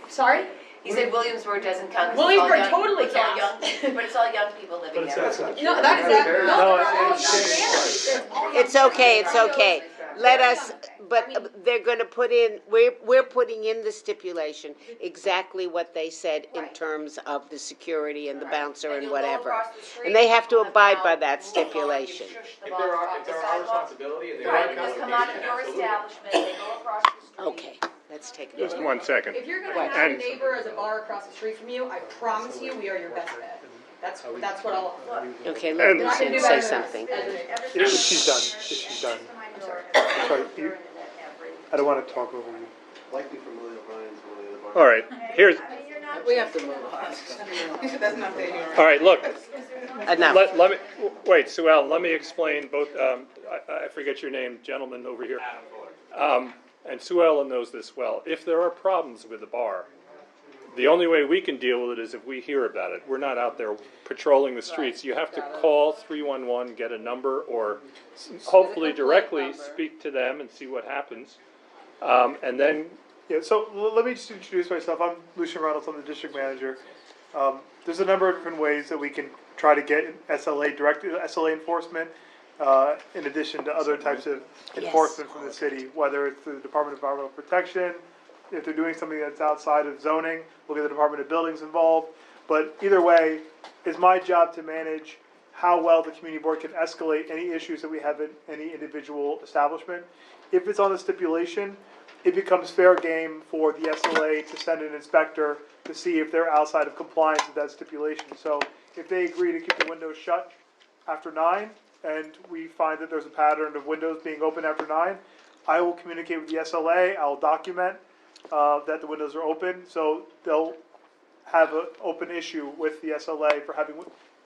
Speaker 12: sorry?
Speaker 9: He said Williamsburg doesn't count. 'cause it's all
Speaker 12: Williamsburg
Speaker 9: young-
Speaker 12: totally
Speaker 9: it's all
Speaker 12: counts.
Speaker 9: young- But it's all young people living there.
Speaker 12: No, that is, no, they're all young families. They're all young
Speaker 2: It's okay, it's
Speaker 12: families.
Speaker 2: okay. Let us, but they're gonna put in, we're putting in the stipulation exactly what they said in terms of the security and the bouncer and
Speaker 9: you'll go
Speaker 2: whatever.
Speaker 9: across the street,
Speaker 2: And they have to
Speaker 9: you'll
Speaker 2: abide by
Speaker 9: out,
Speaker 2: that
Speaker 9: move on,
Speaker 2: stipulation.
Speaker 9: you shush the
Speaker 6: If
Speaker 9: box
Speaker 6: they're
Speaker 9: off the
Speaker 6: our
Speaker 9: sidewalk.
Speaker 6: responsibility and they're
Speaker 9: Right,
Speaker 6: our
Speaker 9: you just come out of your
Speaker 6: absolutely.
Speaker 9: establishment, they go across the street.
Speaker 2: Okay, let's take it.
Speaker 1: just 1 second.
Speaker 12: If you're gonna
Speaker 2: Right.
Speaker 12: have a
Speaker 1: And-
Speaker 12: neighbor as a bar across the street from you, I promise you, we are your best bet. That's what I'll offer.
Speaker 2: Okay, let
Speaker 1: And-
Speaker 2: Lucinda say something.
Speaker 4: if she's done, if she's done. I'm sorry, I don't want to talk over you.
Speaker 3: Likely familiar with Brian's one of the other bars.
Speaker 1: All right, here's,
Speaker 18: We have to move on.
Speaker 10: That's not fair here.
Speaker 1: all right, look.
Speaker 2: Enough.
Speaker 1: Let me, wait, Sue Ellen, let me explain both, I forget your name, gentleman over here.
Speaker 8: Adam Fuller.
Speaker 1: And Sue Ellen knows this well. If there are problems with the bar, the only way we can deal with it is if we hear about it. We're not out there patrolling the streets. You have to call 311, get a number, or hopefully directly speak to them and see what happens. And then,
Speaker 4: Yeah, so let me just introduce myself. I'm Lucian Reynolds, I'm the district manager. There's a number of different ways that we can try to get direct SLA enforcement, in addition to other types of enforcement from the city, whether it's the Department of Environmental Protection. If they're doing something that's outside of zoning, we'll get the Department of Buildings involved. But either way, it's my job to manage how well the community board can escalate any issues that we have in any individual establishment. If it's on the stipulation, it becomes fair game for the SLA to send an inspector to see if they're outside of compliance with that stipulation. So if they agree to keep the windows shut after 9, and we find that there's a pattern of windows being open after 9, I will communicate with the SLA, I'll document that the windows are open, so they'll have an open issue with the SLA for having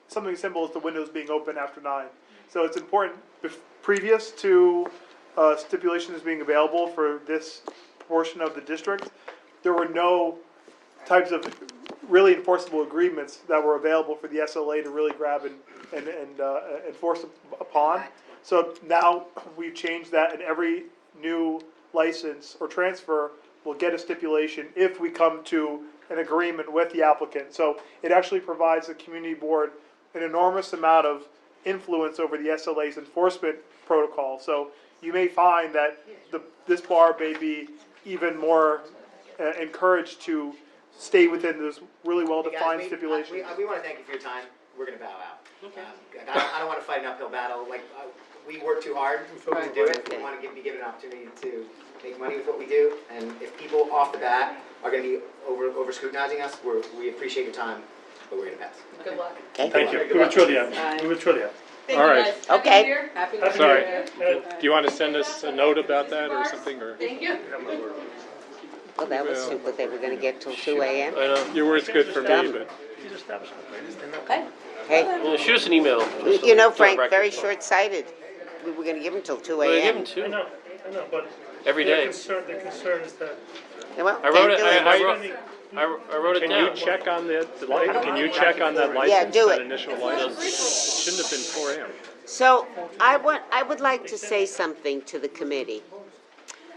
Speaker 4: something as simple as the windows being open after 9. So it's important, previous to stipulations being available for this portion of the district, there were no types of really enforceable agreements that were available for the SLA to really grab and enforce upon. So now we've changed that, and every new license or transfer will get a stipulation if we come to an agreement with the applicant. So it actually provides the community board an enormous amount of influence over the SLA's enforcement protocol. So you may find that this bar may be even more encouraged to stay within those really well-defined stipulations.
Speaker 17: We want to thank you for your time. We're going to bow out. I don't want to fight an uphill battle. We work too hard to do it. We want to be given an opportunity to make money with what we do. And if people off the bat are going to be over scrutinizing us, we appreciate your time, but we're going to pass.
Speaker 12: Good luck.
Speaker 2: Okay.
Speaker 16: Thank you. We will truly have. We will truly have.
Speaker 12: Thank
Speaker 1: All
Speaker 12: you
Speaker 1: right.
Speaker 12: guys. Happy
Speaker 2: Okay.
Speaker 12: New Year.
Speaker 10: Happy
Speaker 16: Happy
Speaker 1: Sorry.
Speaker 16: New Year.
Speaker 1: Do you want to send us a note about that or something, or?
Speaker 12: Thank you.
Speaker 2: Well, that was stupid, they were gonna get till 2 AM.
Speaker 5: I know.
Speaker 1: Your word's good for me, but.
Speaker 2: Hey,
Speaker 5: Yeah, shoot us an email.
Speaker 2: you know, Frank,
Speaker 5: Record.
Speaker 2: very short-sighted. We were gonna give them till 2
Speaker 5: Well, give
Speaker 2: AM.
Speaker 5: them two.
Speaker 16: I know, but.
Speaker 5: Every
Speaker 16: their
Speaker 5: day.
Speaker 16: concern is that.
Speaker 2: Well,
Speaker 5: I wrote it,
Speaker 2: can't do
Speaker 5: I wrote it
Speaker 1: Can
Speaker 5: down.
Speaker 1: you check on can you check on that license,
Speaker 2: do
Speaker 1: that
Speaker 2: it.
Speaker 1: initial license? Shouldn't have been 4 AM.
Speaker 2: So, I would like to say something to the committee,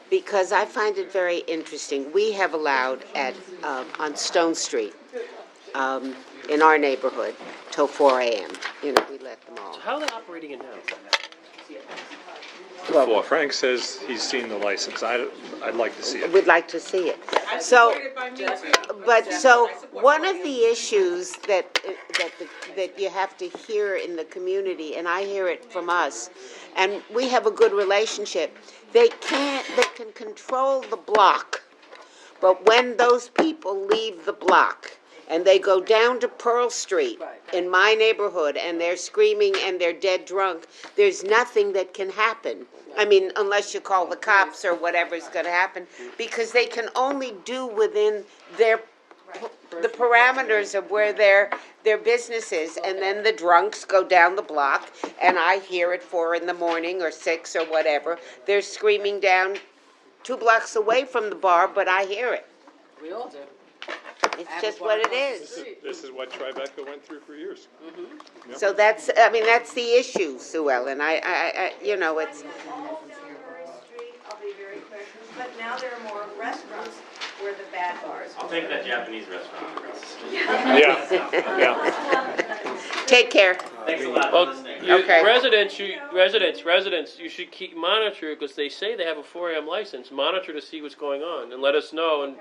Speaker 2: because I find it very interesting. We have allowed on Stone Street, in our neighborhood, till 4 AM. You know, we let them all.
Speaker 5: So how are they operating it now?
Speaker 2: Well,
Speaker 1: Frank says he's seen the license. I'd like to see it.
Speaker 2: we'd like to see it.
Speaker 10: I
Speaker 2: So,
Speaker 10: support it by me too.
Speaker 2: but so,
Speaker 10: I support
Speaker 2: one
Speaker 10: it.
Speaker 2: of the issues that you have to hear in the community, and I hear it from us, and we have a good relationship, they can control the block, but when those people leave the block, and they go down to Pearl Street in my neighborhood, and they're screaming and they're dead drunk, there's nothing that can happen. I mean, unless you call the cops or whatever's gonna happen, because they can only do within the parameters of where their business is, and then the drunks go down the block, and I hear at 4 in the morning or 6 or whatever, they're screaming down 2 blocks away from the bar, but I hear it.
Speaker 10: We all do.
Speaker 2: It's just what it is.
Speaker 1: This is what Tribeca went through for years.
Speaker 2: So that's the issue, Sue Ellen. I you know, it's,
Speaker 19: All down Murray Street, I'll be very quick, but now there are more restaurants where the bad bars.
Speaker 8: I'll take that Japanese restaurant across the street.
Speaker 1: Yeah.
Speaker 2: take care.
Speaker 8: Thanks a lot.
Speaker 5: Well,
Speaker 2: Okay.
Speaker 5: residents, you should keep monitor, because they say they have a 4 AM license, monitor to see what's going on, and let us know, and,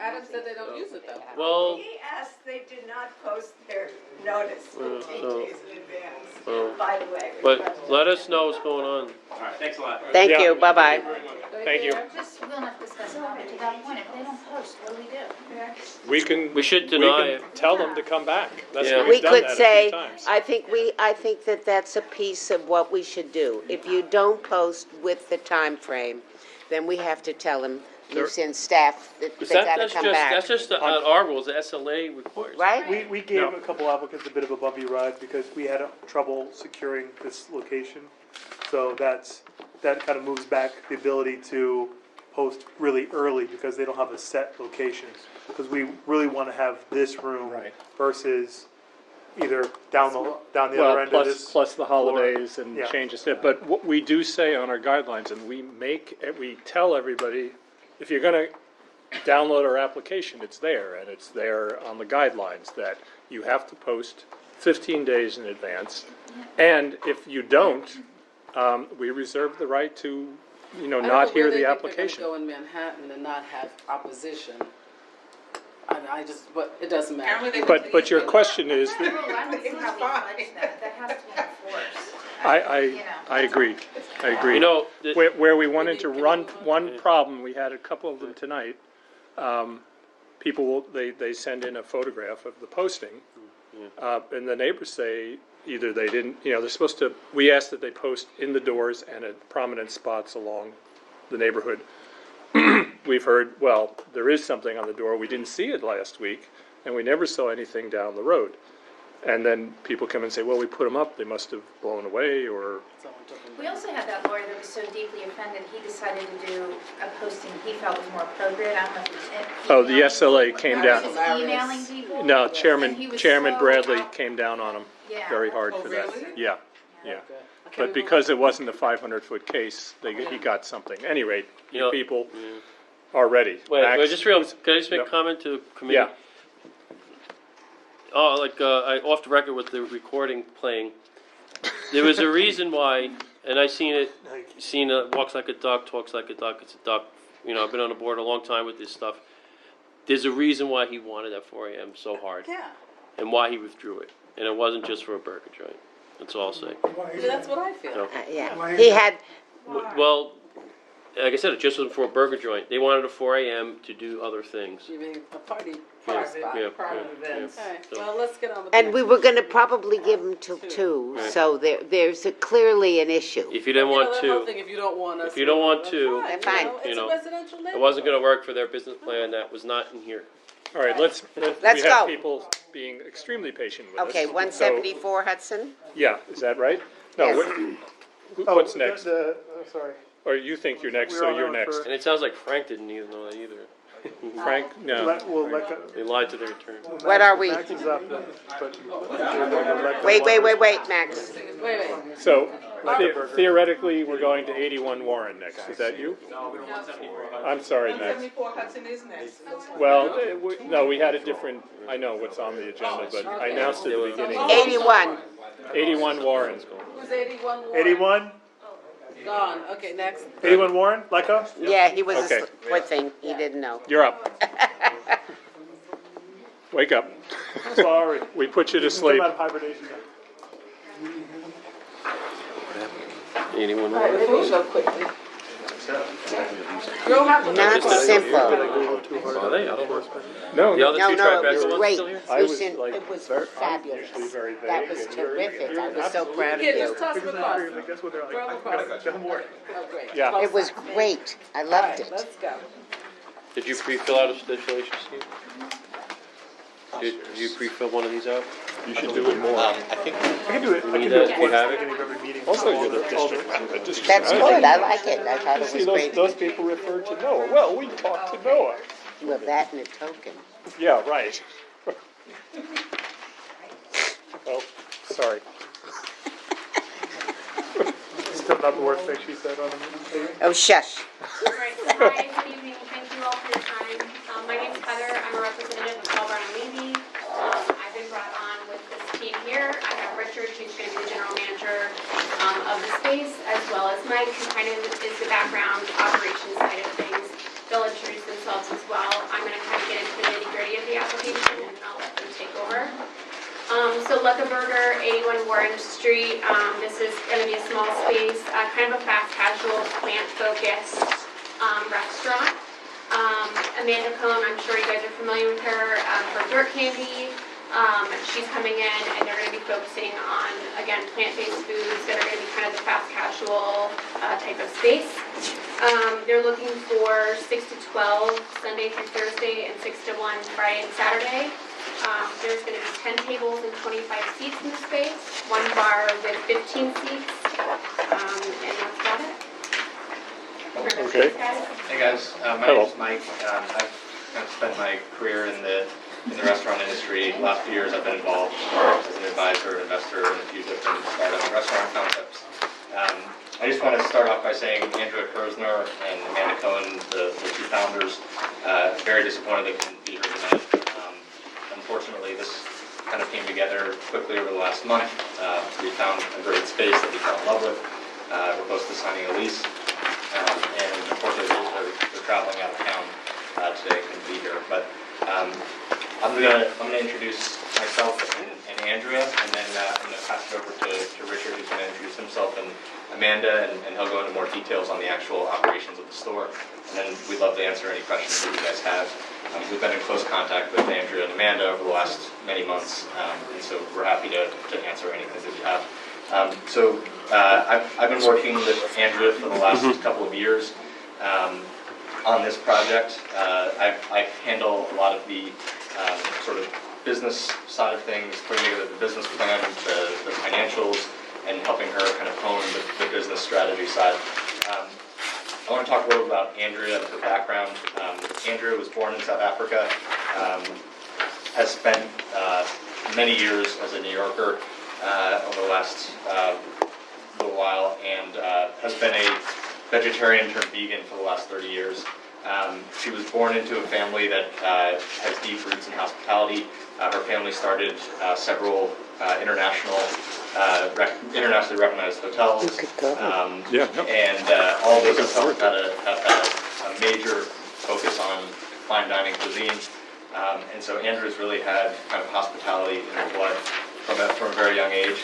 Speaker 10: Adam said they don't use it though.
Speaker 5: well,
Speaker 19: He asked, they did not post their notice 8
Speaker 5: so-
Speaker 19: days in advance,
Speaker 5: well,
Speaker 19: by the way.
Speaker 5: but let us know what's going on.
Speaker 8: All right, thanks a lot.
Speaker 2: Thank you, bye-bye.
Speaker 1: Thank you.
Speaker 20: Just, we'll not discuss it, but to that point, if they don't post, what do we do?
Speaker 5: We should deny it.
Speaker 1: Tell them to come back. That's
Speaker 5: Yeah.
Speaker 1: what
Speaker 2: We
Speaker 1: we've done
Speaker 2: could
Speaker 1: that a
Speaker 2: say,
Speaker 1: few times.
Speaker 2: I think that that's a piece of what we should do. If you don't post with the time frame, then we have to tell them, Lucian staff, that they gotta come back.
Speaker 5: That's just our rules, the SLA requires.
Speaker 2: Right?
Speaker 4: We gave a couple applicants a bit of a bumpy ride because we had trouble securing this location. So that kind of moves back the ability to post really early because they don't have a set location. because we really want to have this room
Speaker 1: Right.
Speaker 4: versus either down the other
Speaker 1: Well,
Speaker 4: end of this.
Speaker 1: plus the holidays and
Speaker 4: Yeah.
Speaker 1: changes there. But what we do say on our guidelines, and we tell everybody, if you're gonna download our application, it's there, and it's there on the guidelines, that you have to post 15 days in advance. And if you don't, we reserve the right to, not hear the application.
Speaker 18: Go in Manhattan and not have opposition. But it doesn't matter.
Speaker 1: But your question is,
Speaker 20: I don't see how we fudge that, that has to be enforced.
Speaker 1: I agree.
Speaker 5: You know,
Speaker 1: Where we went into one problem, we had a couple of them tonight. People, they send in a photograph of the posting, and the neighbors say either they didn't, they're supposed to, we asked that they post in the doors and at prominent spots along the neighborhood. We've heard, well, there is something on the door, we didn't see it last week, and we never saw anything down the road. And then people come and say, well, we put them up, they must have blown away, or...
Speaker 20: We also had that lawyer that was so deeply offended, he decided to do a posting he felt was more appropriate. I don't know if it was
Speaker 1: Oh, the SLA came down.
Speaker 20: He was emailing people.
Speaker 1: No,
Speaker 20: and he
Speaker 1: Chairman
Speaker 20: was so
Speaker 1: Bradley
Speaker 20: out-
Speaker 1: came down on him
Speaker 20: Yeah.
Speaker 1: very hard
Speaker 10: Oh,
Speaker 1: for that.
Speaker 10: really?
Speaker 1: Yeah. But because it wasn't a 500-foot case, he got something. At any rate, you people are ready.
Speaker 5: Wait,
Speaker 1: Max?
Speaker 5: can I just make a
Speaker 1: Yep.
Speaker 5: comment to the committee?
Speaker 1: Yeah.
Speaker 5: Off the record with the recording playing, there was a reason why, and I seen walks like a duck, talks like a duck, it's a duck. I've been on the board a long time with this stuff. There's a reason why he wanted at 4 a.m. so hard.
Speaker 10: Yeah.
Speaker 5: And why he withdrew it. And it wasn't just for a burger joint. That's all I'll say.
Speaker 10: That's what I feel.
Speaker 5: So,
Speaker 2: Yeah, he had,
Speaker 5: well, like I said, it just wasn't for a burger joint. They wanted at 4 a.m. to do other things.
Speaker 18: You mean a party
Speaker 5: Yeah,
Speaker 18: spot?
Speaker 5: yeah,
Speaker 10: private
Speaker 5: yeah,
Speaker 10: events.
Speaker 5: yeah.
Speaker 18: All right,
Speaker 5: So-
Speaker 18: well, let's get on with
Speaker 2: and
Speaker 18: the
Speaker 2: we
Speaker 18: next
Speaker 2: were
Speaker 18: one.
Speaker 2: gonna probably give him till 2,
Speaker 5: Right.
Speaker 2: so there's clearly an issue.
Speaker 5: If you didn't want
Speaker 18: that whole
Speaker 5: to,
Speaker 18: thing, if you don't want us.
Speaker 5: if you don't want to,
Speaker 2: Fine.
Speaker 18: It's
Speaker 5: You
Speaker 18: a
Speaker 5: know,
Speaker 18: residential neighborhood.
Speaker 5: it wasn't gonna work for their business plan, that was not in here.
Speaker 1: All right, let's we
Speaker 2: Let's
Speaker 1: have
Speaker 2: go.
Speaker 1: people being extremely patient with us.
Speaker 2: Okay,
Speaker 1: So-
Speaker 2: 174 Hudson?
Speaker 1: Yeah, is that right? No,
Speaker 2: Yes.
Speaker 1: what's next?
Speaker 4: Sorry.
Speaker 1: Or you think you're next,
Speaker 4: We're
Speaker 1: so
Speaker 4: on
Speaker 1: you're
Speaker 4: for-
Speaker 1: next.
Speaker 5: And it sounds like Frank didn't even know that either.
Speaker 1: Frank, no.
Speaker 5: They lied to their attorney.
Speaker 2: What are we?
Speaker 4: Max is up, but.
Speaker 2: Wait, Max.
Speaker 18: Wait.
Speaker 1: So theoretically, we're going to 81 Warren next. Is that you? I'm sorry, Max.
Speaker 10: 174 Hudson is next.
Speaker 1: Well, no, we had a different, I know what's on the agenda, but I announced at the beginning.
Speaker 2: 81.
Speaker 1: 81 Warren.
Speaker 18: Who's 81 Warren?
Speaker 4: 81?
Speaker 18: Gone, okay, next.
Speaker 4: 81 Warren, Lecco?
Speaker 2: Yeah, he was,
Speaker 1: Okay.
Speaker 2: poor thing, he didn't know.
Speaker 1: You're up. Wake up.
Speaker 4: Sorry.
Speaker 1: We put you to
Speaker 4: Come
Speaker 1: sleep.
Speaker 4: out of hibernation.
Speaker 5: 81
Speaker 10: All right,
Speaker 5: more.
Speaker 10: let's go quickly. You don't have to.
Speaker 2: Not simple.
Speaker 5: Are they?
Speaker 1: No,
Speaker 5: The other
Speaker 2: No,
Speaker 5: two
Speaker 2: no,
Speaker 5: Tribeca
Speaker 2: it was
Speaker 5: ones
Speaker 2: great.
Speaker 5: still here?
Speaker 1: I was
Speaker 2: Lucien,
Speaker 1: like,
Speaker 2: it was
Speaker 1: I'm
Speaker 2: fabulous.
Speaker 1: usually very
Speaker 2: That
Speaker 1: vague,
Speaker 2: was
Speaker 1: and you're
Speaker 2: terrific. I was so proud of
Speaker 18: Yeah,
Speaker 2: you.
Speaker 18: just toss them across.
Speaker 4: That's what they're like.
Speaker 18: Throw them across.
Speaker 4: No more.
Speaker 18: Oh, great.
Speaker 1: Yeah.
Speaker 2: It was great. I
Speaker 18: All
Speaker 2: loved
Speaker 18: right,
Speaker 2: it.
Speaker 18: let's go.
Speaker 5: Did you pre-fill out a stipulation, Steve? Did you pre-fill one of these out?
Speaker 1: You should do it more.
Speaker 4: I can do it. I can
Speaker 5: need
Speaker 4: do
Speaker 5: that?
Speaker 4: it
Speaker 5: You
Speaker 4: once
Speaker 5: have
Speaker 4: at
Speaker 5: it?
Speaker 4: the beginning of every meeting.
Speaker 1: Also, you're the district.
Speaker 2: That's good. I like it. I thought it
Speaker 1: See,
Speaker 2: was great.
Speaker 1: those people refer to Noah. Well, we talked to Noah.
Speaker 2: Well, that and a token.
Speaker 1: Yeah, right. Well, sorry.
Speaker 4: Still not the worst thing she said on the tape.
Speaker 2: Oh, shush.
Speaker 11: All right, so hi, good evening, thank you all for your time. My name's Heather, I'm a representative of Paul Brown and Levy. I've been brought on with this team here. I have Richard, who's going to be the general manager of the space, as well as Mike, who kind of is the background operations side of things. They'll introduce themselves as well. I'm going to kind of get into the nitty-gritty of the application, and then I'll let them take over. So Lecca Burger, 81 Warren Street. This is going to be a small space, kind of a fast casual, plant-focused restaurant. Amanda Cohn, I'm sure you guys are familiar with her, for Dirt Candy. She's coming in and they're going to be focusing on, again, plant-based foods that are going to be kind of the fast casual type of space. They're looking for 6 to 12 Sunday through Thursday and 6 to 1 Friday and Saturday. There's going to be 10 tables and 25 seats in the space, one bar with 15 seats, and that's about it.
Speaker 1: Okay.
Speaker 8: Hey guys, my
Speaker 1: Hello.
Speaker 8: name's Mike. I've
Speaker 13: kind of spent my career in the restaurant industry. Last few years I've been involved as an advisor, investor in a few different startup restaurant concepts. I just want to start off by saying Andrea Kersner and Amanda Cohen, the two founders, very disappointed they couldn't be here tonight. Unfortunately, this kind of came together quickly over the last month. We found a great space that we fell in love with. We're close to signing a lease, and unfortunately they're traveling out of town today, couldn't be here. But I'm gonna introduce myself and Andrea, and then I'm gonna pass it over to Richard, who's gonna introduce himself, and Amanda, and he'll go into more details on the actual operations of the store. And then we'd love to answer any questions that you guys have. We've been in close contact with Andrea and Amanda over the last many months, and so we're happy to answer anything that you have. I've been working with Andrea for the last couple of years on this project. I handle a lot of the sort of business side of things, putting together the business plan, the financials, and helping her kind of hone the business strategy side. I want to talk a little about Andrea and her background. Andrea was born in South Africa, has spent many years as a New Yorker over the last little while, and has been a vegetarian turned vegan for the last 30 years. She was born into a family that has deep roots in hospitality. Her family started several internationally recognized hotels, and all of those hotels have had a major focus on fine dining cuisine, and so Andrea's really had kind of hospitality in her blood from a very young age.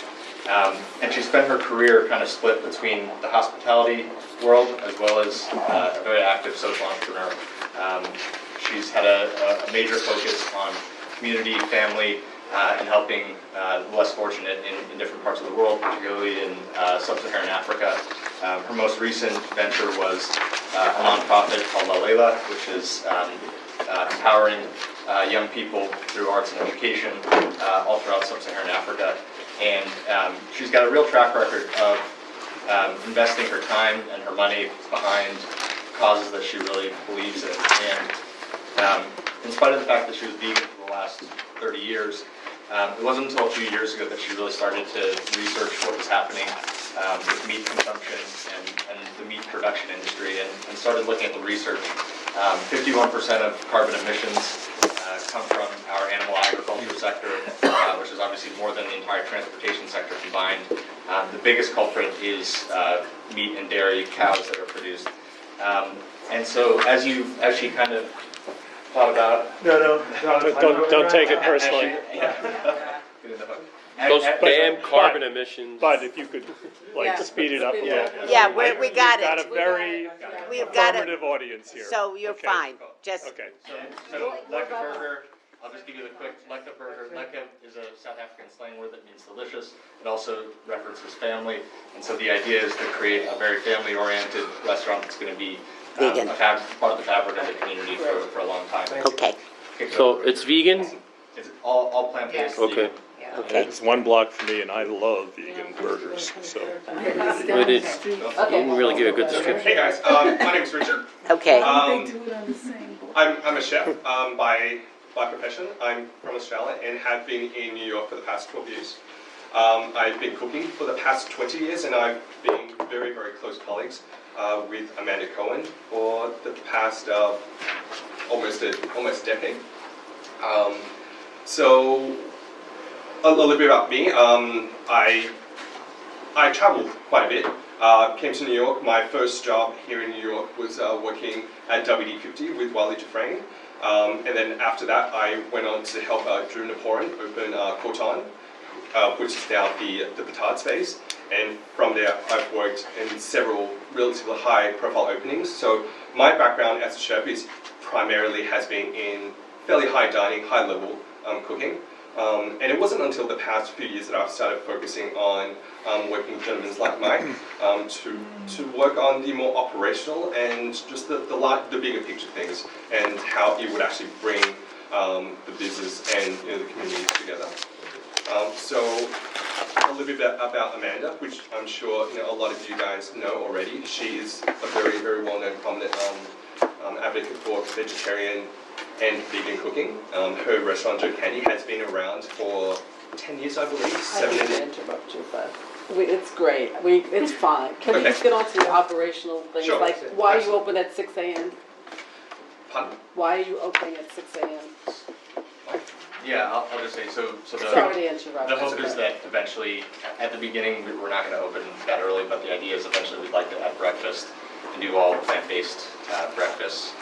Speaker 13: And she spent her career kind of split between the hospitality world as well as a very active social entrepreneur. She's had a major focus on community, family, and helping the less fortunate in different parts of the world, particularly in sub-Saharan Africa. Her most recent venture was a nonprofit called La Lela, which is empowering young people through arts and education all throughout sub-Saharan Africa. And she's got a real track record of investing her time and her money behind causes that she really believes in. And in spite of the fact that she was vegan for the last 30 years, it wasn't until a few years ago that she really started to research what was happening with meat consumption and the meat production industry, and started looking at the research. 51% of carbon emissions come from our animal agriculture sector, which is obviously more than the entire transportation sector combined. The biggest culprit is meat and dairy cows that are produced. And so as she kind of thought about...
Speaker 1: Don't take it personally.
Speaker 5: Those damn carbon emissions.
Speaker 1: But if you could, speed it up a little.
Speaker 2: Yeah, we got it.
Speaker 1: We've got a very affirmative audience here.
Speaker 2: So you're fine. Just
Speaker 1: okay.
Speaker 13: So Lekker burger, I'll just give you the quick Lekker burger. Lekker is a South African slang word that means delicious. It also references family, and so the idea is to create a very family-oriented restaurant that's going to be part of the fabric of the community for a long time.
Speaker 2: Okay.
Speaker 5: So it's vegan?
Speaker 13: It's all plant-based.
Speaker 5: Okay.
Speaker 2: Okay.
Speaker 1: It's one block for me, and I love vegan burgers. So
Speaker 5: It is. You really give a good description.
Speaker 15: Hey guys, my name is Richard.
Speaker 2: Okay.
Speaker 15: I'm a chef by profession. I'm from Australia and have been in New York for the past 12 years. I've been cooking for the past 20 years, and I've been very, very close colleagues with Amanda Cohen for the past almost a decade. So a little bit about me. I traveled quite a bit. Came to New York. My first job here in New York was working at WD-50 with Wiley Dufresne. And then after that, I went on to help Drew Naporin open Coton, which is now the Petard space. And from there, I've worked in several relatively high-profile openings. So my background as a chef primarily has been in fairly high dining, high-level cooking. And it wasn't until the past few years that I've started focusing on working with gentlemen like Mike to work on the more operational and just the bigger picture things and how it would actually bring the business and the community together. So a little bit about Amanda, which I'm sure a lot of you guys know already. She is a very, very well-known, prominent advocate for vegetarian and vegan cooking. Her restaurant, Joe Candy, has been around for 10 years, I believe.
Speaker 18: I
Speaker 15: Seven
Speaker 18: hate to
Speaker 15: and
Speaker 18: interrupt you, but it's great. It's fine. Can we
Speaker 15: Okay.
Speaker 18: just get on to the operational things?
Speaker 15: Sure.
Speaker 18: Like, why are you open at 6 a.m.?
Speaker 15: Pardon?
Speaker 18: Why are you opening at 6 a.m.?
Speaker 13: Yeah, I'll just say, so
Speaker 18: Sorry to interrupt.
Speaker 13: the hope is that eventually, at the beginning, we're not gonna open that early, but the idea is eventually we'd like to have breakfast and do all plant-based breakfasts.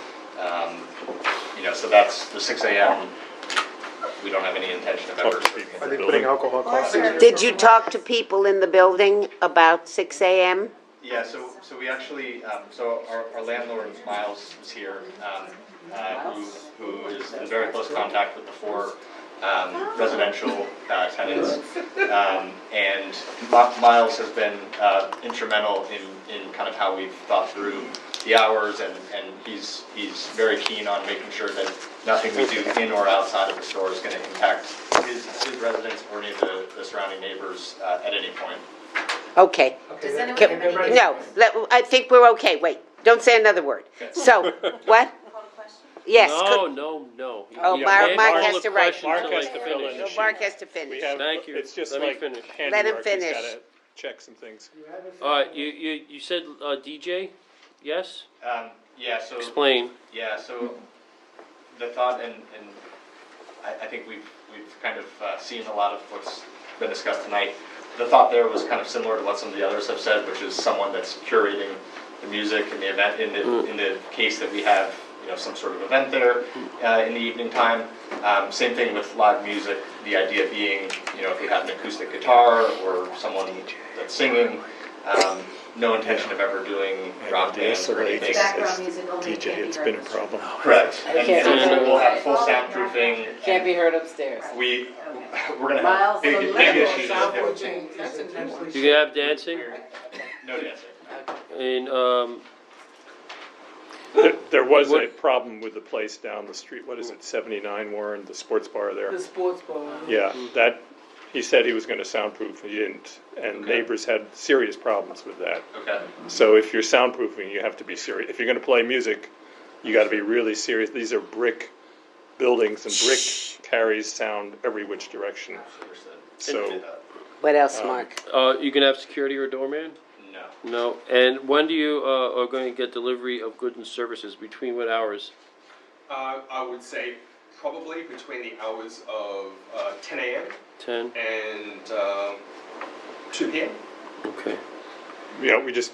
Speaker 13: So that's the 6 a.m. We don't have any intention of ever.
Speaker 4: Are they putting alcohol costs?
Speaker 2: Did you talk to people in the building about 6 a.m.?
Speaker 13: Yeah, so we actually, so our landlord, Miles, is here, who is in very close contact with the 4 residential tenants. And Miles has been instrumental in kind of how we've thought through the hours, and he's very keen on making sure that nothing we do in or outside of the store is going to impact his residents or any of the surrounding neighbors at any point.
Speaker 2: Okay.
Speaker 9: Does anyone
Speaker 2: Can-
Speaker 9: have any?
Speaker 2: No, I think we're okay. Wait, don't say another word. So, what? Yes.
Speaker 5: No,
Speaker 2: could-
Speaker 5: no.
Speaker 2: Oh,
Speaker 5: You
Speaker 2: Mark
Speaker 5: can't
Speaker 2: Mark
Speaker 5: call
Speaker 2: has
Speaker 5: the
Speaker 2: to write.
Speaker 5: question till I finish.
Speaker 2: No, Mark has to finish.
Speaker 5: Thank you.
Speaker 1: It's just
Speaker 5: Let me
Speaker 1: like
Speaker 5: finish.
Speaker 2: Let him
Speaker 1: handiwork, he's
Speaker 2: finish.
Speaker 1: gotta check some things.
Speaker 5: All right, you said DJ? Yes?
Speaker 13: Yeah, so.
Speaker 5: Explain.
Speaker 13: Yeah, so the thought, and I think we've kind of seen a lot of what's been discussed tonight. The thought there was kind of similar to what some of the others have said, which is someone that's curating the music and the event in the case that we have, some sort of event there in the evening time. Same thing with live music, the idea being, if you have an acoustic guitar or someone that's singing, no intention of ever doing rock bands or anything.
Speaker 9: Background music only
Speaker 1: DJ,
Speaker 9: can't be
Speaker 1: it's
Speaker 9: heard
Speaker 1: been a
Speaker 9: in the
Speaker 1: problem.
Speaker 13: Correct.
Speaker 18: It
Speaker 13: And
Speaker 18: can't be heard.
Speaker 13: we'll have full soundproofing.
Speaker 18: Can't be heard upstairs.
Speaker 13: We're gonna have
Speaker 18: Miles,
Speaker 13: big
Speaker 18: the
Speaker 13: issues.
Speaker 10: Soundboard change, that's intentional.
Speaker 5: You can have dancing?
Speaker 13: No dancing.
Speaker 5: And,
Speaker 1: There was a
Speaker 5: What-
Speaker 1: problem with the place down the street, what is it, 79 Warren, the sports bar there?
Speaker 18: The sports bar.
Speaker 1: Yeah, that, he said he was gonna soundproof, he didn't, and neighbors had serious problems with that.
Speaker 13: Okay.
Speaker 1: So if you're soundproofing, you have to be serious. If you're gonna play music, you gotta be really serious. These are brick buildings, and brick carries sound every which direction. So,
Speaker 2: What else, Mark?
Speaker 5: you can have security or doorman?
Speaker 13: No.
Speaker 5: No. And when do you are going to get delivery of goods and services? Between what hours?
Speaker 15: I would say probably between the hours of 10 a.m.
Speaker 5: 10.
Speaker 15: and 2 p.m.
Speaker 5: Okay.
Speaker 1: we just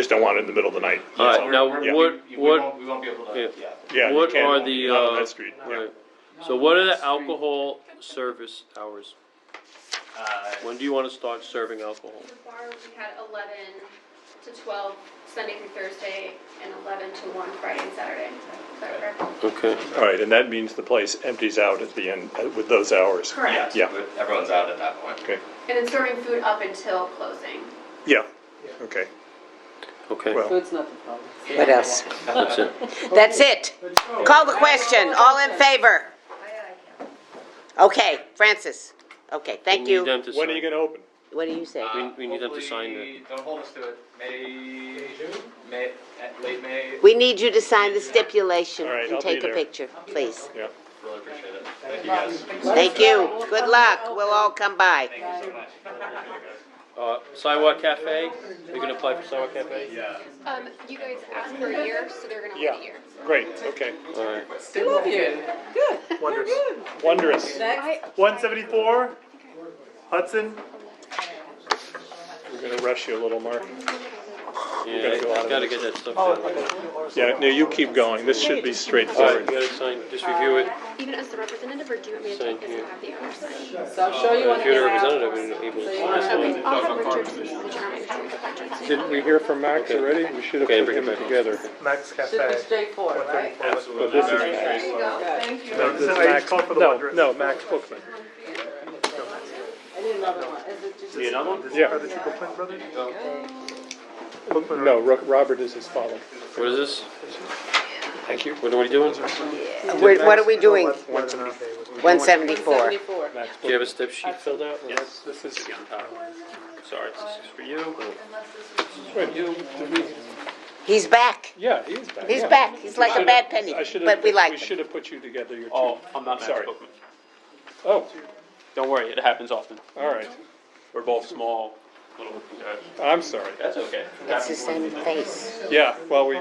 Speaker 1: don't want it in the middle of the night.
Speaker 5: All right. Now,
Speaker 1: Yeah.
Speaker 5: what?
Speaker 13: We won't be able to.
Speaker 5: Yeah.
Speaker 1: Yeah, you
Speaker 5: What
Speaker 1: can't-
Speaker 5: are the?
Speaker 1: not on that street, yeah.
Speaker 5: Right. So, what are the alcohol service hours? When do you want to start serving alcohol?
Speaker 11: The bar, we had 11 to 12 Sunday through Thursday, and 11 to 1 Friday and Saturday. Is that correct?
Speaker 5: Okay.
Speaker 1: All right, and that means the place empties out at the end with those hours.
Speaker 11: Correct.
Speaker 1: Yeah,
Speaker 13: Everyone's out at that point.
Speaker 1: okay,
Speaker 11: And then serving food up until closing.
Speaker 1: yeah, okay.
Speaker 5: Okay.
Speaker 1: Well,
Speaker 18: Food's not the problem.
Speaker 2: What else?
Speaker 5: That's it.
Speaker 2: That's it. Call the question. All in favor? Okay, Francis. Okay, thank
Speaker 5: We
Speaker 2: you.
Speaker 5: need them to
Speaker 1: when are
Speaker 5: sign.
Speaker 1: you gonna open?
Speaker 2: What do you say?
Speaker 5: We need them to sign
Speaker 13: Hopefully- Don't hold us to it. Late May.
Speaker 2: We need you to sign the stipulation
Speaker 1: All right,
Speaker 2: and
Speaker 1: I'll
Speaker 2: take
Speaker 1: be
Speaker 2: a
Speaker 1: there.
Speaker 2: picture, please.
Speaker 1: Yeah.
Speaker 13: Really appreciate it. Thank you guys.
Speaker 2: Thank you. Good luck. We'll all come by.
Speaker 13: Thank you so much. Really appreciate it, guys.
Speaker 5: Sidewalk Cafe. You're gonna apply for Sidewalk Cafe?
Speaker 13: Yeah.
Speaker 11: You guys asked for a year, so they're gonna
Speaker 1: Yeah.
Speaker 11: wait a year.
Speaker 1: Great, okay.
Speaker 5: All right.
Speaker 18: I love you. Good.
Speaker 4: Wondrous.
Speaker 1: Wondrous.
Speaker 18: Next.
Speaker 4: 174, Hudson.
Speaker 1: We're gonna rush you a little, Mark.
Speaker 5: Yeah,
Speaker 1: gotta go out of
Speaker 5: gotta
Speaker 1: this.
Speaker 5: get that stuff done.
Speaker 1: Yeah, no, you keep going. This should be
Speaker 5: All right, you
Speaker 1: straightforward.
Speaker 5: gotta sign. Just review it.
Speaker 11: Even as the representative, or do you want me to
Speaker 5: Sign
Speaker 11: take this
Speaker 5: here.
Speaker 11: and have the owner sign?
Speaker 18: So I'll show you on
Speaker 5: If
Speaker 18: the
Speaker 5: you're the
Speaker 18: app.
Speaker 5: representative, and able to sign this
Speaker 11: Okay,
Speaker 5: one.
Speaker 11: I'll have Richard, the general manager, get back to you.
Speaker 1: Didn't we hear from Max already? We should have
Speaker 5: Okay,
Speaker 1: put
Speaker 5: bring it
Speaker 1: him
Speaker 5: back.
Speaker 1: together.
Speaker 4: Max
Speaker 18: Should be
Speaker 4: Cafe.
Speaker 18: straightforward, right?
Speaker 1: But this is Max.
Speaker 18: There you go. Thank you.
Speaker 4: No, this is, I called for the
Speaker 1: No,
Speaker 4: Wondrous.
Speaker 1: no, Max Bookman.
Speaker 18: I need another one. Is it just?
Speaker 5: Need another one?
Speaker 1: Yeah.
Speaker 4: Are the two Bookman brothers? Bookman,
Speaker 1: No, Robert is his father.
Speaker 5: What is this?
Speaker 1: Thank you.
Speaker 5: What are we doing?
Speaker 2: What are we doing? 174.
Speaker 18: 174.
Speaker 1: Max
Speaker 5: Do you have a
Speaker 1: Bookman.
Speaker 5: step sheet filled out?
Speaker 1: Yes, this is,
Speaker 5: Sorry, this is for you.
Speaker 1: wait, did we,
Speaker 2: He's back.
Speaker 1: Yeah, he is back.
Speaker 2: He's
Speaker 1: yeah.
Speaker 2: back. He's like a
Speaker 1: Should've-
Speaker 2: bad penny,
Speaker 1: I should've-
Speaker 2: but we like
Speaker 1: We
Speaker 2: him.
Speaker 1: should have put you together, your two.
Speaker 5: Oh, I'm not Matt
Speaker 1: Sorry.
Speaker 5: Spookman.
Speaker 1: Oh,
Speaker 5: Don't worry, it happens often.
Speaker 1: all right.
Speaker 5: We're both small, little,
Speaker 1: I'm sorry.
Speaker 5: that's okay.
Speaker 2: It's the same face.
Speaker 1: Yeah, well,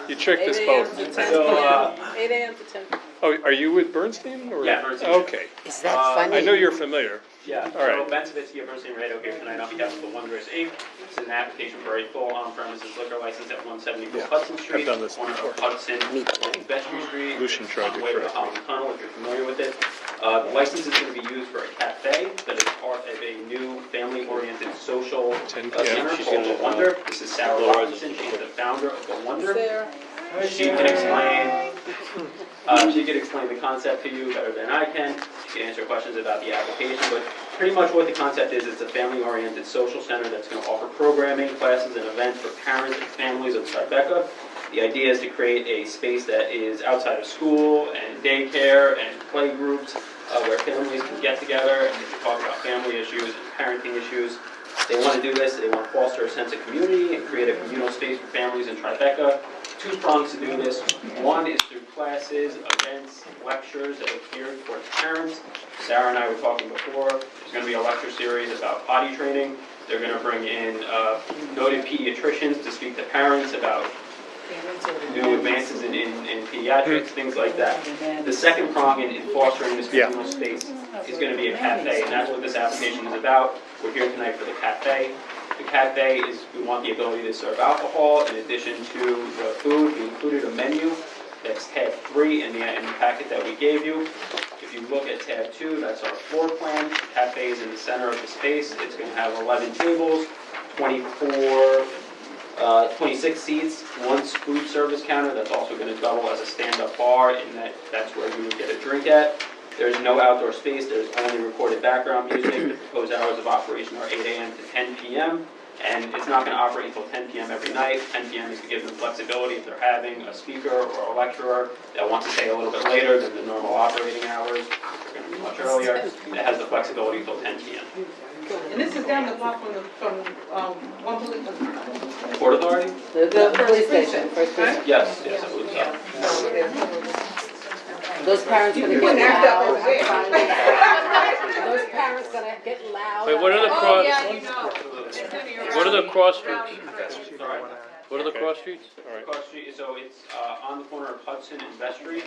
Speaker 1: you tricked us both.
Speaker 5: So,
Speaker 18: 8 a.m. to 10.
Speaker 1: Oh, are you with Bernstein or?
Speaker 5: Yeah, Bernstein.
Speaker 1: Okay.
Speaker 2: Is that
Speaker 1: I
Speaker 2: funny?
Speaker 1: know you're familiar.
Speaker 5: Yeah,
Speaker 1: All
Speaker 5: so
Speaker 1: right.
Speaker 5: Ben Savitsky of Bernstein Radio here tonight on behalf of the Wondrous Inc. This is an application for a full on-premises liquor license at 174
Speaker 1: Yeah,
Speaker 5: Hudson Street.
Speaker 1: I've done this
Speaker 5: corner
Speaker 1: before.
Speaker 5: of Hudson and Vestry Street.
Speaker 1: Lucian tried to
Speaker 5: on the way to the
Speaker 1: correct
Speaker 5: Holland Tunnel, if you're familiar with it. The license is going to be used for a cafe that is part of a new family-oriented social
Speaker 1: 10
Speaker 5: center
Speaker 1: p.m.
Speaker 5: called The Wonder. This is Sarah Robinson. She's the founder of The Wonder. She can explain. She could explain the concept to you better than I can. She can answer questions about the application, but pretty much what the concept is, it's a family-oriented social center that's going to offer programming, classes, and events for parents and families of Tribeca. The idea is to create a space that is outside of school and daycare and play groups where families can get together and talk about family issues and parenting issues. They want to do this, they want to foster a sense of community and create a communal space for families in Tribeca. Two prongs to do this. One is through classes, events, lectures that are geared towards parents. Sarah and I were talking before. There's going to be a lecture series about potty training. They're going to bring in noted pediatricians to speak to parents about new advances in pediatrics, things like that. The second prong in fostering this communal space is going to be a cafe, and that's what this application is about. We're here tonight for the cafe. The cafe is, we want the ability to serve alcohol in addition to the food. We included a menu that's tab 3 in the packet that we gave you. If you look at tab 2, that's our floor plan. The cafe is in the center of the space. It's going to have 11 tables, 26 seats, one food service counter that's also going to double as a stand-up bar, in that's where you would get a drink at. There's no outdoor space, there's only recorded background music. The proposed hours of operation are 8 a.m. to 10 p.m. And it's not going to operate until 10 p.m. every night. 10 p.m. is to give them flexibility if they're having a speaker or a lecturer that wants to stay a little bit later than the normal operating hours. They're going to be much earlier. It has the flexibility until 10 p.m.
Speaker 10: And this is down the block from one police.
Speaker 5: Port Authority?
Speaker 18: The police station, first
Speaker 10: Right?
Speaker 18: precinct.
Speaker 5: Yes, I believe so.
Speaker 18: Those parents gonna
Speaker 10: You
Speaker 18: get
Speaker 10: can act up
Speaker 18: loud.
Speaker 10: over there.
Speaker 18: Those parents gonna get loud.
Speaker 5: Wait, what are the
Speaker 12: Oh,
Speaker 5: cross,
Speaker 12: yeah, you know. It's gonna be
Speaker 5: what are the
Speaker 12: around
Speaker 5: cross
Speaker 12: Brownie
Speaker 5: streets?
Speaker 12: Brook.
Speaker 5: What are the cross streets?
Speaker 1: All right.
Speaker 5: Street, so it's on the corner of Hudson and Vestry,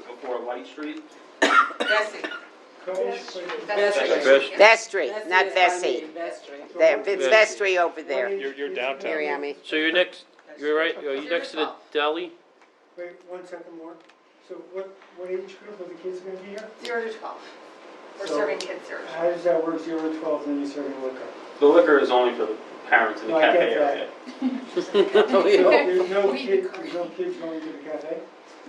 Speaker 5: before Light Street.
Speaker 10: Bessie.
Speaker 2: Vestry, not Vesey. There, it's Vestry over there.
Speaker 1: You're downtown.
Speaker 2: Miriami.
Speaker 5: So you're right, are you next to the deli?
Speaker 21: Wait, 1 second more. So what age group of the kids are gonna be here?
Speaker 12: 0 to 12. We're
Speaker 21: So-
Speaker 12: serving kids 0 to 12.
Speaker 21: How does that work, 0 to 12, then you're serving liquor?
Speaker 5: The liquor is only for the parents in the
Speaker 21: No, I
Speaker 5: cafe
Speaker 21: get that.
Speaker 5: area.
Speaker 21: There's no kids going to the cafe?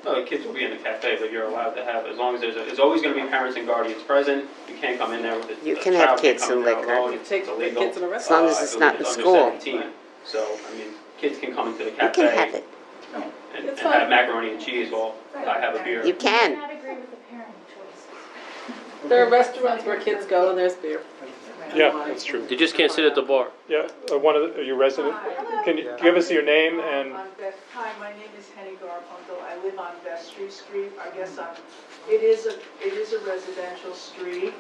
Speaker 5: No, the kids will be in the cafe, but you're allowed to have, as long as there's always gonna be parents and guardians present. You can't come in there with a
Speaker 2: You
Speaker 5: a
Speaker 2: can have
Speaker 5: child,
Speaker 2: kids
Speaker 5: come in
Speaker 2: and
Speaker 5: there
Speaker 2: liquor.
Speaker 5: alone. It's
Speaker 18: Take the
Speaker 5: illegal.
Speaker 18: kids in a
Speaker 2: As long as
Speaker 5: I
Speaker 2: it's
Speaker 5: believe
Speaker 2: not in
Speaker 5: under
Speaker 2: school.
Speaker 5: 17. So, I mean, kids can come into the
Speaker 2: You
Speaker 5: cafe.
Speaker 2: can have it.
Speaker 5: And
Speaker 18: It's
Speaker 5: have
Speaker 18: fine.
Speaker 5: macaroni and cheese while I have a beer.
Speaker 2: You can.
Speaker 20: I agree with the parent choice.
Speaker 18: There are restaurants where kids go and there's beer.
Speaker 1: Yeah, that's true.
Speaker 5: You just can't sit at the bar.
Speaker 1: Yeah, are you resident? Can you give us your name and,
Speaker 22: Hi, my name is Henny Garfunkel. I live on Vestry Street. I guess it is a residential street.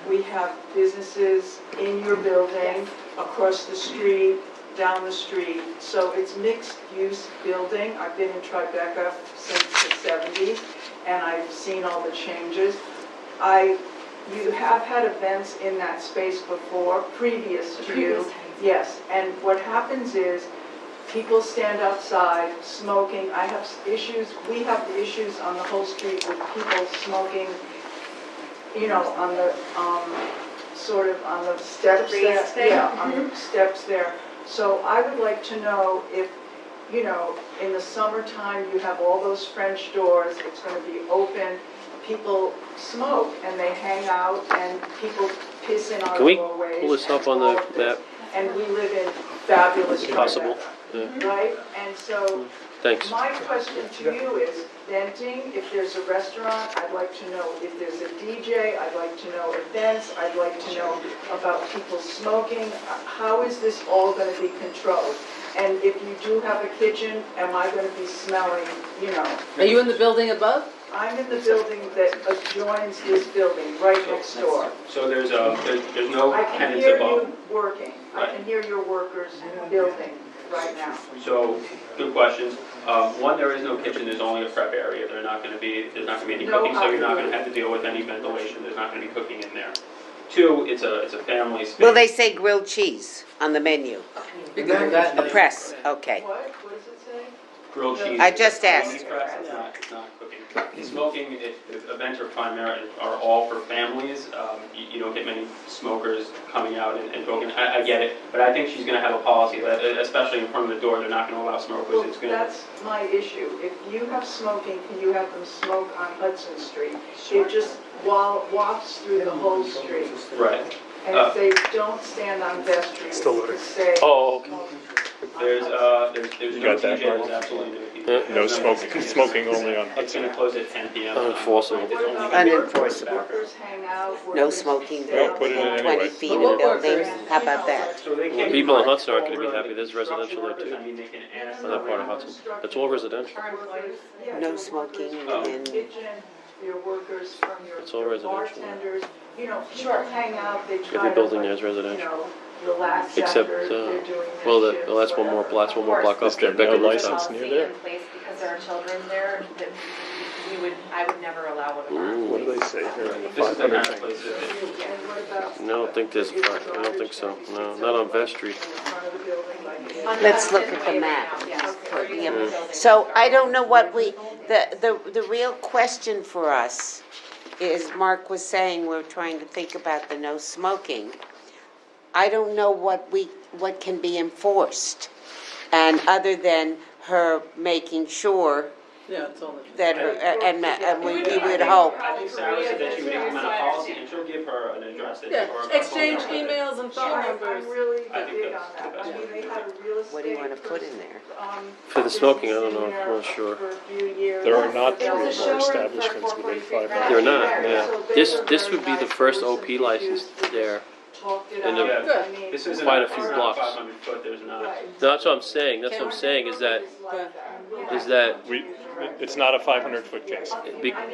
Speaker 22: We have businesses in your building, across the street, down the street. So it's mixed-use building. I've been in Tribeca since the 70s, and I've seen all the changes. You have had events in that space before, previous to you. Yes, and what happens is, people stand outside smoking. I have issues, we have issues on the whole street with people smoking, you know, on the, sort of on the steps there.
Speaker 12: Raised thing?
Speaker 22: Yeah, on the steps there. So I would like to know if, you know, in the summertime, you have all those French doors, it's gonna be open, people smoke and they hang out and people piss in our
Speaker 5: Can we
Speaker 22: doorways.
Speaker 5: pull this up
Speaker 22: and
Speaker 5: on
Speaker 22: all
Speaker 5: the
Speaker 22: of this.
Speaker 5: map?
Speaker 22: And we live in fabulous
Speaker 5: Possible.
Speaker 22: Tribeca,
Speaker 5: Yeah.
Speaker 22: right? And so,
Speaker 5: Thanks.
Speaker 22: my question to you is, venting, if there's a restaurant, I'd like to know if there's a DJ, I'd like to know events, I'd like to know about people smoking. How is this all gonna be controlled? And if you do have a kitchen, am I gonna be smelling, you know?
Speaker 18: Are you in the building above?
Speaker 22: I'm in the building that adjoins this building, right next door.
Speaker 6: So there's no
Speaker 22: I can
Speaker 6: tenants
Speaker 22: hear
Speaker 6: above.
Speaker 22: you working. I can hear your workers building right now.
Speaker 6: So, good questions. One, there is no kitchen, there's only a prep area. There's not gonna be any
Speaker 22: No
Speaker 6: cooking, so you're not gonna have to deal with any ventilation. There's not gonna be cooking in there. Two, it's a family space.
Speaker 2: Will they say grilled cheese on the menu?
Speaker 18: You can do that.
Speaker 2: A press, okay.
Speaker 22: What does it say?
Speaker 6: Grilled cheese.
Speaker 2: I just asked.
Speaker 6: It's not cooking. Smoking, events are primary, are all for families. You don't get many smokers coming out and smoking. I get it, but I think she's gonna have a policy that, especially in front of the door, they're not gonna allow smokers.
Speaker 22: Well,
Speaker 6: It's gonna.
Speaker 22: that's my issue. If you have smoking, can you have them smoke on Hudson Street? It just wafts through the whole street.
Speaker 6: Right.
Speaker 22: And if they don't stand on Vestry,
Speaker 1: Still
Speaker 22: to say.
Speaker 5: Oh, okay.
Speaker 6: There's
Speaker 1: You
Speaker 6: no
Speaker 1: got that,
Speaker 6: TJ,
Speaker 1: Mark?
Speaker 6: there's absolutely no TJ.
Speaker 5: Yeah.
Speaker 1: No smoking, smoking only on
Speaker 6: It's gonna close at 10 p.m.
Speaker 5: Unenforceable.
Speaker 6: It's only gonna be
Speaker 2: Unenforceable.
Speaker 22: Workers hang out.
Speaker 2: No
Speaker 22: workers
Speaker 2: smoking,
Speaker 22: stay
Speaker 1: Well, put it in
Speaker 22: outside.
Speaker 1: anyway.
Speaker 2: 20 feet in
Speaker 18: What
Speaker 2: building,
Speaker 18: workers?
Speaker 2: how about that?
Speaker 6: So they can't.
Speaker 5: People in Hudson aren't gonna be happy. There's residential there
Speaker 6: Construction
Speaker 5: too.
Speaker 6: workers, I mean, they can ask.
Speaker 5: On that part of Hudson. That's all residential.
Speaker 22: Yeah,
Speaker 2: No
Speaker 22: your
Speaker 2: smoking
Speaker 22: workers
Speaker 2: in-
Speaker 22: from your kitchen, your workers from
Speaker 5: It's all
Speaker 22: your
Speaker 5: residential.
Speaker 22: bartenders, you know, people hang out, they try to.
Speaker 5: Every building there is
Speaker 22: you
Speaker 5: residential.
Speaker 22: know, relax
Speaker 5: Except,
Speaker 22: after they're doing
Speaker 5: well,
Speaker 22: their
Speaker 5: well, that's
Speaker 22: shifts,
Speaker 5: one more,
Speaker 22: whatever.
Speaker 5: that's one more block up
Speaker 1: Is
Speaker 5: there.
Speaker 1: there no
Speaker 5: Becker
Speaker 1: license
Speaker 5: Rooftop.
Speaker 1: near there?
Speaker 9: In place because there are children there, that I would never allow one of that.
Speaker 1: What do they say here in the
Speaker 6: This is the kind
Speaker 1: 500
Speaker 6: of
Speaker 1: thing?
Speaker 6: place that
Speaker 22: And what about
Speaker 5: No, I don't think there's, I don't think so. No, not on Vest Street.
Speaker 22: in front of the building, like?
Speaker 2: Let's look at the map.
Speaker 9: Yes.
Speaker 2: So I don't know what the real question for us is, Mark was saying, we're trying to think about the no smoking. I don't know what can be enforced, and other than her making sure
Speaker 18: Yeah, it's all.
Speaker 2: that her, and we would hope.
Speaker 6: I think Sarah said that she would implement a policy and she'll give her an address that.
Speaker 18: Yeah,
Speaker 6: or a phone
Speaker 18: exchange
Speaker 6: number that-
Speaker 18: emails and phone numbers.
Speaker 22: I'm really
Speaker 6: I think
Speaker 22: big on
Speaker 6: that's
Speaker 22: that.
Speaker 6: the best
Speaker 22: I mean,
Speaker 6: way.
Speaker 22: they had a real estate.
Speaker 2: What do you want to put in there?
Speaker 5: For the smoking, I don't know,
Speaker 22: business
Speaker 5: I'm not sure.
Speaker 22: for a few years.
Speaker 1: There are not
Speaker 22: It
Speaker 1: three
Speaker 22: was a
Speaker 1: more
Speaker 22: showroom for
Speaker 1: establishments within 500.
Speaker 5: They're not,
Speaker 22: So
Speaker 5: yeah.
Speaker 22: they
Speaker 5: This,
Speaker 22: were
Speaker 5: this
Speaker 22: very
Speaker 5: would be the
Speaker 22: nice.
Speaker 5: first
Speaker 22: There were
Speaker 5: OP
Speaker 22: some
Speaker 5: license
Speaker 22: issues
Speaker 5: there.
Speaker 22: Talked it
Speaker 5: And
Speaker 22: out.
Speaker 5: the-
Speaker 22: I mean,
Speaker 6: This isn't
Speaker 5: Quite a
Speaker 6: it's
Speaker 5: few
Speaker 6: not
Speaker 5: blocks.
Speaker 6: 500 foot, there's not.
Speaker 22: right.
Speaker 5: No, that's what I'm saying, that's what I'm saying, is that,
Speaker 1: It's not a 500-foot case.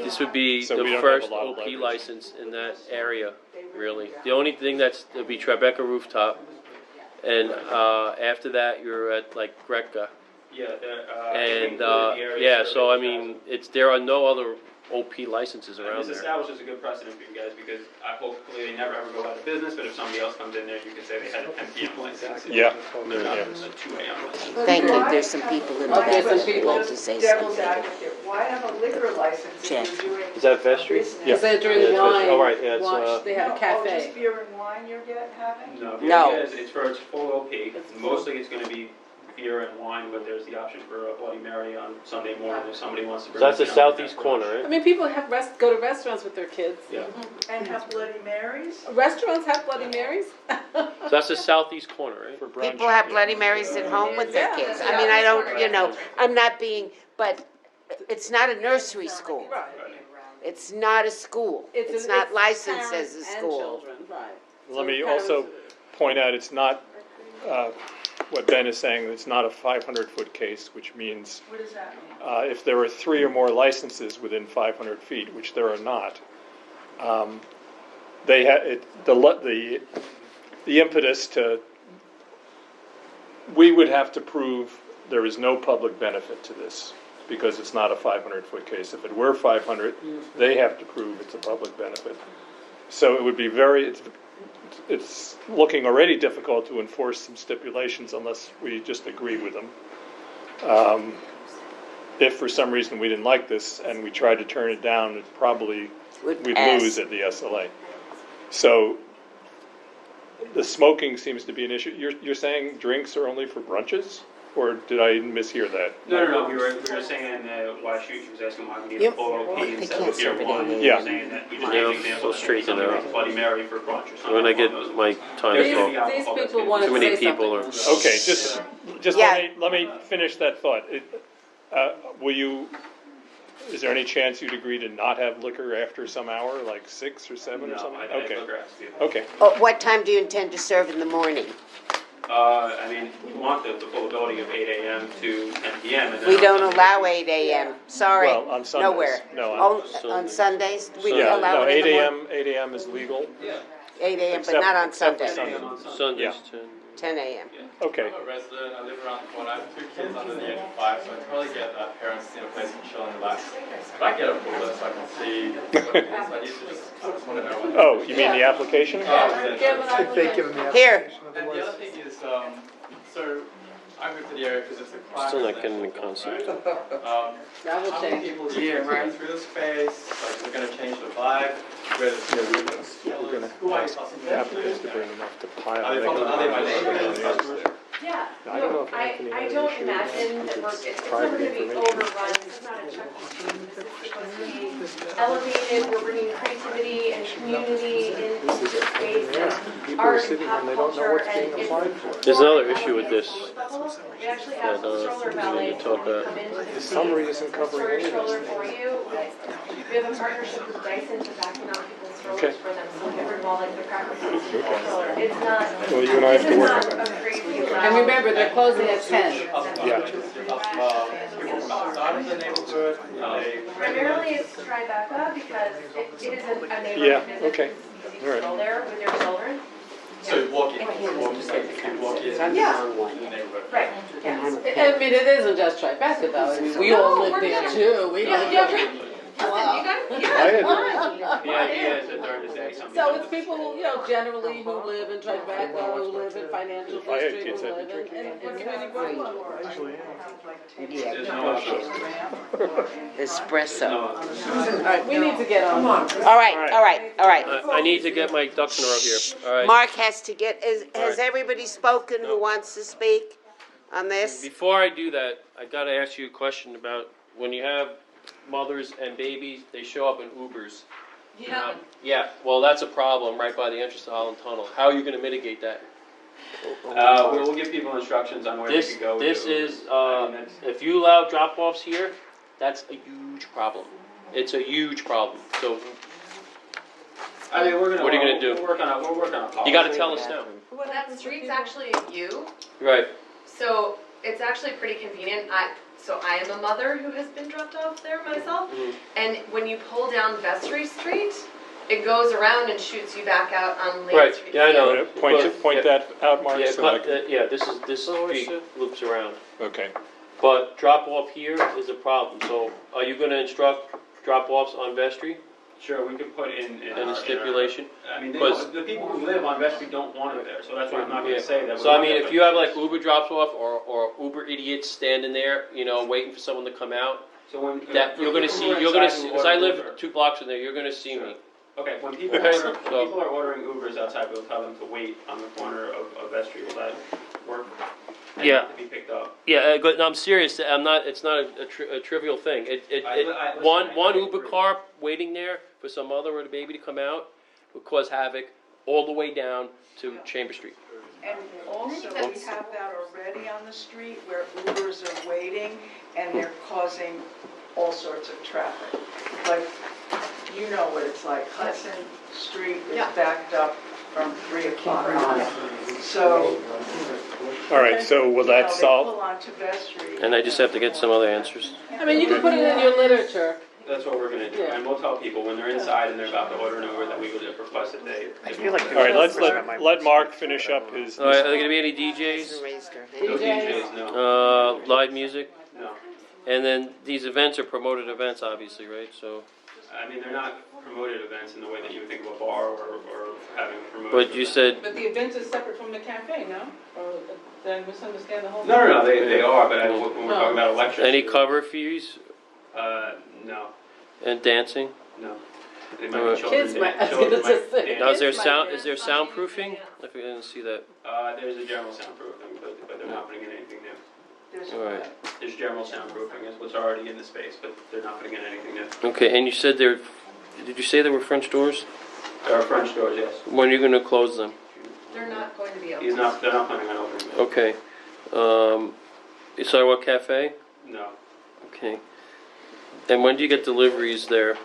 Speaker 5: this would be
Speaker 1: So we
Speaker 5: the
Speaker 1: don't have
Speaker 5: first
Speaker 1: a lot of
Speaker 5: OP
Speaker 1: leverage.
Speaker 5: license in that area, really. The only thing there'd be Tribeca Rooftop, and, after that, you're at like Greca.
Speaker 6: Yeah,
Speaker 5: And, yeah, so I mean, there are no other OP licenses
Speaker 6: And
Speaker 5: around
Speaker 6: this
Speaker 5: there.
Speaker 6: establishes a good precedent for you guys, because hopefully they never ever go out of business, but if somebody else comes in there, you can say they had a 10 PM license.
Speaker 1: Yeah.
Speaker 6: They're not
Speaker 1: Yeah.
Speaker 6: a 2 AM license.
Speaker 2: Thank you, there's some people in the
Speaker 18: Okay,
Speaker 2: back
Speaker 18: some
Speaker 2: that would
Speaker 18: people.
Speaker 2: like to say
Speaker 22: Devil's
Speaker 2: something.
Speaker 22: advocate, why have a liquor license if
Speaker 2: Check.
Speaker 22: you're doing
Speaker 5: Is that Vest Street?
Speaker 22: business?
Speaker 18: Because they're
Speaker 5: Yeah,
Speaker 18: doing
Speaker 5: it's
Speaker 18: wine,
Speaker 5: Vest- oh, right, yeah, it's,
Speaker 18: watch, they have a
Speaker 22: No, oh, just
Speaker 18: cafe.
Speaker 22: beer and wine you're having?
Speaker 6: No,
Speaker 2: No.
Speaker 6: because it's for its full OP. Mostly it's gonna be beer and wine, but there's the option for a Bloody Mary on Sunday morning if somebody wants to bring.
Speaker 5: So that's
Speaker 6: it
Speaker 5: the
Speaker 6: down.
Speaker 5: southeast corner,
Speaker 18: I
Speaker 5: right?
Speaker 18: mean, people have go to restaurants with their kids.
Speaker 6: Yeah.
Speaker 22: And have Bloody Marys?
Speaker 18: Restaurants have Bloody Marys?
Speaker 5: So that's the southeast corner, right?
Speaker 1: For brunch.
Speaker 2: People have Bloody Marys at home with their
Speaker 18: Yeah.
Speaker 2: kids. I mean, I don't, I'm not being, but it's not a nursery school.
Speaker 18: Right.
Speaker 2: It's not a school. It's not licensed as a
Speaker 18: parents and
Speaker 2: school.
Speaker 18: children, right.
Speaker 1: Let me
Speaker 18: So
Speaker 1: also
Speaker 18: parents-
Speaker 1: point out, it's not, what Ben is saying, it's not a 500-foot case, which means
Speaker 22: What does that mean?
Speaker 1: if there are 3 or more licenses within 500 feet, which there are not, the impetus to, we would have to prove there is no public benefit to this, because it's not a 500-foot case. If it were 500, they have to prove it's a public benefit. So it would be it's looking already difficult to enforce some stipulations unless we just agree with them. If for some reason we didn't like this and we tried to turn it down, we'd
Speaker 2: pass.
Speaker 1: lose at the SLA. So the smoking seems to be an issue. You're saying drinks are only for brunches? Or did I mishear that?
Speaker 6: No, we were saying why she was asking why we need a full OP instead of beer and wine. We
Speaker 1: Yeah.
Speaker 6: were saying that we just
Speaker 5: Yeah,
Speaker 6: gave an example
Speaker 5: so
Speaker 6: of
Speaker 5: straighten
Speaker 6: something
Speaker 5: it
Speaker 6: like
Speaker 5: out.
Speaker 6: Bloody Mary for brunch or something.
Speaker 5: When I get
Speaker 6: along those
Speaker 5: my
Speaker 6: lines.
Speaker 5: time
Speaker 6: There's
Speaker 5: is
Speaker 6: gonna be
Speaker 5: up.
Speaker 6: alcohol
Speaker 18: These
Speaker 6: that's
Speaker 18: people
Speaker 6: gonna be-
Speaker 18: wanted
Speaker 5: Too many
Speaker 18: say
Speaker 5: people are.
Speaker 1: Okay, just
Speaker 2: Yeah.
Speaker 1: let me finish that thought. Is there any chance you'd agree to not have liquor after some hour, like 6 or 7 or
Speaker 6: No,
Speaker 1: something?
Speaker 6: I
Speaker 1: Okay,
Speaker 6: think liquor has to be.
Speaker 1: okay.
Speaker 2: What time do you intend to serve in the morning?
Speaker 6: I mean, we want the full ability of 8 AM to 10 PM. And then
Speaker 2: We
Speaker 6: on
Speaker 2: don't
Speaker 6: Sundays,
Speaker 2: allow
Speaker 6: we-
Speaker 2: 8 AM, sorry,
Speaker 1: Well, on Sundays.
Speaker 2: nowhere.
Speaker 1: No,
Speaker 2: On Sundays, we
Speaker 1: Yeah,
Speaker 2: allow
Speaker 1: no,
Speaker 2: it in
Speaker 1: 8
Speaker 2: the morning.
Speaker 1: AM, 8 AM is legal.
Speaker 2: 8 AM, but
Speaker 1: Except-
Speaker 2: not on
Speaker 1: except for
Speaker 2: Sunday.
Speaker 1: Sunday.
Speaker 5: Sundays,
Speaker 1: Yeah.
Speaker 2: 10 AM.
Speaker 1: Okay.
Speaker 13: I'm a resident, I live around the corner, I have 2 kids under the age of 5, so I totally get that parents need a place to chill and relax. But I get a ruler so I can see what it is, I used to just, I just want to know what.
Speaker 1: Oh, you mean the application?
Speaker 21: If they give them the
Speaker 2: Here.
Speaker 21: application,
Speaker 13: And the
Speaker 21: otherwise.
Speaker 13: other thing is, so I moved to the area because it's a prime
Speaker 5: Still not getting the
Speaker 13: residential
Speaker 5: concept.
Speaker 13: zone, right?
Speaker 18: That will
Speaker 13: How many
Speaker 18: change.
Speaker 13: people do you run through the space, like, we're gonna change the vibe, where the
Speaker 1: We're gonna
Speaker 13: who are you
Speaker 1: ask
Speaker 13: talking
Speaker 1: the
Speaker 13: to?
Speaker 1: applicants to bring enough to pile.
Speaker 13: Are they
Speaker 1: make
Speaker 13: from,
Speaker 1: a
Speaker 13: are they my
Speaker 1: pile.
Speaker 13: neighbors, customers?
Speaker 11: Yeah,
Speaker 1: I don't know if
Speaker 11: no,
Speaker 1: Anthony
Speaker 11: I
Speaker 1: had an
Speaker 11: don't
Speaker 1: issue.
Speaker 11: imagine that it's never
Speaker 1: private
Speaker 11: gonna be
Speaker 1: information.
Speaker 11: overrun, it's not a Chuck E. Cheese. This is supposed to be elevated, we're bringing creativity and community into the space, and art and pop culture, and it's.
Speaker 5: There's another issue with this.
Speaker 11: We actually have
Speaker 5: that,
Speaker 11: stroller
Speaker 5: we
Speaker 11: valet,
Speaker 5: need to
Speaker 11: so
Speaker 5: talk
Speaker 11: when you
Speaker 5: about.
Speaker 11: come into the
Speaker 1: The
Speaker 11: space,
Speaker 1: summary isn't
Speaker 11: it's
Speaker 1: covering
Speaker 11: for a
Speaker 1: any of
Speaker 11: stroller
Speaker 1: this.
Speaker 11: for you. We have a partnership with Dyson to vacuum out people's
Speaker 1: Okay.
Speaker 11: strollers for them, so we bring all like the cracker pieces in the stroller. It's not,
Speaker 1: Well, you and I have to work on
Speaker 11: this is
Speaker 1: that.
Speaker 11: not a crazy loud.
Speaker 18: And remember, they're closing at 10.
Speaker 1: Yeah.
Speaker 13: People from outside of the neighborhood, they.
Speaker 11: Primarily it's Tribeca because it is a
Speaker 1: Yeah,
Speaker 11: neighborhood business.
Speaker 1: okay.
Speaker 11: It's easy
Speaker 1: All right.
Speaker 11: to go there with your children.
Speaker 13: So you walk in, like, you walk in.
Speaker 11: Yeah.
Speaker 13: In the neighborhood.
Speaker 11: Right, yes.
Speaker 18: I mean, it isn't just Tribeca though, I mean, we all
Speaker 11: No,
Speaker 18: live
Speaker 11: we're
Speaker 18: there
Speaker 11: good.
Speaker 18: too, we
Speaker 11: Yeah,
Speaker 18: live
Speaker 11: yeah,
Speaker 18: there.
Speaker 11: right. Listen, you guys,
Speaker 1: I
Speaker 11: yeah,
Speaker 1: had-
Speaker 11: fun.
Speaker 6: The idea is that during the day, somebody.
Speaker 18: So it's people, you know, generally who live in Tribeca, who live in financial
Speaker 1: If I had
Speaker 18: district,
Speaker 1: kids,
Speaker 18: who
Speaker 1: I'd be
Speaker 18: live
Speaker 1: drinking.
Speaker 18: in community Brooklyn.
Speaker 2: Yeah,
Speaker 6: There's no
Speaker 2: espresso.
Speaker 18: Alright, we need to get on.
Speaker 2: All right, all right, all right.
Speaker 5: I need to get my ducks in a row here, all right?
Speaker 2: Mark has to get, has
Speaker 5: right.
Speaker 2: everybody spoken who wants to speak on this?
Speaker 5: Before I do that, I gotta ask you a question about when you have mothers and babies, they show up in Ubers. Yeah, well, that's a problem right by the entrance to Holland Tunnel. How are you gonna mitigate that?
Speaker 6: We'll give people instructions on where they
Speaker 5: This,
Speaker 6: can go.
Speaker 5: this
Speaker 6: to.
Speaker 5: is,
Speaker 6: I mean, that's-
Speaker 5: if you allow drop-offs here, that's a huge problem. It's a huge problem, so
Speaker 6: I mean, we're gonna.
Speaker 5: What are you gonna do?
Speaker 6: We'll work on a policy.
Speaker 5: you gotta tell us now.
Speaker 12: Well, that street's actually you,
Speaker 5: Right,
Speaker 12: so it's actually pretty convenient. So I am a mother who has been dropped off there myself.
Speaker 5: Mhm.
Speaker 12: And when you pull down Vestry Street, it goes around and shoots you back out on Lake
Speaker 5: right,
Speaker 12: Street.
Speaker 5: yeah, I know.
Speaker 1: Point that out, Mark,
Speaker 5: Yeah,
Speaker 1: so I can,
Speaker 5: yeah, this street loops around.
Speaker 1: okay.
Speaker 5: But drop-off here is a problem, so are you gonna instruct drop-offs on Vestry
Speaker 6: Sure, we could put in.
Speaker 5: and a stipulation?
Speaker 6: I mean,
Speaker 5: Because-
Speaker 6: the people who live on Vestry don't want it there, so that's why I'm not
Speaker 5: Yeah.
Speaker 6: gonna say that.
Speaker 5: So I mean, if you have like Uber drops off or Uber idiots standing there, you know, waiting for someone to come out,
Speaker 6: So when.
Speaker 5: that you're gonna see, because I live 2 blocks from there, you're gonna see me.
Speaker 6: Okay, when people
Speaker 5: Okay,
Speaker 6: order,
Speaker 5: so-
Speaker 6: people are ordering Ubers outside, we'll tell them to wait on the corner of Vestry, will that work? And
Speaker 5: Yeah.
Speaker 6: To be picked up.
Speaker 5: Yeah, but no, I'm serious, I'm not, it's not a trivial thing. One Uber car waiting there for some mother or the baby to come out would cause havoc all the way down to Chamber Street.
Speaker 22: And also, we have that already on the street where Ubers are waiting and they're causing all sorts of traffic. Like, you know what it's like, Hudson Street is backed up from 3 o'clock on. So.
Speaker 1: All right, so will that
Speaker 22: They
Speaker 1: solve?
Speaker 22: pull onto Vestry.
Speaker 5: And I just have to get some other answers.
Speaker 18: I mean, you can put it in your literature.
Speaker 6: That's what we're gonna do,
Speaker 18: Yeah.
Speaker 6: and we'll tell people when they're inside and they're about to order an Uber that we would request that they.
Speaker 1: All right, let Mark finish up his.
Speaker 5: All right, are there gonna be any DJs?
Speaker 6: No DJs, no.
Speaker 5: Live music?
Speaker 6: No.
Speaker 5: And then these events are promoted events, obviously, right? So,
Speaker 6: I mean, they're not promoted events in the way that you would think of a bar or having a promoted.
Speaker 5: but you said,
Speaker 10: But the events are separate from the cafe, no? Or did I misunderstand the whole thing?
Speaker 6: No, they are, but when we're talking about electric.
Speaker 5: any cover fees
Speaker 6: No,
Speaker 5: and dancing?
Speaker 6: no. They might
Speaker 5: Alright.
Speaker 6: be children.
Speaker 18: Kids might- I was
Speaker 6: children
Speaker 18: gonna
Speaker 6: might
Speaker 18: say.
Speaker 6: dance.
Speaker 5: Now, is there
Speaker 18: Kids might
Speaker 5: sound,
Speaker 18: dance.
Speaker 5: is there soundproofing? I didn't see that.
Speaker 6: There's a general soundproofing, but they're not putting in anything new.
Speaker 22: There's
Speaker 5: All right.
Speaker 6: There's general soundproofing, is what's already in the space, but they're not putting in anything new.
Speaker 5: Okay, and you said there, did you say there were French doors?
Speaker 6: There are French doors, yes.
Speaker 5: When are you gonna close them?
Speaker 12: They're not going to be open.
Speaker 6: They're not planning on opening them.
Speaker 5: Okay. Sidewalk Cafe?
Speaker 6: No.
Speaker 5: Okay. And when do you get deliveries there?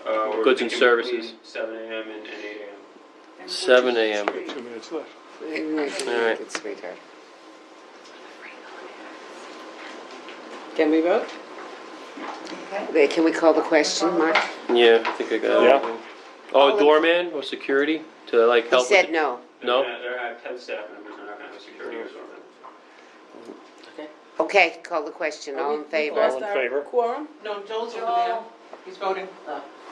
Speaker 6: We're
Speaker 5: Goods and
Speaker 6: thinking
Speaker 5: services.
Speaker 6: between 7 a.m. and 8 a.m.
Speaker 5: 7 a.m.
Speaker 1: 2 minutes left.
Speaker 5: All right.
Speaker 2: Good sweetheart.
Speaker 18: Can we vote?
Speaker 2: Can we call the question, Mark?
Speaker 5: Yeah, I think I got
Speaker 1: Yeah.
Speaker 5: everything. Oh, doorman or security to like
Speaker 2: He
Speaker 5: help with
Speaker 2: said
Speaker 5: the-
Speaker 2: no.
Speaker 5: No?
Speaker 6: They're at 10 staff members, they're not gonna have security or something.
Speaker 2: Okay, call the question, all in favor?
Speaker 18: Lost our Quorum?
Speaker 10: No, Joel's over there. He's voting.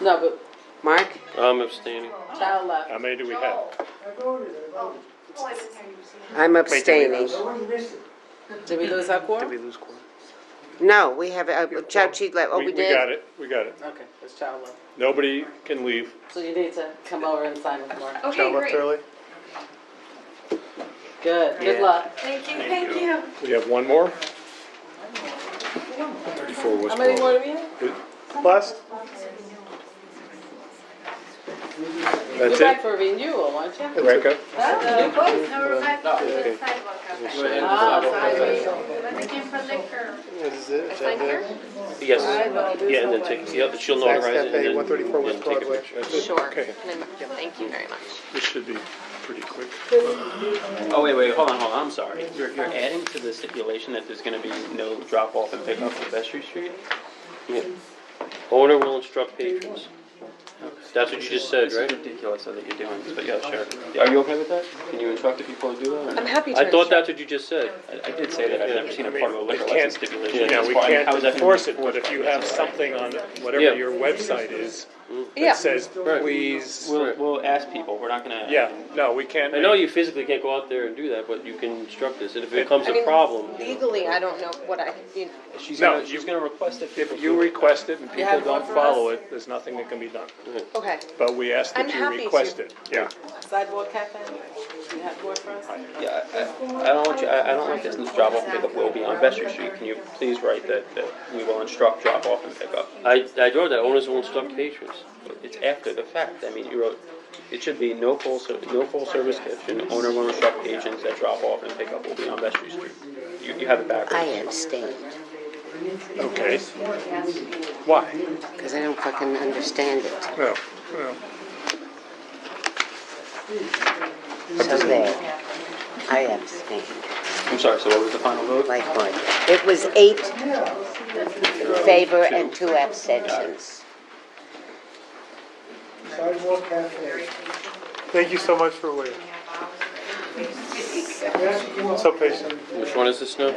Speaker 18: No, but
Speaker 2: Mark?
Speaker 5: I'm abstaining.
Speaker 18: child left.
Speaker 1: How many do we have?
Speaker 21: I voted.
Speaker 9: Oh, I didn't hear you say that.
Speaker 2: I'm abstaining.
Speaker 21: Nobody missed it.
Speaker 18: Did we lose our quorum?
Speaker 1: lose quorum?
Speaker 2: No, we have, Chowchi left, oh, we
Speaker 1: We
Speaker 2: did?
Speaker 1: got it, we got it.
Speaker 18: Okay, it's child left.
Speaker 1: Nobody can leave.
Speaker 18: So you need to come over and sign with Mark.
Speaker 9: Okay,
Speaker 4: Child left
Speaker 9: great.
Speaker 4: early.
Speaker 18: Good, good
Speaker 2: Yeah.
Speaker 18: luck.
Speaker 9: Thank you, thank you.
Speaker 1: We have one more? 34 was
Speaker 18: How many more do we have?
Speaker 4: Last?
Speaker 1: That's
Speaker 18: You're back
Speaker 1: it?
Speaker 18: for renewal, aren't you?
Speaker 1: Rebecca?
Speaker 11: Number 5, the sidewalk cafe.
Speaker 18: Ah, sorry.
Speaker 11: Looking for liquor.
Speaker 17: What is it?
Speaker 11: I find her.
Speaker 5: Yes. Yeah, and then take, yeah, she'll
Speaker 17: Saks
Speaker 5: notarize it
Speaker 17: Cafe,
Speaker 5: and then,
Speaker 17: 134 West
Speaker 5: and take a
Speaker 17: Broadway.
Speaker 5: picture.
Speaker 1: That's it?
Speaker 12: Sure.
Speaker 1: Okay,
Speaker 12: Thank you very much.
Speaker 1: this should be pretty quick.
Speaker 6: Oh, wait, hold on, I'm sorry. You're adding to the stipulation that there's gonna be no drop-off and pickup on Vestry Street?
Speaker 5: Yeah. Owner will instruct patrons. That's what you just said,
Speaker 6: It's
Speaker 5: right?
Speaker 6: ridiculous that you're doing this, but yeah, sure. Are you okay with that? Can you instruct the people to do that?
Speaker 12: I'm happy to.
Speaker 5: I thought that's what you just said.
Speaker 6: I did say that, I've never seen a part of a liquor
Speaker 1: We can't-
Speaker 6: license stipulation.
Speaker 1: Yeah,
Speaker 6: as
Speaker 1: we
Speaker 6: far- I mean,
Speaker 1: can't
Speaker 6: how is that gonna
Speaker 1: enforce
Speaker 6: be
Speaker 1: it, but if you
Speaker 6: enforced?
Speaker 1: have something on whatever
Speaker 5: Yeah.
Speaker 1: your website is
Speaker 12: Yeah.
Speaker 1: that says,
Speaker 5: Right.
Speaker 1: please,
Speaker 6: We'll ask people, we're not gonna.
Speaker 1: yeah, no, we can't.
Speaker 5: I know you physically can't go out there and do that, but you can instruct us, and if it becomes
Speaker 12: I
Speaker 5: a
Speaker 12: mean,
Speaker 5: problem.
Speaker 12: Legally, I don't know what
Speaker 6: She's
Speaker 1: No,
Speaker 6: gonna, she's gonna request it.
Speaker 1: If you request it and people
Speaker 18: have one
Speaker 1: don't
Speaker 18: for
Speaker 1: follow
Speaker 18: us?
Speaker 1: it, there's nothing that can be done.
Speaker 12: okay.
Speaker 1: But we ask that
Speaker 12: I'm
Speaker 1: you
Speaker 12: happy to.
Speaker 1: request it, yeah.
Speaker 18: Sidewalk cafe? Do you have more for us?
Speaker 6: Yeah, I don't want you, I don't like this drop-off and pickup will be on Vestry Street. Can you please write that we will instruct drop-off and pickup?
Speaker 5: I wrote that owners will instruct patrons.
Speaker 6: It's after the fact. I mean, you wrote, it should be no full-service kitchen. Owner will instruct patrons that drop-off and pickup will be on Vestry Street. You have it backwards.
Speaker 2: I abstained,
Speaker 1: Okay. Why?
Speaker 2: because I don't fucking understand it.
Speaker 1: Well,
Speaker 2: So there, I abstained,
Speaker 6: I'm sorry, so what was the final vote?
Speaker 2: like what? It was 8 in favor and 2 abstentions.
Speaker 21: Sidewalk cafe.
Speaker 4: Thank you so much for waiting. So patient.
Speaker 5: Which one is this now?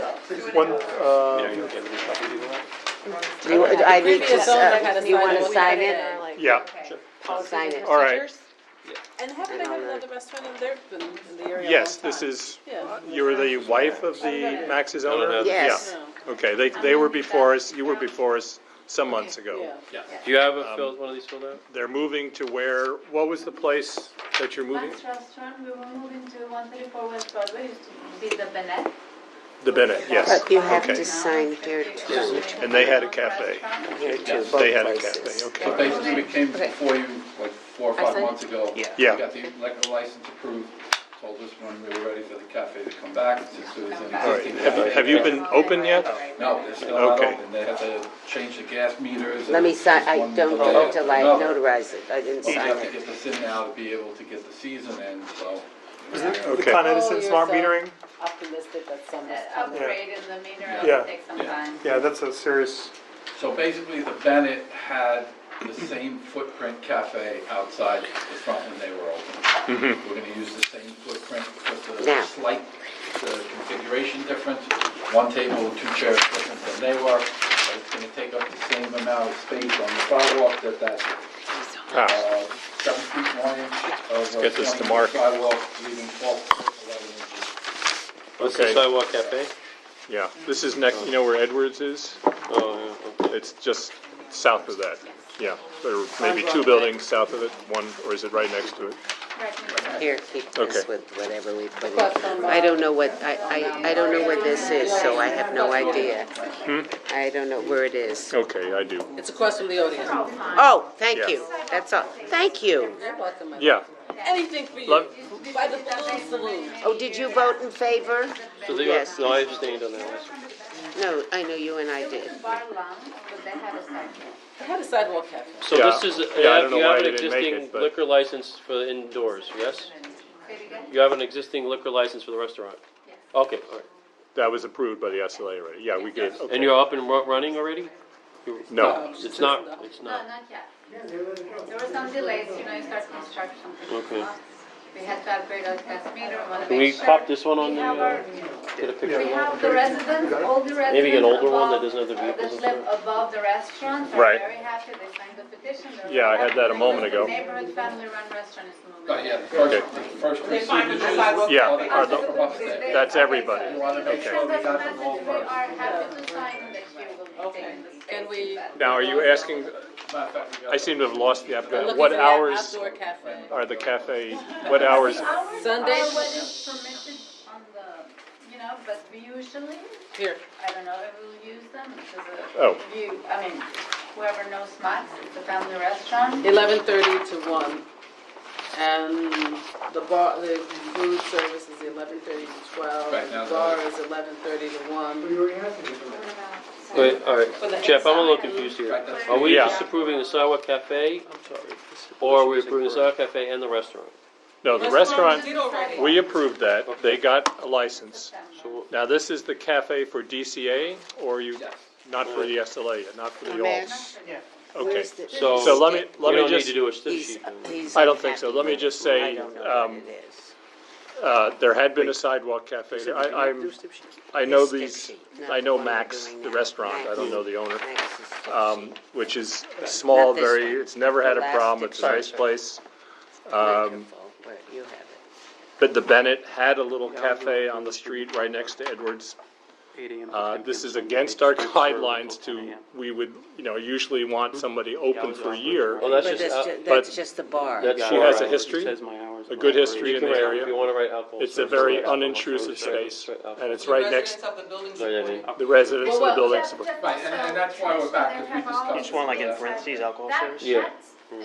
Speaker 4: One,
Speaker 6: You know, you don't get any copy of that?
Speaker 2: Do you, I need to,
Speaker 18: Previous owner had a
Speaker 2: you want to
Speaker 18: sidewalk
Speaker 2: sign
Speaker 18: cafe,
Speaker 2: it?
Speaker 18: like,
Speaker 1: yeah,
Speaker 2: I'll sign it.
Speaker 1: all right.
Speaker 18: And haven't they had another restaurant in there, in the area? a
Speaker 1: Yes,
Speaker 18: long
Speaker 1: this
Speaker 18: time?
Speaker 1: is,
Speaker 18: Yeah.
Speaker 1: you're the wife of the Max's owner?
Speaker 2: Yes.
Speaker 1: Yeah. Okay, they were before us, you were before us some months ago.
Speaker 18: Yeah.
Speaker 5: Do you have one of these filled out?
Speaker 1: They're moving to where, what was the place that you're moving?
Speaker 11: Max Restaurant, we were moving to 134 West Broadway, used to be the Bennett.
Speaker 1: The Bennett, yes.
Speaker 2: But you have
Speaker 1: Okay.
Speaker 2: to sign here too.
Speaker 1: And they had a cafe. They had a cafe,
Speaker 7: So
Speaker 1: okay.
Speaker 7: basically, we came before you like 4 or 5 months ago.
Speaker 1: Yeah.
Speaker 7: We got the liquor license approved, told us when we were ready for the cafe to come back, since there was an
Speaker 1: All right,
Speaker 7: existing cafe.
Speaker 1: have you been open yet?
Speaker 7: No, they're still not
Speaker 1: Okay.
Speaker 7: open, they have to change the gas meters.
Speaker 2: Let me
Speaker 7: and
Speaker 2: sign, I
Speaker 7: one
Speaker 2: don't
Speaker 7: delay
Speaker 2: vote
Speaker 7: after
Speaker 2: till I
Speaker 7: another.
Speaker 2: notarize it, I didn't
Speaker 7: We
Speaker 2: sign
Speaker 7: have to
Speaker 2: it.
Speaker 7: get this in now to be able to get the season in, so.
Speaker 1: Okay.
Speaker 4: Con Edison
Speaker 18: Oh,
Speaker 4: smart
Speaker 18: you're so
Speaker 4: metering?
Speaker 18: Optimistic that summer's coming.
Speaker 11: Upgrade in the meter,
Speaker 4: Yeah.
Speaker 11: it'll take some time.
Speaker 4: Yeah, that's a serious,
Speaker 7: So basically, the Bennett had the same footprint cafe outside the front when they were open. We're gonna use the same footprint, just
Speaker 2: Now.
Speaker 7: a slight configuration difference. One table, 2 chairs different than they were, but it's gonna take up the same amount of space on the sidewalk that
Speaker 1: Ah,
Speaker 7: 7 feet 1 inch of
Speaker 1: get this to
Speaker 7: 20
Speaker 1: Mark.
Speaker 7: sidewalk, leaving 12 foot 11 inches.
Speaker 5: What's the
Speaker 1: Okay.
Speaker 5: sidewalk cafe?
Speaker 1: yeah, this is next, you know where Edwards is?
Speaker 5: Oh, yeah.
Speaker 1: It's just south of that, yeah. There are maybe 2 buildings south of it, one, or is it right next to it?
Speaker 2: Here, keep this
Speaker 1: Okay.
Speaker 2: with whatever we put in. I don't know what, I don't know where this is, so I have no idea. I don't know where it is.
Speaker 1: Okay, I do.
Speaker 18: It's across from the audience.
Speaker 2: Oh, thank
Speaker 1: Yeah.
Speaker 2: you, that's all, thank you.
Speaker 18: You're welcome. my
Speaker 1: Yeah,
Speaker 18: love. Anything for you.
Speaker 1: Love-
Speaker 18: By the Balloon Saloon.
Speaker 2: Oh, did you vote in favor?
Speaker 5: So they,
Speaker 2: Yes.
Speaker 5: no, I abstained on that last one.
Speaker 2: No, I know you and I did.
Speaker 11: Bar Lounge, but they have a second.
Speaker 18: I had a sidewalk cafe.
Speaker 5: So
Speaker 1: Yeah.
Speaker 5: this is,
Speaker 1: Yeah, I don't know
Speaker 5: you
Speaker 1: why
Speaker 5: have
Speaker 1: they
Speaker 5: an
Speaker 1: didn't make
Speaker 5: existing
Speaker 1: it, but-
Speaker 5: liquor license for the indoors, yes? You have an existing liquor license for the restaurant?
Speaker 11: Yes.
Speaker 5: Okay, all right.
Speaker 1: That was approved by the SLA already. Yeah, we did. Okay.
Speaker 5: And you're up and running already?
Speaker 1: No.
Speaker 5: It's not, it's
Speaker 11: No,
Speaker 5: not.
Speaker 11: not yet. There were some delays, you know, you start construction.
Speaker 5: Okay.
Speaker 11: We had to upgrade our gas meter, we wanna
Speaker 5: Can we
Speaker 11: make sure.
Speaker 5: pop this one on
Speaker 11: We
Speaker 5: the,
Speaker 11: have our,
Speaker 5: get a picture
Speaker 11: we
Speaker 5: of
Speaker 11: have
Speaker 5: that?
Speaker 11: the residents, all the residents.
Speaker 5: Maybe an older one that
Speaker 11: above-
Speaker 5: doesn't have the vehicles
Speaker 11: That
Speaker 5: and
Speaker 11: live
Speaker 5: stuff?
Speaker 11: above the restaurant, are
Speaker 1: Right.
Speaker 11: very happy, they signed the petition. They're
Speaker 1: Yeah, I
Speaker 11: very
Speaker 1: had that a
Speaker 11: happy.
Speaker 1: moment ago.
Speaker 11: The neighborhood family-run restaurant is moving.
Speaker 7: Oh, yeah,
Speaker 1: Okay.
Speaker 7: the first
Speaker 10: They
Speaker 7: three
Speaker 10: find the
Speaker 7: signatures.
Speaker 10: sidewalk.
Speaker 1: Yeah,
Speaker 7: Are the-
Speaker 1: are
Speaker 7: are
Speaker 1: the-
Speaker 7: from upstairs.
Speaker 1: That's everybody.
Speaker 7: You wanna make
Speaker 1: Okay.
Speaker 7: sure we
Speaker 11: Send us a
Speaker 7: got them all
Speaker 11: message, we
Speaker 7: first.
Speaker 11: are happy to sign that you will be
Speaker 18: Okay.
Speaker 11: taking the space.
Speaker 18: Can we-
Speaker 1: Now, are you asking,
Speaker 7: Matter of fact, we got
Speaker 1: I seem to have lost the
Speaker 18: We're
Speaker 1: applicant.
Speaker 18: looking
Speaker 1: What
Speaker 18: for that
Speaker 1: hours
Speaker 18: outdoor cafe.
Speaker 1: are the cafe, what hours?
Speaker 11: The hours
Speaker 18: Sunday?
Speaker 11: are what is permitted on the, you know, but we usually,
Speaker 18: Here.
Speaker 11: I don't know if we'll use them, because
Speaker 1: Oh.
Speaker 11: you, I mean, whoever knows Max, it's a family restaurant.
Speaker 18: 11:30 to 1. And the bar, the food service is 11:30 to 12.
Speaker 7: Right, now
Speaker 18: The bar
Speaker 7: the-
Speaker 18: is 11:30 to 1.
Speaker 21: We already have to do
Speaker 11: What
Speaker 21: that.
Speaker 11: about
Speaker 5: Wait, all
Speaker 18: For the
Speaker 5: right. Jeff, I'm a little
Speaker 18: inside.
Speaker 5: confused here.
Speaker 7: Right, that's-
Speaker 5: Are we
Speaker 1: Yeah.
Speaker 5: just approving the Sidewalk Cafe, or are we approving the Sidewalk Cafe and the restaurant?
Speaker 1: No, the
Speaker 18: we
Speaker 1: restaurant,
Speaker 18: did already.
Speaker 1: we approved that. They got a license.
Speaker 5: So,
Speaker 1: Now, this is the cafe for DCA, or you,
Speaker 7: Yes.
Speaker 1: not for the SLA, not for the all?
Speaker 2: Ramesh,
Speaker 1: Okay.
Speaker 2: where's the?
Speaker 5: So-
Speaker 1: So let me
Speaker 5: we don't need
Speaker 1: just,
Speaker 5: to do a stiff
Speaker 2: He's-
Speaker 5: sheet. then.
Speaker 2: he's
Speaker 1: I don't think so.
Speaker 2: unhappy
Speaker 1: Let me
Speaker 2: with
Speaker 1: just
Speaker 2: it.
Speaker 1: say,
Speaker 2: I don't know what it is.
Speaker 1: there had been a sidewalk cafe. there. I know
Speaker 2: It's
Speaker 1: these,
Speaker 2: stiff sheet, not
Speaker 1: I know
Speaker 2: the one we're
Speaker 1: Max,
Speaker 2: doing
Speaker 1: the
Speaker 2: now.
Speaker 1: restaurant. I don't know the owner.
Speaker 2: Max is stiff sheet.
Speaker 1: Which is small,
Speaker 2: Not this
Speaker 1: very,
Speaker 2: one.
Speaker 1: it's never had a
Speaker 2: The last
Speaker 1: problem. It's a nice
Speaker 2: picture.
Speaker 1: place.
Speaker 2: Wonderful, where you have it.
Speaker 1: But the Bennett had a little cafe on the street right next to Edwards. This is against our guidelines to, we would, usually want somebody open for a year.
Speaker 5: Well, that's
Speaker 2: But
Speaker 5: just,
Speaker 2: that's just the bar.
Speaker 5: that's
Speaker 1: She has a
Speaker 5: for-
Speaker 1: history, a good history in the
Speaker 5: If
Speaker 1: area.
Speaker 5: you wanna write alcohol.
Speaker 1: It's a
Speaker 5: service,
Speaker 1: very
Speaker 5: write alcohol
Speaker 1: unintrusive
Speaker 5: service,
Speaker 1: space,
Speaker 5: write alcohol
Speaker 1: and it's
Speaker 18: The
Speaker 1: right
Speaker 18: residents
Speaker 1: next,
Speaker 18: of the building
Speaker 5: Right, I
Speaker 18: support.
Speaker 1: the residents of the
Speaker 18: Well,
Speaker 1: building.
Speaker 7: Right, and that's why we're back, because we discussed.
Speaker 3: Each one like in
Speaker 7: that.
Speaker 3: parentheses, alcohol
Speaker 11: That-
Speaker 3: service?
Speaker 5: Yeah.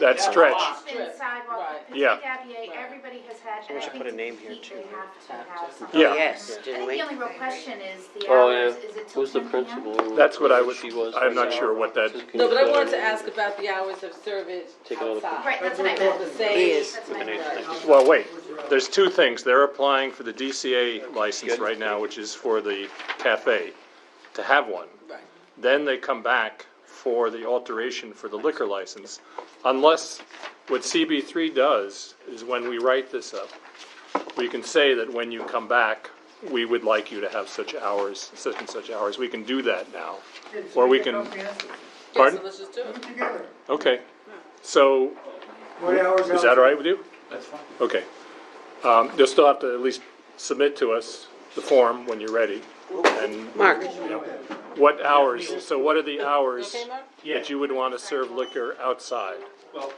Speaker 1: That's stretch.
Speaker 11: Thin sidewalk,
Speaker 18: Right.
Speaker 11: Petit
Speaker 1: Yeah.
Speaker 11: Gabier, everybody has had,
Speaker 3: So
Speaker 11: and
Speaker 3: we
Speaker 11: I
Speaker 3: should
Speaker 11: think
Speaker 3: put a
Speaker 11: to
Speaker 3: name here,
Speaker 11: compete,
Speaker 3: too.
Speaker 11: they have to have something.
Speaker 1: Yeah.
Speaker 2: Oh, Yes,
Speaker 11: I
Speaker 2: didn't
Speaker 11: think
Speaker 2: we?
Speaker 11: the only real question is the
Speaker 5: Oh,
Speaker 11: hours,
Speaker 5: yeah.
Speaker 11: is it till
Speaker 5: Who's the
Speaker 11: 10 p.m.?
Speaker 5: principal?
Speaker 1: That's what I was,
Speaker 5: She was
Speaker 1: I'm not
Speaker 5: right
Speaker 1: sure
Speaker 5: now.
Speaker 1: what that,
Speaker 5: Can
Speaker 18: No,
Speaker 5: you
Speaker 18: but I
Speaker 5: put
Speaker 18: wanted
Speaker 5: that
Speaker 18: to
Speaker 5: in?
Speaker 18: ask about the hours of service
Speaker 5: Take another
Speaker 18: outside.
Speaker 11: Right, that's what I
Speaker 18: They're
Speaker 11: meant.
Speaker 18: the same.
Speaker 2: Yes.
Speaker 11: That's my question.
Speaker 1: well, wait, there's two things. They're applying for the DCA license right now, which is for the cafe, to have one.
Speaker 18: Right.
Speaker 1: Then they come back for the alteration for the liquor license, unless, what CB3 does is when we write this up, we can say that when you come back, we would like you to have such hours, such and such hours. We can do that now. Or we can,
Speaker 18: Yeah,
Speaker 1: pardon?
Speaker 18: so let's just do it.
Speaker 21: Together.
Speaker 1: Okay, so,
Speaker 21: What hours?
Speaker 1: is that all right with you?
Speaker 7: That's fine.
Speaker 1: Okay. You'll still have to at least submit to us the form when you're ready. And
Speaker 2: Mark,
Speaker 1: what hours, so what are the hours
Speaker 18: Okay, Mark?
Speaker 1: that you would want to serve liquor outside?
Speaker 3: Well,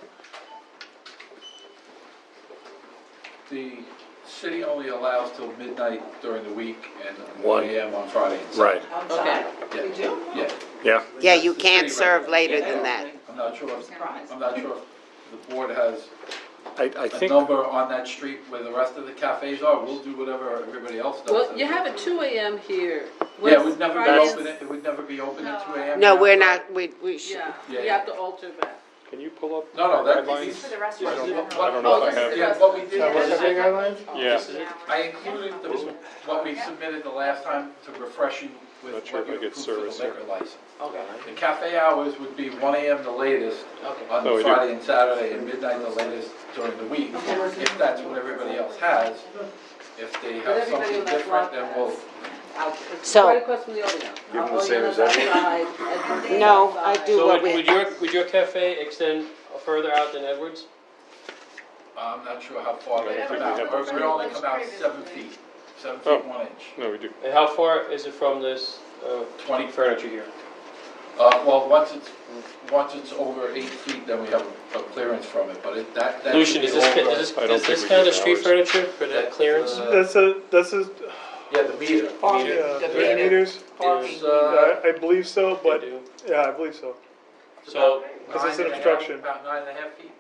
Speaker 7: The city only allows till midnight during the week and
Speaker 1: 1
Speaker 7: 1 AM on Friday and
Speaker 1: Right,
Speaker 7: Saturday.
Speaker 18: Okay.
Speaker 7: Yeah.
Speaker 10: We do?
Speaker 7: Yeah,
Speaker 1: yeah.
Speaker 2: yeah, you
Speaker 7: The
Speaker 2: can't
Speaker 7: city
Speaker 2: serve
Speaker 7: regulates
Speaker 2: later
Speaker 7: it.
Speaker 2: than that.
Speaker 7: I'm not sure if the board has
Speaker 1: I
Speaker 7: a
Speaker 1: think,
Speaker 7: number on that street where the rest of the cafes are. We'll do whatever everybody else does.
Speaker 18: Well, you have a 2 a.m. here.
Speaker 7: Yeah, it
Speaker 18: What's
Speaker 7: would never be
Speaker 18: Fridays?
Speaker 7: open, it would never be open at 2 AM.
Speaker 2: No, we're not, we should,
Speaker 18: Yeah,
Speaker 7: Yeah,
Speaker 18: we
Speaker 7: yeah.
Speaker 18: have to alter that.
Speaker 1: can you pull up
Speaker 7: No, that,
Speaker 1: guidelines?
Speaker 11: For the restaurant.
Speaker 1: I don't know if
Speaker 18: Oh,
Speaker 1: I
Speaker 18: this is
Speaker 1: have.
Speaker 18: the
Speaker 7: Yeah, what we did
Speaker 21: What's
Speaker 7: was,
Speaker 21: the guidelines?
Speaker 1: Yeah.
Speaker 7: I included what we submitted the last time to refresh you with
Speaker 1: Not sure
Speaker 7: what
Speaker 1: if
Speaker 7: you
Speaker 1: I get
Speaker 7: approved for the
Speaker 1: service here.
Speaker 7: liquor license.
Speaker 18: Okay.
Speaker 7: The cafe hours would be 1 AM the latest
Speaker 18: Okay.
Speaker 7: on
Speaker 1: Oh, we do.
Speaker 7: Friday and Saturday, and midnight the latest during the week. If that's what everybody else has, if they
Speaker 18: But
Speaker 7: have
Speaker 18: everybody
Speaker 7: something
Speaker 18: on that
Speaker 7: different,
Speaker 18: block
Speaker 7: then we'll,
Speaker 2: So-
Speaker 18: Right across from the audience.
Speaker 1: Give them the same as
Speaker 18: that.
Speaker 2: no, I do
Speaker 5: So
Speaker 2: what
Speaker 5: would your cafe extend further out than Edwards?
Speaker 7: I'm not sure how far they
Speaker 11: Whatever
Speaker 7: come
Speaker 11: the
Speaker 7: out, but
Speaker 11: open
Speaker 7: we only
Speaker 11: was
Speaker 7: come out
Speaker 11: previously.
Speaker 7: 7 feet, 7
Speaker 1: Oh.
Speaker 7: feet 1 inch.
Speaker 1: No, we do.
Speaker 5: And how far is it from this,
Speaker 7: 20.
Speaker 5: furniture here?
Speaker 7: Well, once it's over 8 feet, then we have a clearance from it, but that should
Speaker 5: Lucian,
Speaker 7: be
Speaker 5: is this,
Speaker 7: over.
Speaker 5: is this,
Speaker 1: I don't
Speaker 5: is
Speaker 1: think
Speaker 5: this
Speaker 1: we
Speaker 5: kind
Speaker 1: give
Speaker 5: of street
Speaker 1: hours.
Speaker 5: furniture for that clearance?
Speaker 4: That's a,
Speaker 7: Yeah, the meter.
Speaker 4: yeah, 30 meters?
Speaker 7: Is,
Speaker 4: I believe so, but,
Speaker 5: They do.
Speaker 4: yeah, I believe so.
Speaker 5: So,
Speaker 4: Because it's an
Speaker 7: 9.5
Speaker 4: obstruction.
Speaker 7: About 9.5 feet.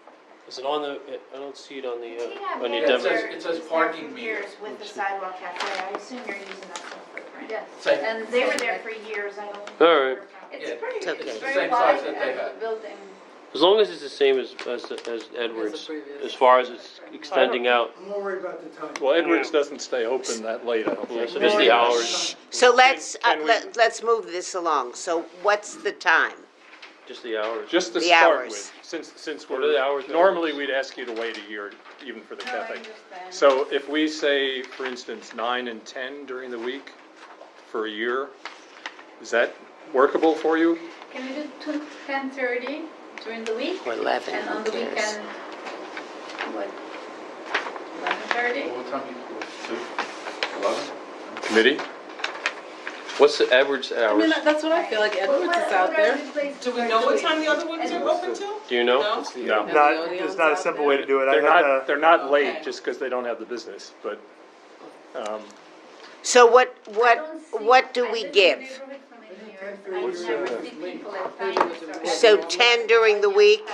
Speaker 5: is it on the, I don't see it on the,
Speaker 11: Petit
Speaker 5: on your
Speaker 11: Gabier
Speaker 5: demo.
Speaker 7: It says
Speaker 11: is
Speaker 7: parking
Speaker 11: there for years
Speaker 7: meter.
Speaker 11: with the sidewalk cafe, I assume you're using that same footprint.
Speaker 9: Yes.
Speaker 7: Same.
Speaker 11: And they were there for years, I don't.
Speaker 5: All right.
Speaker 20: It's pretty,
Speaker 7: It's
Speaker 2: okay.
Speaker 7: the
Speaker 20: very
Speaker 7: same
Speaker 20: wide
Speaker 7: size that they had.
Speaker 20: building.
Speaker 5: As long as it's the same as Edwards, as far as it's extending out.
Speaker 21: I'm more worried about the time.
Speaker 1: Well, Edwards doesn't stay open that late, I don't
Speaker 5: Yeah,
Speaker 1: think.
Speaker 5: so just the hours,
Speaker 2: So let's,
Speaker 1: Can we-
Speaker 2: let's move this along. So what's the time?
Speaker 5: just the hours.
Speaker 1: Just to
Speaker 2: The
Speaker 1: start
Speaker 2: hours.
Speaker 1: with, since
Speaker 5: What are the
Speaker 1: we're,
Speaker 5: hours?
Speaker 1: normally we'd ask you to wait a year even for the
Speaker 20: No, I
Speaker 1: cafe.
Speaker 20: understand.
Speaker 1: So if we say, for instance, 9 and 10 during the week for a year, is that workable for you?
Speaker 20: Can we do 10:30 during the week?
Speaker 2: Or 11,
Speaker 20: And on
Speaker 2: who
Speaker 20: the
Speaker 2: cares?
Speaker 20: weekend, what, 11:30?
Speaker 7: What time you, 11?
Speaker 1: Committee?
Speaker 5: What's the Edwards
Speaker 18: I
Speaker 5: hours?
Speaker 18: mean, that's what I feel like Edwards is out there.
Speaker 10: Do we know what time the other ones are open till?
Speaker 5: Do you know?
Speaker 1: No.
Speaker 4: Not, there's not a simple way to do it. I have to.
Speaker 1: They're not
Speaker 18: Okay.
Speaker 1: late just because they don't have the business, but,
Speaker 2: So what do we give? So 10 during the week?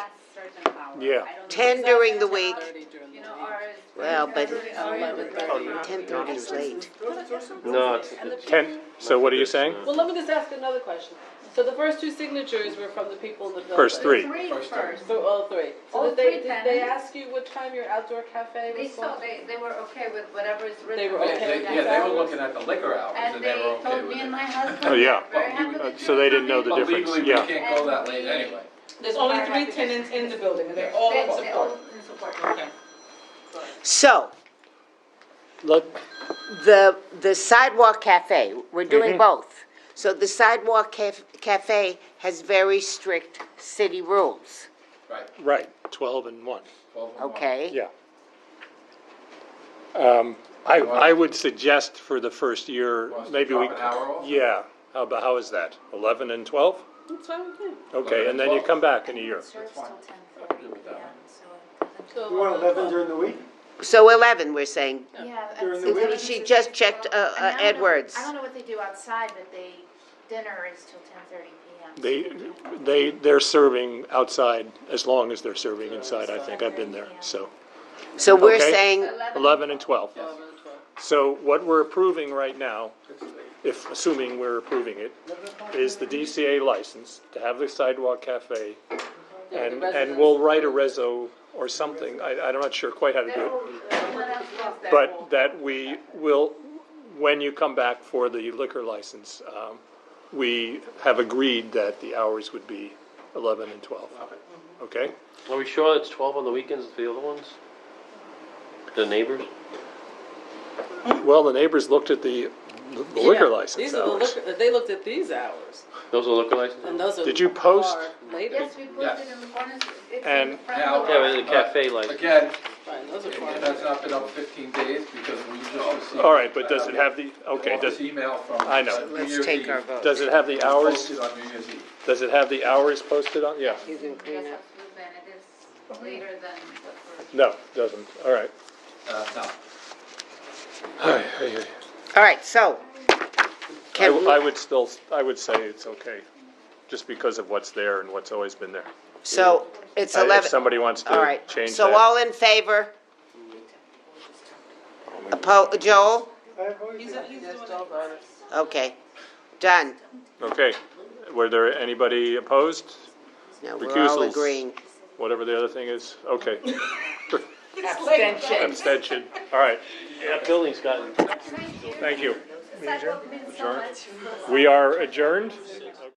Speaker 1: yeah.
Speaker 2: 10 during the week?
Speaker 18: 30 during the week.
Speaker 2: Well, but
Speaker 18: 11:30.
Speaker 2: 10:30 is late.
Speaker 5: No, it's,
Speaker 1: 10, so what are you saying?
Speaker 18: Well, let me just ask another question. So the first two signatures were from the people in the building?
Speaker 1: First three.
Speaker 18: First. So all three. So
Speaker 20: All
Speaker 18: did they,
Speaker 20: three
Speaker 18: did they
Speaker 20: tenants.
Speaker 18: ask you what time your outdoor cafe
Speaker 20: They
Speaker 18: was
Speaker 20: saw,
Speaker 18: going?
Speaker 20: they were okay with whatever is written.
Speaker 18: They were
Speaker 7: They-
Speaker 18: okay.
Speaker 7: they- Yeah, they were looking at the liquor hours
Speaker 20: And
Speaker 7: and
Speaker 20: they
Speaker 7: they were okay
Speaker 20: told
Speaker 7: with
Speaker 20: me
Speaker 7: it.
Speaker 20: and my husband.
Speaker 1: Oh, yeah.
Speaker 20: Very happy with
Speaker 1: So they didn't know
Speaker 20: it.
Speaker 1: the
Speaker 7: But
Speaker 1: difference,
Speaker 7: legally, we
Speaker 1: yeah.
Speaker 7: can't go that late anyway.
Speaker 10: There's only 3 tenants in the building, and they're all in
Speaker 20: They all
Speaker 10: support.
Speaker 20: in support.
Speaker 10: Okay.
Speaker 2: So, the sidewalk cafe, we're doing both. So the sidewalk cafe has very strict city rules,
Speaker 7: Right,
Speaker 1: Right, 12 and 1.
Speaker 7: 12 and 1.
Speaker 2: okay?
Speaker 1: Yeah. I would suggest for the first year,
Speaker 7: Want us to
Speaker 1: maybe we.
Speaker 7: drop an hour off?
Speaker 1: Yeah, how is that? 11 and 12?
Speaker 18: That's fine with me.
Speaker 1: Okay, and then you come back in a year.
Speaker 20: Serves till 10:30
Speaker 7: Good with that.
Speaker 20: p.m., so.
Speaker 18: So
Speaker 21: You want 11 during the week?
Speaker 2: So 11, we're saying.
Speaker 20: Yeah.
Speaker 21: During the
Speaker 20: that's-
Speaker 21: week?
Speaker 2: She just checked Edwards.
Speaker 20: I don't know what they do outside, but dinner is till 10:30 p.m.
Speaker 1: They're serving outside as long as they're serving inside, I think. I've been there, so.
Speaker 2: So we're
Speaker 1: Okay.
Speaker 2: saying,
Speaker 1: 11 and 12.
Speaker 18: 11 and 12.
Speaker 1: So what we're approving right now, assuming we're approving it, is the DCA license to have the sidewalk cafe.
Speaker 18: Yeah, the
Speaker 1: And
Speaker 18: residents.
Speaker 1: we'll write a reso or something, I'm not sure quite how to do it.
Speaker 20: Everyone else has that.
Speaker 1: But that we will, when you come back for the liquor license, we have agreed that the hours would be 11 and 12. Okay?
Speaker 5: are we sure it's 12 on the weekends for the other ones? The neighbors?
Speaker 1: Well, the neighbors looked at the liquor
Speaker 18: Yeah,
Speaker 1: license
Speaker 18: these are the
Speaker 1: hours.
Speaker 18: liquor, they looked at these hours,
Speaker 5: Those are liquor licenses?
Speaker 18: and those are.
Speaker 1: Did you post?
Speaker 18: far Later.
Speaker 20: Yes, we posted in one, it's in
Speaker 1: And-
Speaker 20: front
Speaker 7: Now-
Speaker 20: of the.
Speaker 5: Yeah, but the cafe license.
Speaker 7: Again,
Speaker 18: Fine, those are
Speaker 7: it
Speaker 18: far.
Speaker 7: has not been up 15 days because we just received.
Speaker 1: All right, but does it have the, okay,
Speaker 7: This
Speaker 1: does,
Speaker 7: email from.
Speaker 1: I know.
Speaker 7: New
Speaker 2: let's
Speaker 7: Year's
Speaker 2: take
Speaker 7: Eve.
Speaker 2: our vote.
Speaker 1: does it have the hours?
Speaker 7: Posted on New Year's Eve.
Speaker 1: Does it have the hours posted on? Yeah.
Speaker 2: You can clean
Speaker 20: Yes,
Speaker 2: up.
Speaker 20: absolutely, and it is later than what we're.
Speaker 1: No, doesn't. All right.
Speaker 7: No.
Speaker 2: All right, so, can we,
Speaker 1: I would say it's okay, just because of what's there and what's always been there.
Speaker 2: so it's
Speaker 1: If
Speaker 2: 11.
Speaker 1: somebody wants
Speaker 2: All
Speaker 1: to
Speaker 2: right,
Speaker 1: change that.
Speaker 2: so all in favor? Joel?
Speaker 10: He's doing it.
Speaker 2: Okay, done.
Speaker 1: Okay. Were there anybody opposed?
Speaker 2: No, we're all
Speaker 1: Recusals?
Speaker 2: agreeing.
Speaker 1: Whatever the other thing is? Okay.
Speaker 10: Abstention.
Speaker 1: Abstention. All right.
Speaker 5: That building's gotten.
Speaker 1: Thank you.
Speaker 9: Sidewalk means so much.
Speaker 1: We are adjourned.